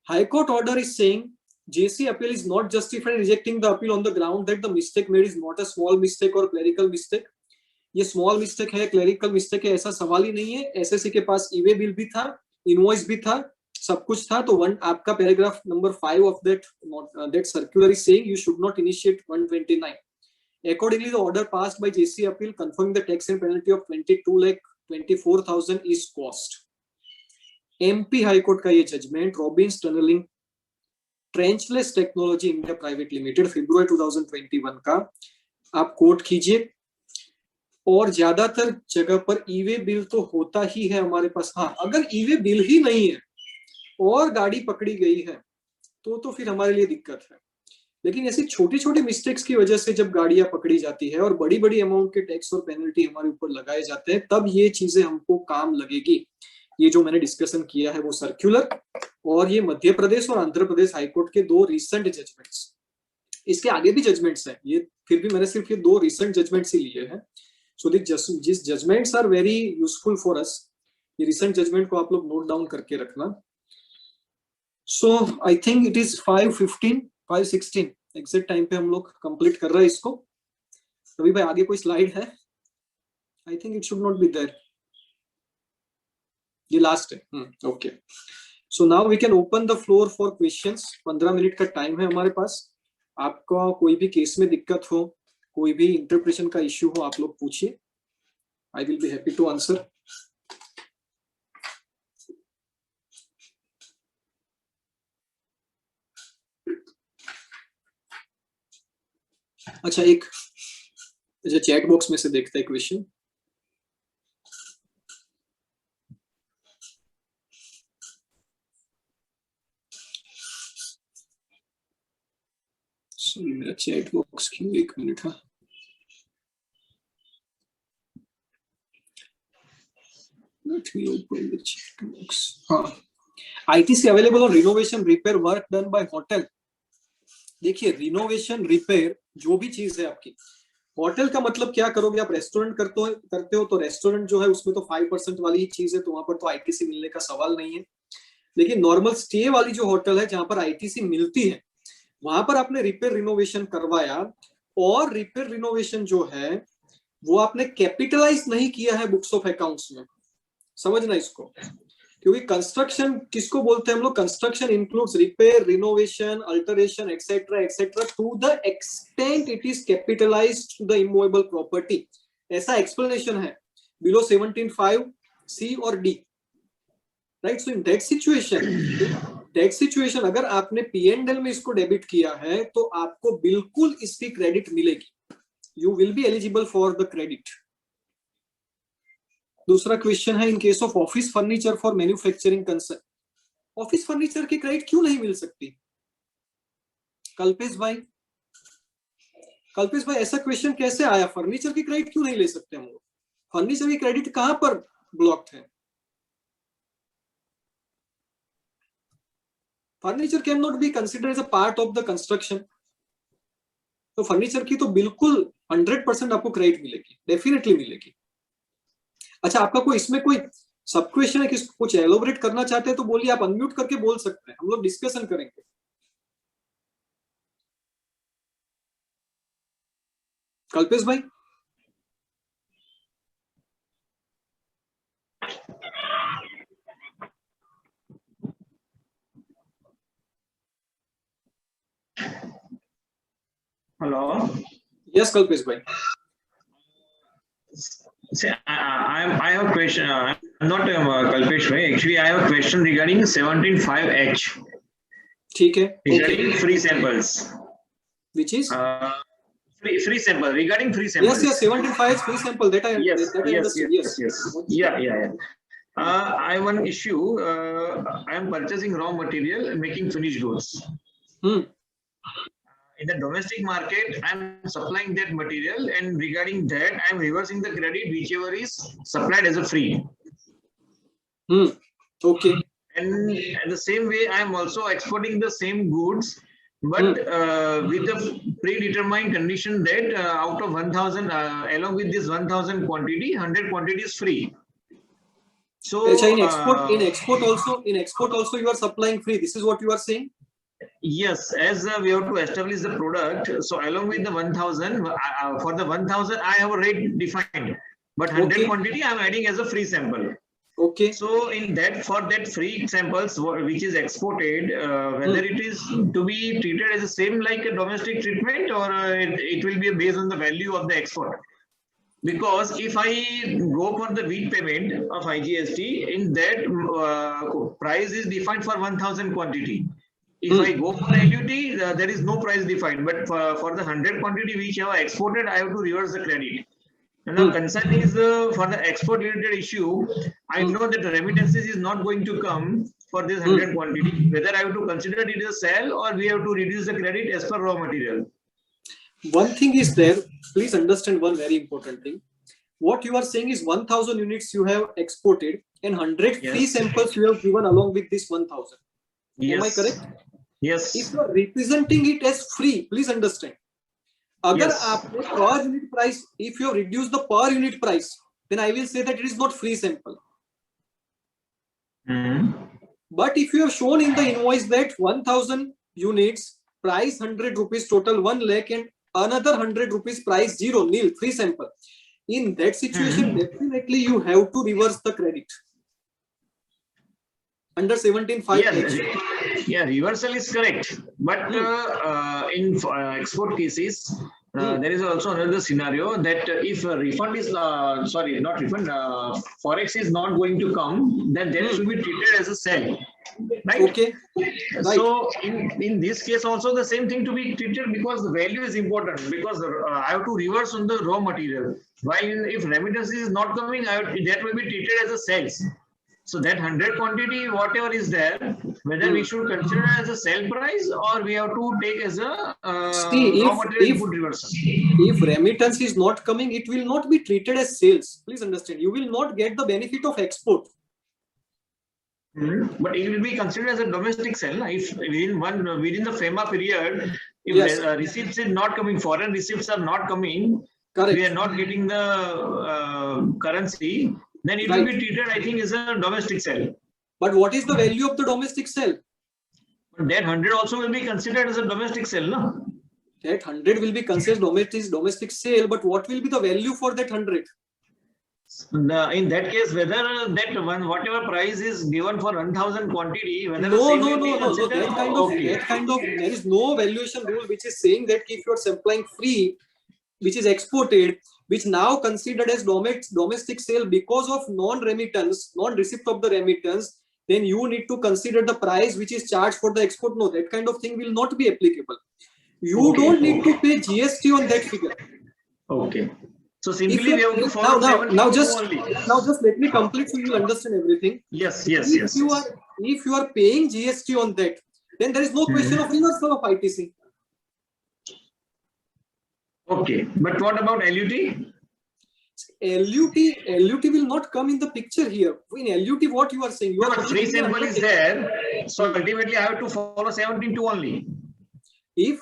High Court order is saying JC appeal is not justified in rejecting the appeal on the ground that the mistake made is not a small mistake or clerical mistake. ये small mistake है, clerical mistake है, ऐसा सवाल ही नहीं है। SSC के पास e-way bill भी था, इनवॉइस भी था, सब कुछ था। तो आपका paragraph number 5 of that circular is saying you should not initiate 129. Accordingly, the order passed by JC appeal confirming the tax and penalty of 22,24,000 is cost. MP High Court का ये judgment Robbins tunnelling trenchless technology India private limited फरवरी 2021 का आप coat कीजिए। और ज्यादातर जगह पर ई-वे बिल तो होता ही है हमारे पास। हाँ, अगर ई-वे बिल ही नहीं है और गाड़ी पकड़ी गई है तो फिर हमारे लिए दिक्कत है। लेकिन ऐसी छोटी छोटी मिस्टेक्स की वजह से जब गाड़ियां पकड़ी जाती है और बड़ी बड़ी अमाउंट के टैक्स और पेनल्टी हमारे ऊपर लगाए जाते हैं, तब ये चीजें हमको काम लगेगी। ये जो मैंने डिस्कशन किया है वो सर्क्यूलर और ये मध्य प्रदेश और आंध्र प्रदेश हाईकोर्ट के 2 रिसेंट जजमेंट्स। इसके आगे भी जजमेंट्स हैं, ये फिर भी मैंने सिर्फ ये 2 रिसेंट जजमेंट्स ही लिए हैं। So these judgments are very useful for us. ये recent judgment को आप लोग note down करके रखना। So I think it is 5:15, 5:16 exact time पे हम लोग complete कर रहे हैं इसको। रवि भाई आगे कोई slide है? I think it should not be there. ये last है। Okay. So now we can open the floor for questions. 15 minute का टाइम है हमारे पास। आपका कोई भी केस में दिक्कत हो, कोई भी इंटरप्रिटेशन का इश्यू हो, आप लोग पूछिए। I will be happy to answer. अच्छा, एक चैट बॉक्स में से देखते हैं क्वेश्चन। सॉरी, मेरा चैट बॉक्स क्यों, 1 मिनट। हाँ, let me open the chat box. हाँ, ITC available on renovation repair work done by hotel। देखिए, रिनोवेशन रिपेयर जो भी चीज है आपकी, होटल का मतलब क्या करोगे आप? रेस्टोरेंट करते हो तो रेस्टोरेंट जो है उसमें तो 5% वाली ही चीज है, तो वहां पर तो आईटीसी मिलने का सवाल नहीं है। लेकिन नॉर्मल स्टे वाली जो होटल है जहां पर आईटीसी मिलती है, वहां पर आपने रिपेयर रिनोवेशन करवाया और रिपेयर रिनोवेशन जो है वो आपने कैपिटलाइज नहीं किया है बुक्स ऑफ अकाउंट्स में। समझना इसको, क्योंकि कंस्ट्रक्शन किसको बोलते हैं हम लोग? Construction includes repair, renovation, alteration etcetera etcetera to the extent it is capitalised to the immovable property. ऐसा एक्सप्लेनेशन है बिलो 17.5 सी और D, right? So in that situation अगर आपने P&L में इसको डेबिट किया है तो आपको बिल्कुल इसकी क्रेडिट मिलेगी। You will be eligible for the credit. दूसरा क्वेश्चन है, in case of office furniture for manufacturing concern, office furniture की क्रेडिट क्यों नहीं मिल सकती? कल्पेश भाई, कल्पेश भाई ऐसा क्वेश्चन कैसे आया? फर्नीचर की क्रेडिट क्यों नहीं ले सकते हम लोग? फर्नीचर की क्रेडिट कहां पर ब्लॉक्ड है? Furniture can not be considered as a part of the construction. तो फर्नीचर की तो बिल्कुल 100% आपको क्रेडिट मिलेगी, डेफिनेटली मिलेगी। अच्छा, आपका कोई इसमें कोई सब क्वेश्चन है कि कुछ एलोबरेट करना चाहते हैं तो बोलिए, आप अनम्यूट करके बोल सकते हैं, हम लोग डिस्कशन करेंगे। कल्पेश भाई? Hello. यस कल्पेश भाई। See, I have a question. I'm not Kalpesh Bhai. Actually, I have a question regarding 17.5H. ठीक है, Regarding free samples. which is Free sample. Regarding free samples. yes 17.5 is free sample, that I Yes. understood. Yes. Yeah. I have one issue. I am purchasing raw material and making finished goods. In the domestic market, I'm supplying that material, and regarding that, I'm reversing the credit whichever is supplied as a free. Okay. And in the same way, I'm also exporting the same goods, but with a predetermined condition that out of 1,000, along with this 1,000 quantity, 100 quantity is free. So in export also you are supplying free. This is what you are saying? Yes, as we have to establish the product, so along with the 1,000, for the 1,000 I have a rate defined, but 100 quantity I am adding as a free sample. Okay. So in that, for that free samples which is exported, whether it is to be treated as the same like a domestic treatment, or it will be based on the value of the export. Because if I go for the wheat payment of IGST, in that price is defined for 1,000 quantity. If I go for LUT, there is no price defined, but for the 100 quantity which I have exported, I have to reverse the credit. And now concern is for the export related issue, I know that the remittances is not going to come for this 100 quantity. Whether I have to consider it as a sell, or we have to reduce the credit as per raw material. One thing is there, please understand one very important thing. What you are saying is 1,000 units you have exported and 100 free samples you have given along with this 1,000. Am I correct? Yes. If you are representing it as free, please understand. Agar aapne per unit price, if you have reduced the per unit price, then I will say that it is not free sample. But if you have shown in the invoice that 1,000 units, price 100 rupees, total 1 lakh, and another 100 rupees, price 0, nil, free sample. In that situation, definitely you have to reverse the credit. Under 17.5H. Yeah, reversal is correct. But in export cases, there is also another scenario that if a refund is, sorry, not refund, forex is not going to come, then that should be treated as a sell. Right? Okay. So in this case also the same thing to be treated, because the value is important, because I have to reverse on the raw material. While if remittance is not coming, that will be treated as a sales. So that 100 quantity, whatever is there, whether we should consider as a sell price, or we have to take as a raw material input reversal. If remittance is not coming, it will not be treated as sales. Please understand, you will not get the benefit of export. But it will be considered as a domestic sell. If within the FEMA period, if receipts is not coming, foreign receipts are not coming, we are not getting the currency, then it will be treated, I think, as a domestic sell. But what is the value of the domestic sell? That 100 also will be considered as a domestic sell, no? That 100 will be considered domestic sale, but what will be the value for that 100? In that case, whether that one, whatever price is given for 1,000 quantity, whether no, that kind of, there is no valuation rule which is saying that if you are supplying free, which is exported, which now considered as domestic sale because of non-remittance, non-receipt of the remittance, then you need to consider the price which is charged for the export. No, that kind of thing will not be applicable. You don't need to pay GST on that figure. Okay. So simply we have to follow now just let me complete so you will understand everything. Yes. If you are paying GST on that, then there is no question of reversal of ITC. Okay, but what about LUT? LUT will not come in the picture here. In LUT, what you are saying? You No, are but free sample is there. So ultimately, I have to follow 17.2 only. If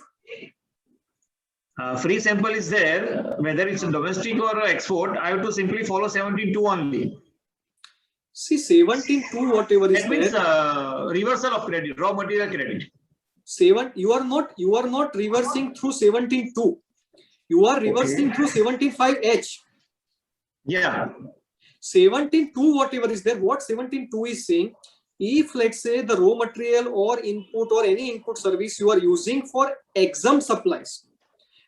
Free sample is there, whether it's a domestic or a export, I have to simply follow 17.2 only. see 17.2 whatever is That means there. reversal of credit, raw material credit. You are not reversing through 17.2. You are reversing through 17.5H. Yeah. 17.2 whatever is there. What 17.2 is saying? If let's say the raw material or input or any input service you are using for exempt supplies,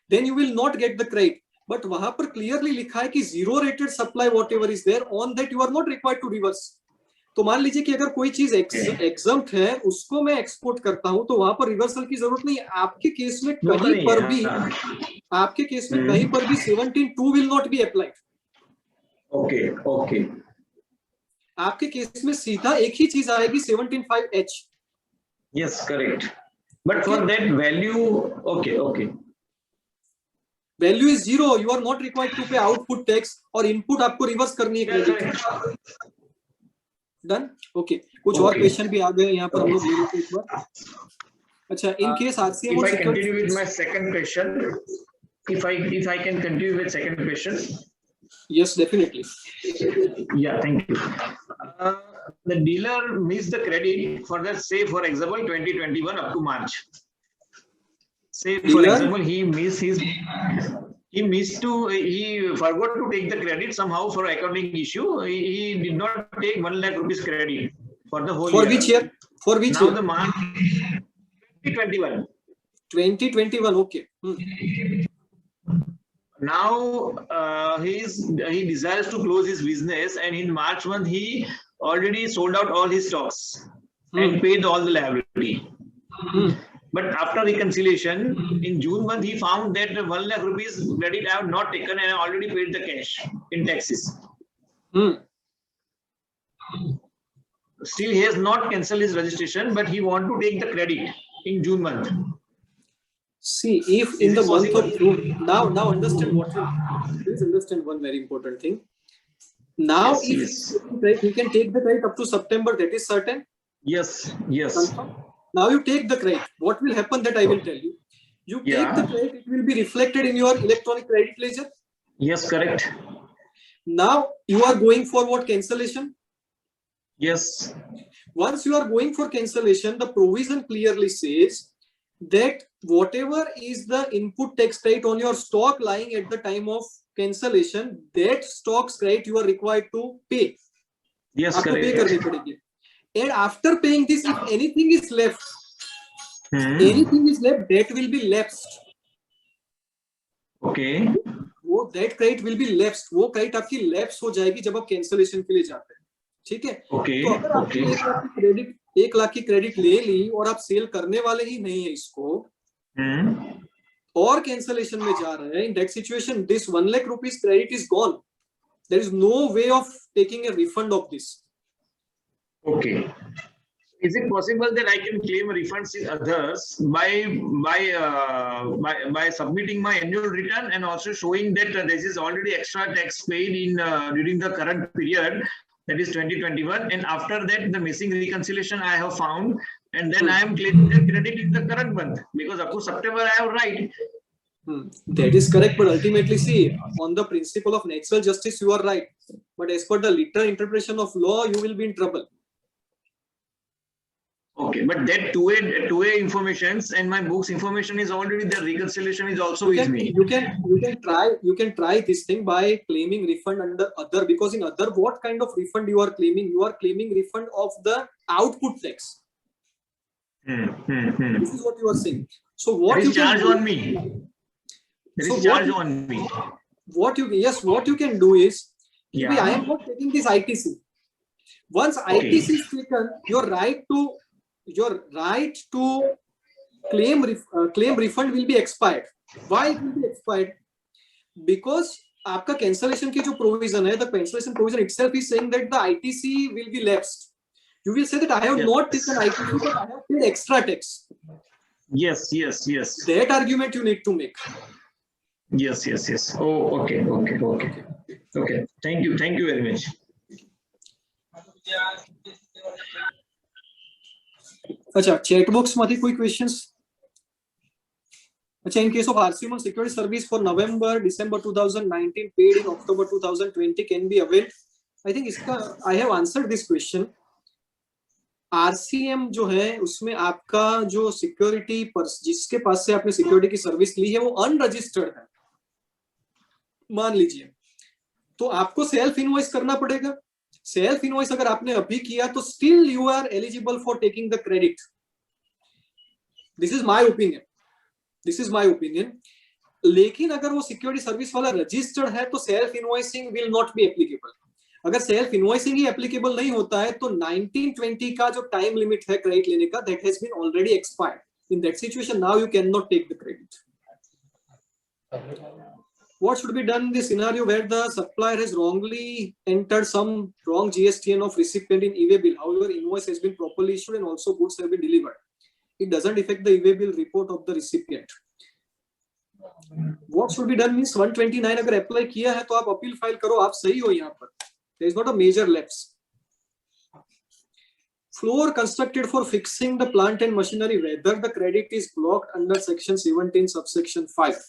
then you will not get the credit. But वहां पर clearly लिखा है कि zero rated supply whatever is there, on that you are not required to reverse. तो मान लीजिए कि अगर कोई चीज exempt है, उसको मैं एक्सपोर्ट करता हूं, तो वहां पर रिवर्सल की जरूरत नहीं है. आपके केस में कहीं पर भी 17.2 will not be applied. Okay. आपके केस में सीधा एक ही चीज आएगी 17.5H. Yes, correct. But for that value, okay. Value is zero. You are not required to pay output tax और input आपको रिवर्स करनी है क्रेडिट. Done? Okay. कुछ और क्वेश्चन भी आ गए यहाँ पर हम लोग ले लेते हैं एक बार. अच्छा, in case RCM. If I continue with my second question, if I can continue with second question. Yes, definitely. Yeah, thank you. The dealer missed the credit for the, say for example 2021 up to March. Say for example he forgot to take the credit somehow for accounting issue. He did not take 1 lakh rupees credit for the whole year. For which year? For which now year? The March 2021. 2021. Okay. Now he desires to close his business, and in March month he already sold out all his stocks and paid all the liability. But after reconciliation in June month, he found that 1 lakh rupees credit I have not taken and I already paid the cash in taxes. Still, he has not cancelled his registration, but he want to take the credit in June month. See, if in the month of June, now understand what you please understand one very important thing. Now, Yes. if he can take the credit up to September, that is certain. Yes. Confirm? Now you take the credit. What will happen that I will tell you. You take the credit, it will be reflected in your electronic credit ledger. Yes, correct. Now you are going for what? Cancellation. Yes. Once you are going for cancellation, the provision clearly says that whatever is the input tax credit on your stock lying at the time of cancellation, that stock's credit you are required to pay. Yes, correct. And after paying this, if anything is left, that will be lapsed. Okay. वो that credit will be lapsed. वो credit आपकी lapse हो जाएगी जब आप cancellation के लिए जाते हैं. ठीक है? Okay. तो अगर आपने 1 लाख की क्रेडिट ले ली और आप सेल करने वाले ही नहीं है इसको, और कैंसलेशन में जा रहे हैं, in that situation this 1 lakh rupees credit is gone. There is no way of taking a refund of this. Okay. Is it possible that I can claim refunds in others by submitting my annual return and also showing that this is already extra tax paid in during the current period, that is 2021, and after that the missing reconciliation I have found, and then I am claiming the credit in the current month because up to September I have right. That is correct, but ultimately, see, on the principle of natural justice, you are right. But as per the literal interpretation of law, you will be in trouble. Okay, but that two-way informations and my books information is already there. Reconciliation is also with me. You can try this thing by claiming refund under other, because in other, what kind of refund you are claiming? You are claiming refund of the output tax. This is what you are saying. So what you charge can on me? There is charge on me. What you can do is, I am not taking this ITC. Once ITC is taken, your right to claim refund will be expired. Why it will be expired? Because आपका cancellation की जो provision है, the cancellation provision itself is saying that the ITC will be lapsed. You will say that I have not taken ITC, but I have paid extra tax. Yes. That argument you need to make. Yes, yes, yes. Oh, okay, okay, okay. Okay. Thank you. Thank you very much. अच्छा, chat box માંથી કોઈ questions? अच्छा, in case of RCM on security service for November, December 2019 paid in October 2020 can be availed. I think इसका I have answered this question. RCM जो है उसमें आपका जो सिक्योरिटी पर जिसके पास से आपने सिक्योरिटी की सर्विस ली है वो अनरजिस्टर्ड है, मान लीजिए, तो आपको सेल्फ इनवॉइस करना पड़ेगा. सेल्फ इनवॉइस अगर आपने अभी किया तो still you are eligible for taking the credit. This is my opinion, this is my opinion. लेकिन अगर वो सिक्योरिटी सर्विस वाला रजिस्टर्ड है तो self invoicing will not be applicable. अगर सेल्फ इनवॉइसिंग ही एप्लीकेबल नहीं होता है तो 1920 का जो टाइम लिमिट है क्रेडिट लेने का, that has been already expired. In that situation now you can not take the credit. What should be done in the scenario where the supplier has wrongly entered some wrong GSTN of recipient in e-way bill? However, invoice has been properly issued and also goods have been delivered. It doesn't affect the e-way bill report of the recipient. What should be done means 129 अगर apply किया है तो आप appeal file करो, आप सही हो यहाँ पर. There is not a major lapse. Floor constructed for fixing the plant and machinery, whether the credit is blocked under section 17 subsection 5.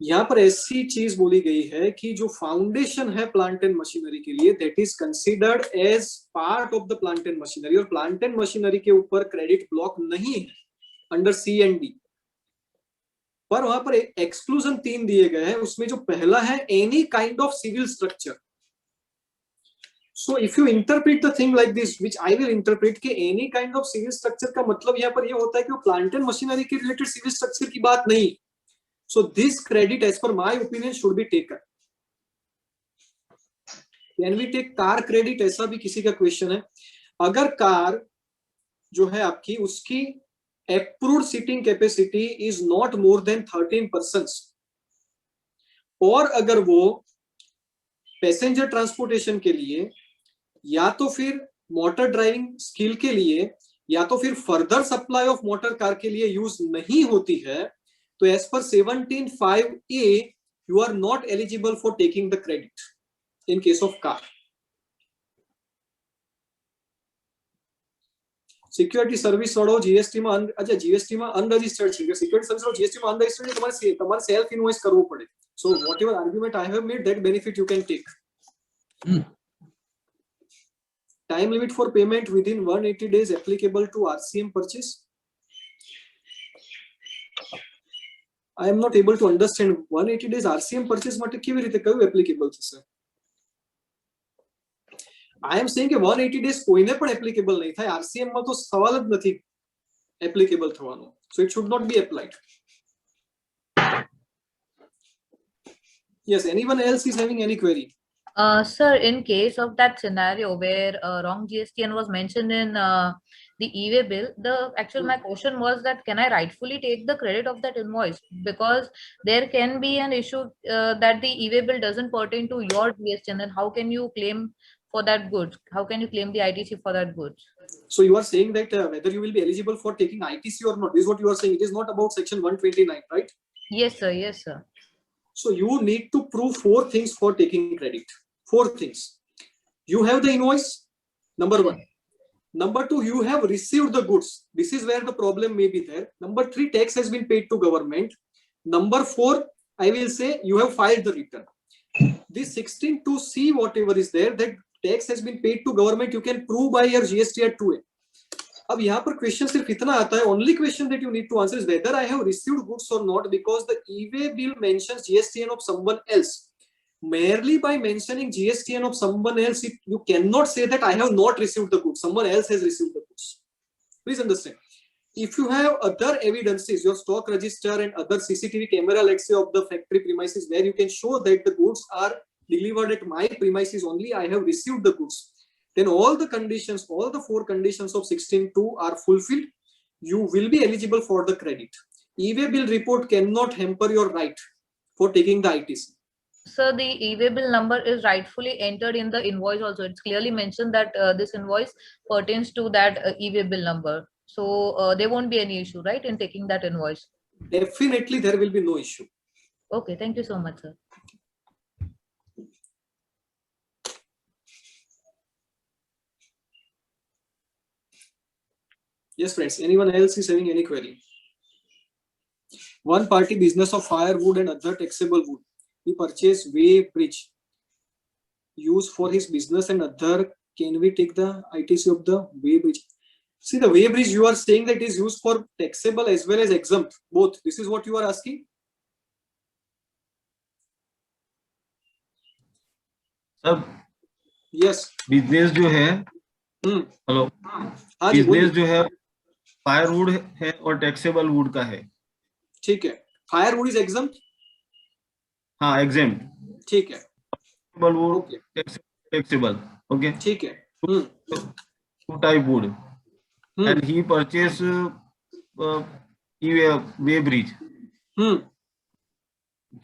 यहाँ पर ऐसी चीज बोली गई है कि जो फाउंडेशन है प्लांट एंड मशीनरी के लिए, that is considered as part of the plant and machinery, और प्लांट एंड मशीनरी के ऊपर क्रेडिट ब्लॉक नहीं है अंडर सी एंड डी. पर वहां पर एक्सक्लूजन 3 दिए गए हैं, उसमें जो पहला है any kind of civil structure. So if you interpret the thing like this, which I will interpret, कि any kind of civil structure का मतलब यहाँ पर ये होता है कि वो प्लांट एंड मशीनरी के रिलेटेड सिविल स्ट्रक्चर की बात नहीं. So this credit, as per my opinion, should be taken. Can we take car credit? ऐसा भी किसी का क्वेश्चन है. अगर कार जो है आपकी, उसकी approved seating capacity is not more than 13 persons, और अगर वो पैसेंजर ट्रांसपोर्टेशन के लिए या तो फिर मोटर ड्राइविंग स्किल के लिए या तो फिर further supply of motor car के लिए यूज नहीं होती है, तो as per 17(5)(a) you are not eligible for taking the credit in case of car. Security service वाળો जीएसटी में, अच्छा जीएसटी में अनरजिस्टर्ड છે, સિક્યોરિટી સર્વિસ વાળો જીએસટી માં અનરજિસ્ટર્ડ છે, તમારે સેલ્ફ ઇન્વોઇસ કરવું પડે. So whatever argument I have made, that benefit you can take. Time limit for payment within 180 days applicable to RCM purchase. I am not able to understand 180 days RCM purchase માટે કેવી રીતે કયું applicable થશે? I am saying કે 180 days કોઈને પણ applicable નહીં થાય. RCM માં તો સવાલ જ નથી એપ્લિકેબલ થવાનો. So it should not be applied. Yes, anyone else is having any query? Sir, in case of that scenario where wrong GSTN was mentioned in the e-way bill, my question was that can I rightfully take the credit of that invoice, because there can be an issue that the e-way bill doesn't pertain to your GSTN, and how can you claim for that goods? How can you claim the ITC for that goods? So you are saying that whether you will be eligible for taking ITC or not, this is what you are saying. It is not about section 129, right? Yes sir, yes sir. So you need to prove 4 things for taking credit. 4 things. You have the invoice, number 1. Number 2, you have received the goods. This is where the problem may be there. Number 3, tax has been paid to government. Number 4, I will say you have filed the return. This 16(2)(c) whatever is there, that tax has been paid to government, you can prove by your GSTR 2A. अब यहाँ पर question सिर्फ इतना आता है, only question that you need to answer is whether I have received goods or not, because the e-way bill mentions GSTN of someone else. Merely by mentioning GSTN of someone else, you cannot say that I have not received the goods. Someone else has received the goods. Please understand. If you have other evidences, your stock register and other CCTV camera, let's say, of the factory premises, where you can show that the goods are delivered at my premises only, I have received the goods, then all the conditions, all the 4 conditions of 16(2) are fulfilled. You will be eligible for the credit. E-way bill report cannot hamper your right for taking the ITC. Sir, the e-way bill number is rightfully entered in the invoice also. It's clearly mentioned that this invoice pertains to that e-way bill number. So there won't be any issue, right, in taking that invoice? Definitely there will be no issue. Okay, thank you so much, sir. Yes, friends. Anyone else is having any query? One party business of firewood and other taxable wood. He purchased weighbridge used for his business and other. Can we take the ITC of the weighbridge? See, the weighbridge you are saying that is used for taxable as well as exempt, both. This is what you are asking? सब Yes. Business जो है, hello, हाँ जी, business जो है firewood है और taxable would का है. ठीक है. Firewood is exempt. हाँ, एग्जेम्प्ट. ठीक है. Taxable wood, okay. Taxable. Okay. ठीक है. Two type wood and he purchase weighbridge.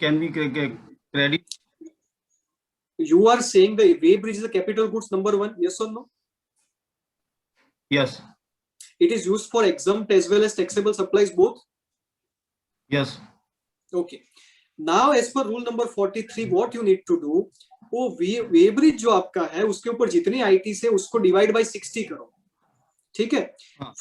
Can we credit? You are saying the weighbridge is a capital goods number one, yes or no? Yes. It is used for exempt as well as taxable supplies both? Yes. Okay. Now as per rule number 43, what you need to do, वो weighbridge जो आपका है उसके ऊपर जितनी IT से उसको divide by 60 करो. ठीक है.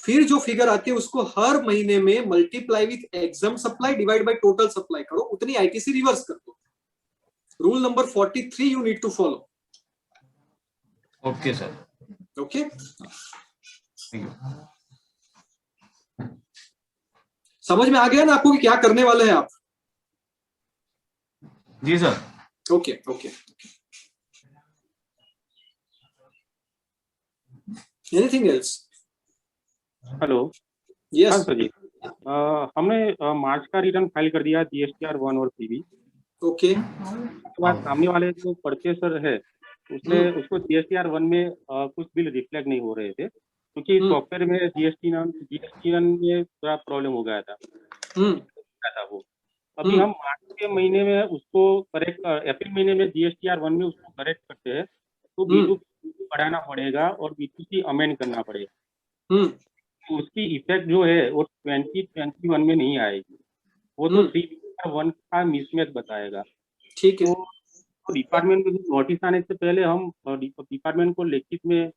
फिर जो फिगर आती है उसको हर महीने में multiply with exam supply divide by total supply करो, उतनी आईटीसी रिवर्स कर दो. Rule number 43 you need to follow. Okay sir. Okay. समझ में आ गया ना आपको कि क्या करने वाले हैं आप? जी sir. Okay. Okay. Anything else? Hello. Yes. हाँ सर जी. हमने मार्च का रिटर्न फाइल कर दिया GSTR 1 और PV. ओके. उसके बाद सामने वाले जो परचेसर है उसको GSTR 1 में कुछ बिल रिफ्लेक्ट नहीं हो रहे थे क्योंकि सॉफ्टवेयर में GST में थोड़ा प्रॉब्लम हो गया था. वो अभी हम मार्च के महीने में उसको करेक्ट, अप्रैल महीने में GSTR 1 में उसको करेक्ट करते हैं तो B2 बढ़ाना पड़ेगा और B2C अमेंड करना पड़ेगा. तो उसकी इफेक्ट जो है वो 2021 में नहीं आएगी. वो तो 3/1 का मिसमैच बताएगा. ठीक है. तो डिपार्टमेंट में नोटिस आने से पहले हम डिपार्टमेंट को लिखित में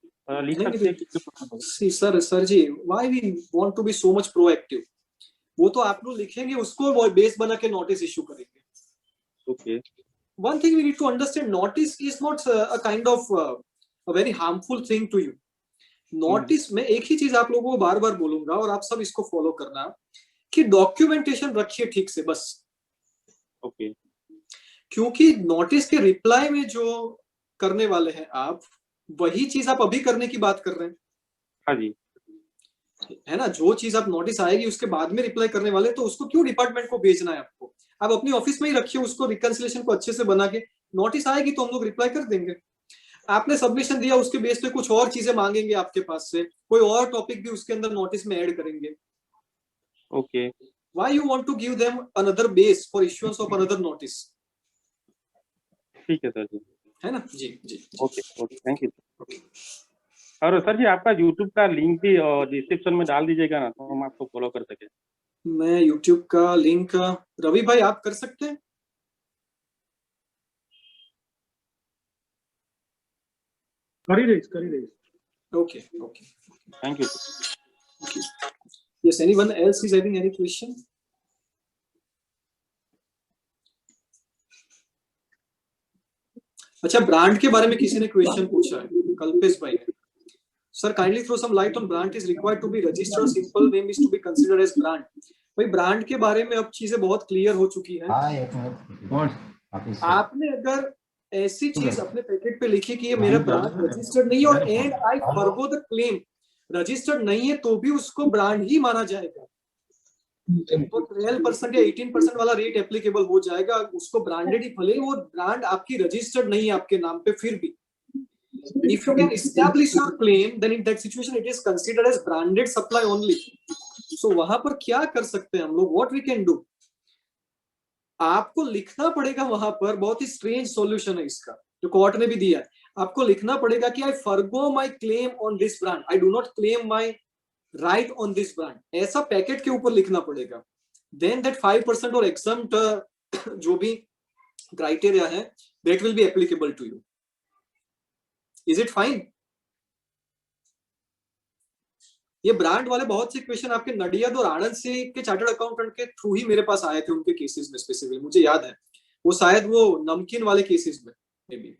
लिख सकते हैं. Sir ji, why we want to be so much proactive? वो तो आप लोग लिखेंगे, उसको बेस बना के नोटिस इशू करेंगे. Okay. One thing we need to understand, notice is not a kind of a very harmful thing to you. Notice में एक ही चीज आप लोगों को बार बार बोलूंगा और आप सब इसको फॉलो करना कि डॉक्यूमेंटेशन रखिए ठीक से बस. ओके. क्योंकि नोटिस के रिप्लाई में जो करने वाले हैं आप, वही चीज आप अभी करने की बात कर रहे हैं. हाँ जी. है ना. जो चीज आप नोटिस आएगी उसके बाद में रिप्लाई करने वाले, तो उसको क्यों डिपार्टमेंट को भेजना है आपको? आप अपनी ऑफिस में ही रखिए उसको, रिकंसिलिएशन को अच्छे से बना के. नोटिस आएगी तो हम लोग रिप्लाई कर देंगे. आपने सबमिशन दिया, उसके बेस पे कुछ और चीजें मांगेंगे आपके पास से, कोई और टॉपिक भी उसके अंदर नोटिस में ऐड करेंगे. Okay. Why you want to give them another base for issuance of another notice? ठीक है सर जी. है ना. जी जी. ओके. ओके. Thank you. और सर जी आपका YouTube का लिंक भी डिस्क्रिप्शन में डाल दीजिएगा ना, तो हम आपको फॉलो कर सके. मैं YouTube का लिंक, रवि भाई आप कर सकते हैं? करी रही. Okay. Okay. Thank you. Yes. Anyone else is having any question? अच्छा, ब्रांड के बारे में किसी ने क्वेश्चन पूछा है, कल्पेश भाई ने. Sir kindly throw some light on brand is required to be registered, simple name is to be considered as brand. भाई ब्रांड के बारे में अब चीजें बहुत क्लियर हो चुकी है. आपने अगर ऐसी चीज अपने पैकेट पे लिखी कि ये मेरा ब्रांड रजिस्टर्ड नहीं है और and I forgo the claim, registered नहीं है तो भी उसको ब्रांड ही माना जाएगा. तो 12% या 18% वाला रेट एप्लीकेबल हो जाएगा. उसको ब्रांडेड ही, भले वो ब्रांड आपकी रजिस्टर्ड नहीं है आपके नाम पे, फिर भी if you can establish your claim, then in that situation it is considered as branded supply only. So वहां पर क्या कर सकते हैं हम लोग? What we can do? आपको लिखना पड़ेगा वहां पर, बहुत ही स्ट्रेंज सॉल्यूशन है इसका जो कोर्ट ने भी दिया है. आपको लिखना पड़ेगा कि I forgo my claim on this brand, I do not claim my right on this brand. ऐसा पैकेट के ऊपर लिखना पड़ेगा. देन दैट 5% और exempt जो भी क्राइटेरिया है that will be applicable to you. Is it fine? ये ब्रांड वाले बहुत से क्वेश्चन आपके नडियाद और आनंद से के चार्टर्ड अकाउंटेंट के थ्रू ही मेरे पास आए थे उनके केसेस में स्पेसिफिकली, मुझे याद है. वो शायद वो नमकीन वाले केसेस में मे बी.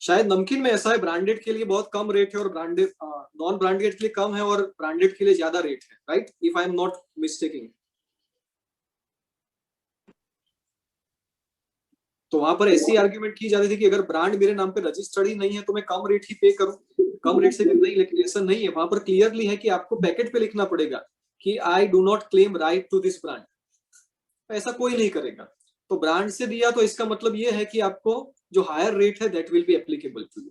शायद नमकीन में ऐसा है, ब्रांडेड के लिए बहुत कम रेट है और ब्रांडेड नॉन ब्रांडेड के लिए कम है और ब्रांडेड के लिए ज्यादा रेट है, right? If I am not mistaking. तो वहां पर ऐसी आर्ग्यूमेंट की जाती थी कि अगर ब्रांड मेरे नाम पे रजिस्टर्ड ही नहीं है तो मैं कम रेट ही पे करूं, कम रेट से नहीं. लेकिन ऐसा नहीं है, वहां पर क्लियरली है कि आपको पैकेट पे लिखना पड़ेगा कि I do not claim right to this brand. ऐसा कोई नहीं करेगा. तो ब्रांड से दिया तो इसका मतलब ये है कि आपको जो हायर रेट है that will be applicable to you.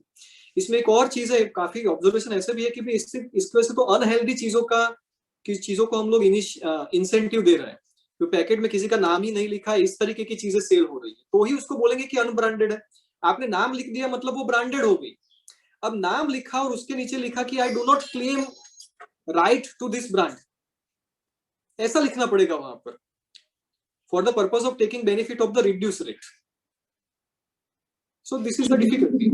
इसमें एक और चीज है, काफी ऑब्जर्वेशन ऐसे भी है कि इसकी वजह से तो अनहेल्दी चीजों को हम लोग इंसेंटिव दे रहे हैं. तो पैकेट में किसी का नाम ही नहीं लिखा है, इस तरीके की चीजें सेल हो रही है, तो ही उसको बोलेंगे कि अनब्रांडेड है. आपने नाम लिख दिया मतलब वो ब्रांडेड हो गई. अब नाम लिखा और उसके नीचे लिखा कि I do not claim right to this brand, ऐसा लिखना पड़ेगा वहां पर, for the purpose of taking benefit of the reduce rate. So this is the difficulty.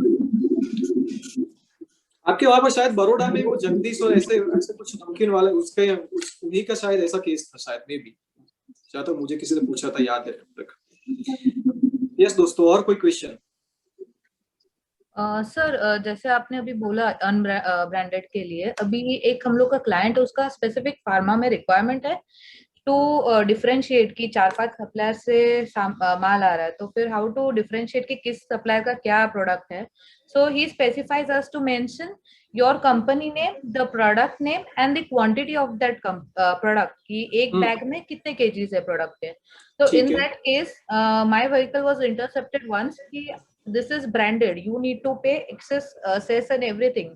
आपके वहां पर शायद बड़ौदा में वो जगदीश और ऐसे कुछ नमकीन वाले उसके उन्हीं का शायद ऐसा केस था शायद, मे बी, जहां तक मुझे किसी ने पूछा था, याद है अब तक. यस दोस्तों, और कोई क्वेश्चन? सर जैसे आपने अभी बोला अनब्रांडेड के लिए, अभी एक हम लोग का क्लाइंट है, उसका स्पेसिफिक फार्मा में रिक्वायरमेंट है टू डिफरेंशिएट की 4-5 सप्लायर से माल आ रहा है, तो फिर हाउ टू डिफरेंशिएट कि किस सप्लायर का क्या प्रोडक्ट है. So he specifies us to mention your company name, the product name and the quantity of that product, कि एक बैग में कितने केजीज है प्रोडक्ट के. तो in that case my vehicle was intercepted once कि this is branded, you need to pay excess cess and everything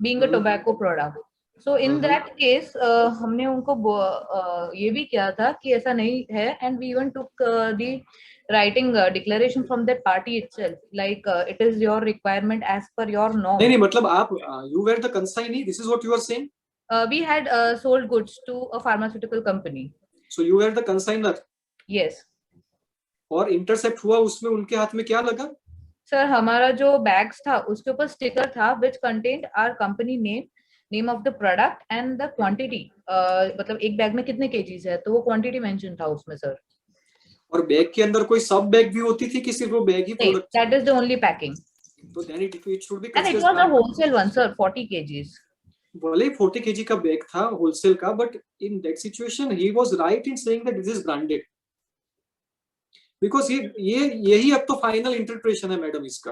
being a tobacco product. So in that case हमने उनको ये भी किया था कि ऐसा नहीं है, and we even took the writing declaration from that party itself, like it is your requirement as per your norm. नहीं मतलब आप you were the consignee, this is what you are saying? We had sold goods to a pharmaceutical company. So you were the consignor? Yes. और intercept हुआ, उसमें उनके हाथ में क्या लगा? सर हमारा जो बैग्स था उसके ऊपर स्टिकर था which contained our company name of the product and the quantity, मतलब एक बैग में कितने केजीज है, तो वो क्वांटिटी मेंशन था उसमें सर. और बैग के अंदर कोई सब बैग भी होती थी कि सिर्फ वो bag he product? That is the only packing. तो then it should be and it was a wholesale one sir, 40 kgs. भले 40 kg का बैग था होलसेल का, but in that situation he was right in saying that this is branded, because ये यही अब तो final interpretation है madam इसका,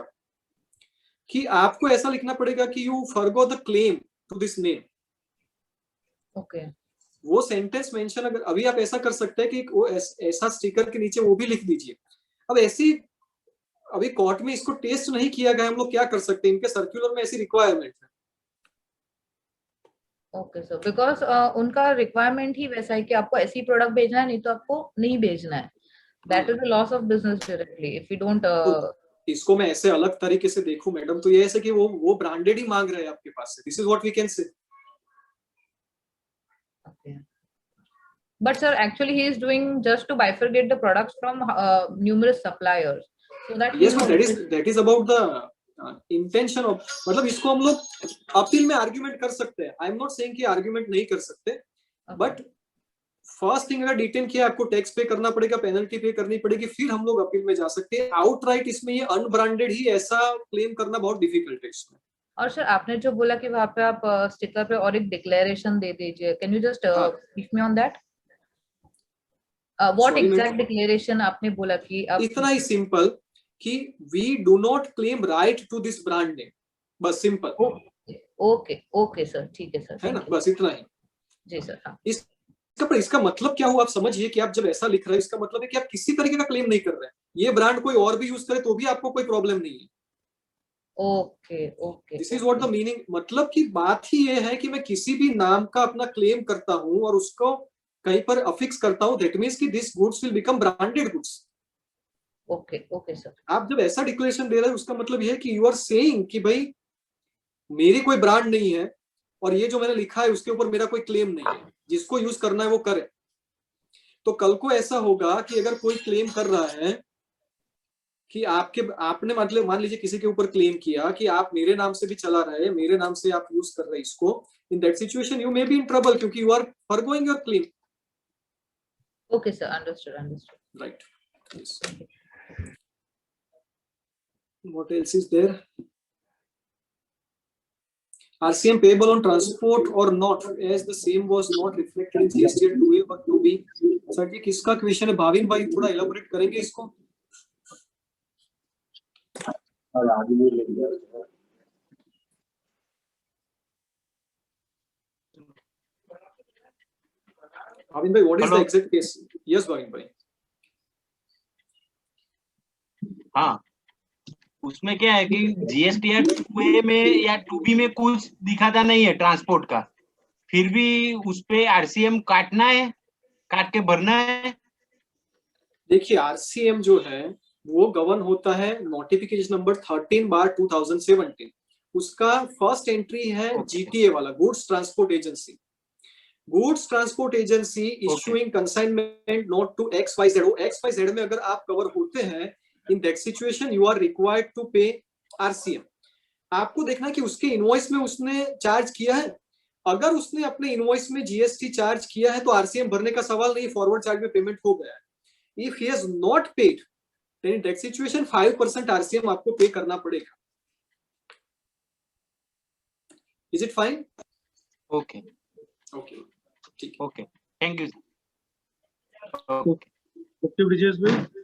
कि आपको ऐसा लिखना पड़ेगा कि you forgo the claim to this name. Okay. वो सेंटेंस मेंशन अगर अभी आप ऐसा कर सकते हैं कि वो ऐसा स्टिकर के नीचे वो भी लिख दीजिए. अब ऐसी अभी कोर्ट में इसको टेस्ट नहीं किया गया, हम लोग क्या कर सकते हैं, इनके सर्कुलर में ऐसी रिक्वायरमेंट है. ओके सर, बिकॉज उनका रिक्वायरमेंट ही वैसा है कि आपको ऐसी प्रोडक्ट भेजना है, नहीं तो आपको नहीं भेजना है. That is the loss of business directly if we don't. इसको मैं ऐसे अलग तरीके से देखूं मैडम, तो ये ऐसे कि वो ब्रांडेड ही मांग रहे हैं आपके पास से. This is what we can say. Okay. But sir, actually he is doing just to bifurcate the products from numerous suppliers, so that yes, but that is about the intention of, मतलब इसको हम लोग appeal में argument कर सकते हैं. I am not saying कि argument नहीं कर सकते, बट फर्स्ट थिंग अगर डिटेन किया आपको टैक्स पे करना पड़ेगा, पेनल्टी पे करनी पड़ेगी, फिर हम लोग अपील में जा सकते हैं. आउटराइट इसमें ये अनब्रांडेड ही ऐसा क्लेम करना बहुत डिफिकल्ट है इसमें. और सर आपने जो बोला कि वहां पे आप स्टिकर पे और एक डिक्लेरेशन दे दीजिए, can you just brief me on that? What exact declaration आपने बोला कि आप? इतना ही सिंपल कि we do not claim right to this brand name, बस सिंपल. ओके ओके सर, ठीक है सर, है ना, बस इतना ही. जी सर. हाँ. इसका मतलब क्या हुआ आप समझिए, कि आप जब ऐसा लिख रहे हैं इसका मतलब है कि आप किसी तरीके का क्लेम नहीं कर रहे हैं. ये ब्रांड कोई और भी यूज करे तो भी आपको कोई प्रॉब्लम नहीं है. Okay okay. This is what the meaning. मतलब की बात ही ये है कि मैं किसी भी नाम का अपना क्लेम करता हूं और उसको कहीं पर अफिक्स करता हूं, दैट मींस कि this goods will become branded goods. Okay okay sir. आप जब ऐसा डिक्लेरेशन दे रहे हैं उसका मतलब ये है कि यू आर सेइंग कि भाई मेरी कोई ब्रांड नहीं है और ये जो मैंने लिखा है उसके ऊपर मेरा कोई क्लेम नहीं है. जिसको यूज करना है वो करे। तो कल को ऐसा होगा कि अगर कोई क्लेम कर रहा है कि आपने मतलब मान लीजिए किसी के ऊपर क्लेम किया कि आप मेरे नाम से भी चला रहे, मेरे नाम से आप यूज कर रहे इसको, in that situation you may be in trouble क्योंकि you are forgoing your claim. Okay, sir. Understood. Right. Yes. What else is there? RCM payable on transport or not, as the same was not reflected in GST 2A but 2B. Sir जी किसका question है? भाविन भाई थोड़ा elaborate करेंगे इसको। भाविन भाई, what is the exact case? Yes, Bhavin भाई। हाँ, उसमें क्या है कि जीएसटीआर 2A में या 2B में कुछ दिखाता नहीं है ट्रांसपोर्ट का, फिर भी उस पे आरसीएम काटना है, काट के भरना है। देखिए आरसीएम जो है वो गवर्न होता है नोटिफिकेशन नंबर 13/2017। उसका फर्स्ट एंट्री है जीटीए वाला, goods transport agency. Goods transport agency issuing consignment note to XYZ। XYZ में अगर आप कवर होते हैं, in that situation you are required to pay RCM. आपको देखना कि उसके इनवॉइस में उसने चार्ज किया है। अगर उसने अपने इनवॉइस में जीएसटी चार्ज किया है तो आरसीएम भरने का सवाल नहीं, फॉरवर्ड चार्ज में पेमेंट हो गया है। If he has not paid, then in that situation 5% RCM आपको पे करना पड़ेगा। Is it fine? Okay Okay, ठीक है। Okay, thank you. Okay Brijesh भाई।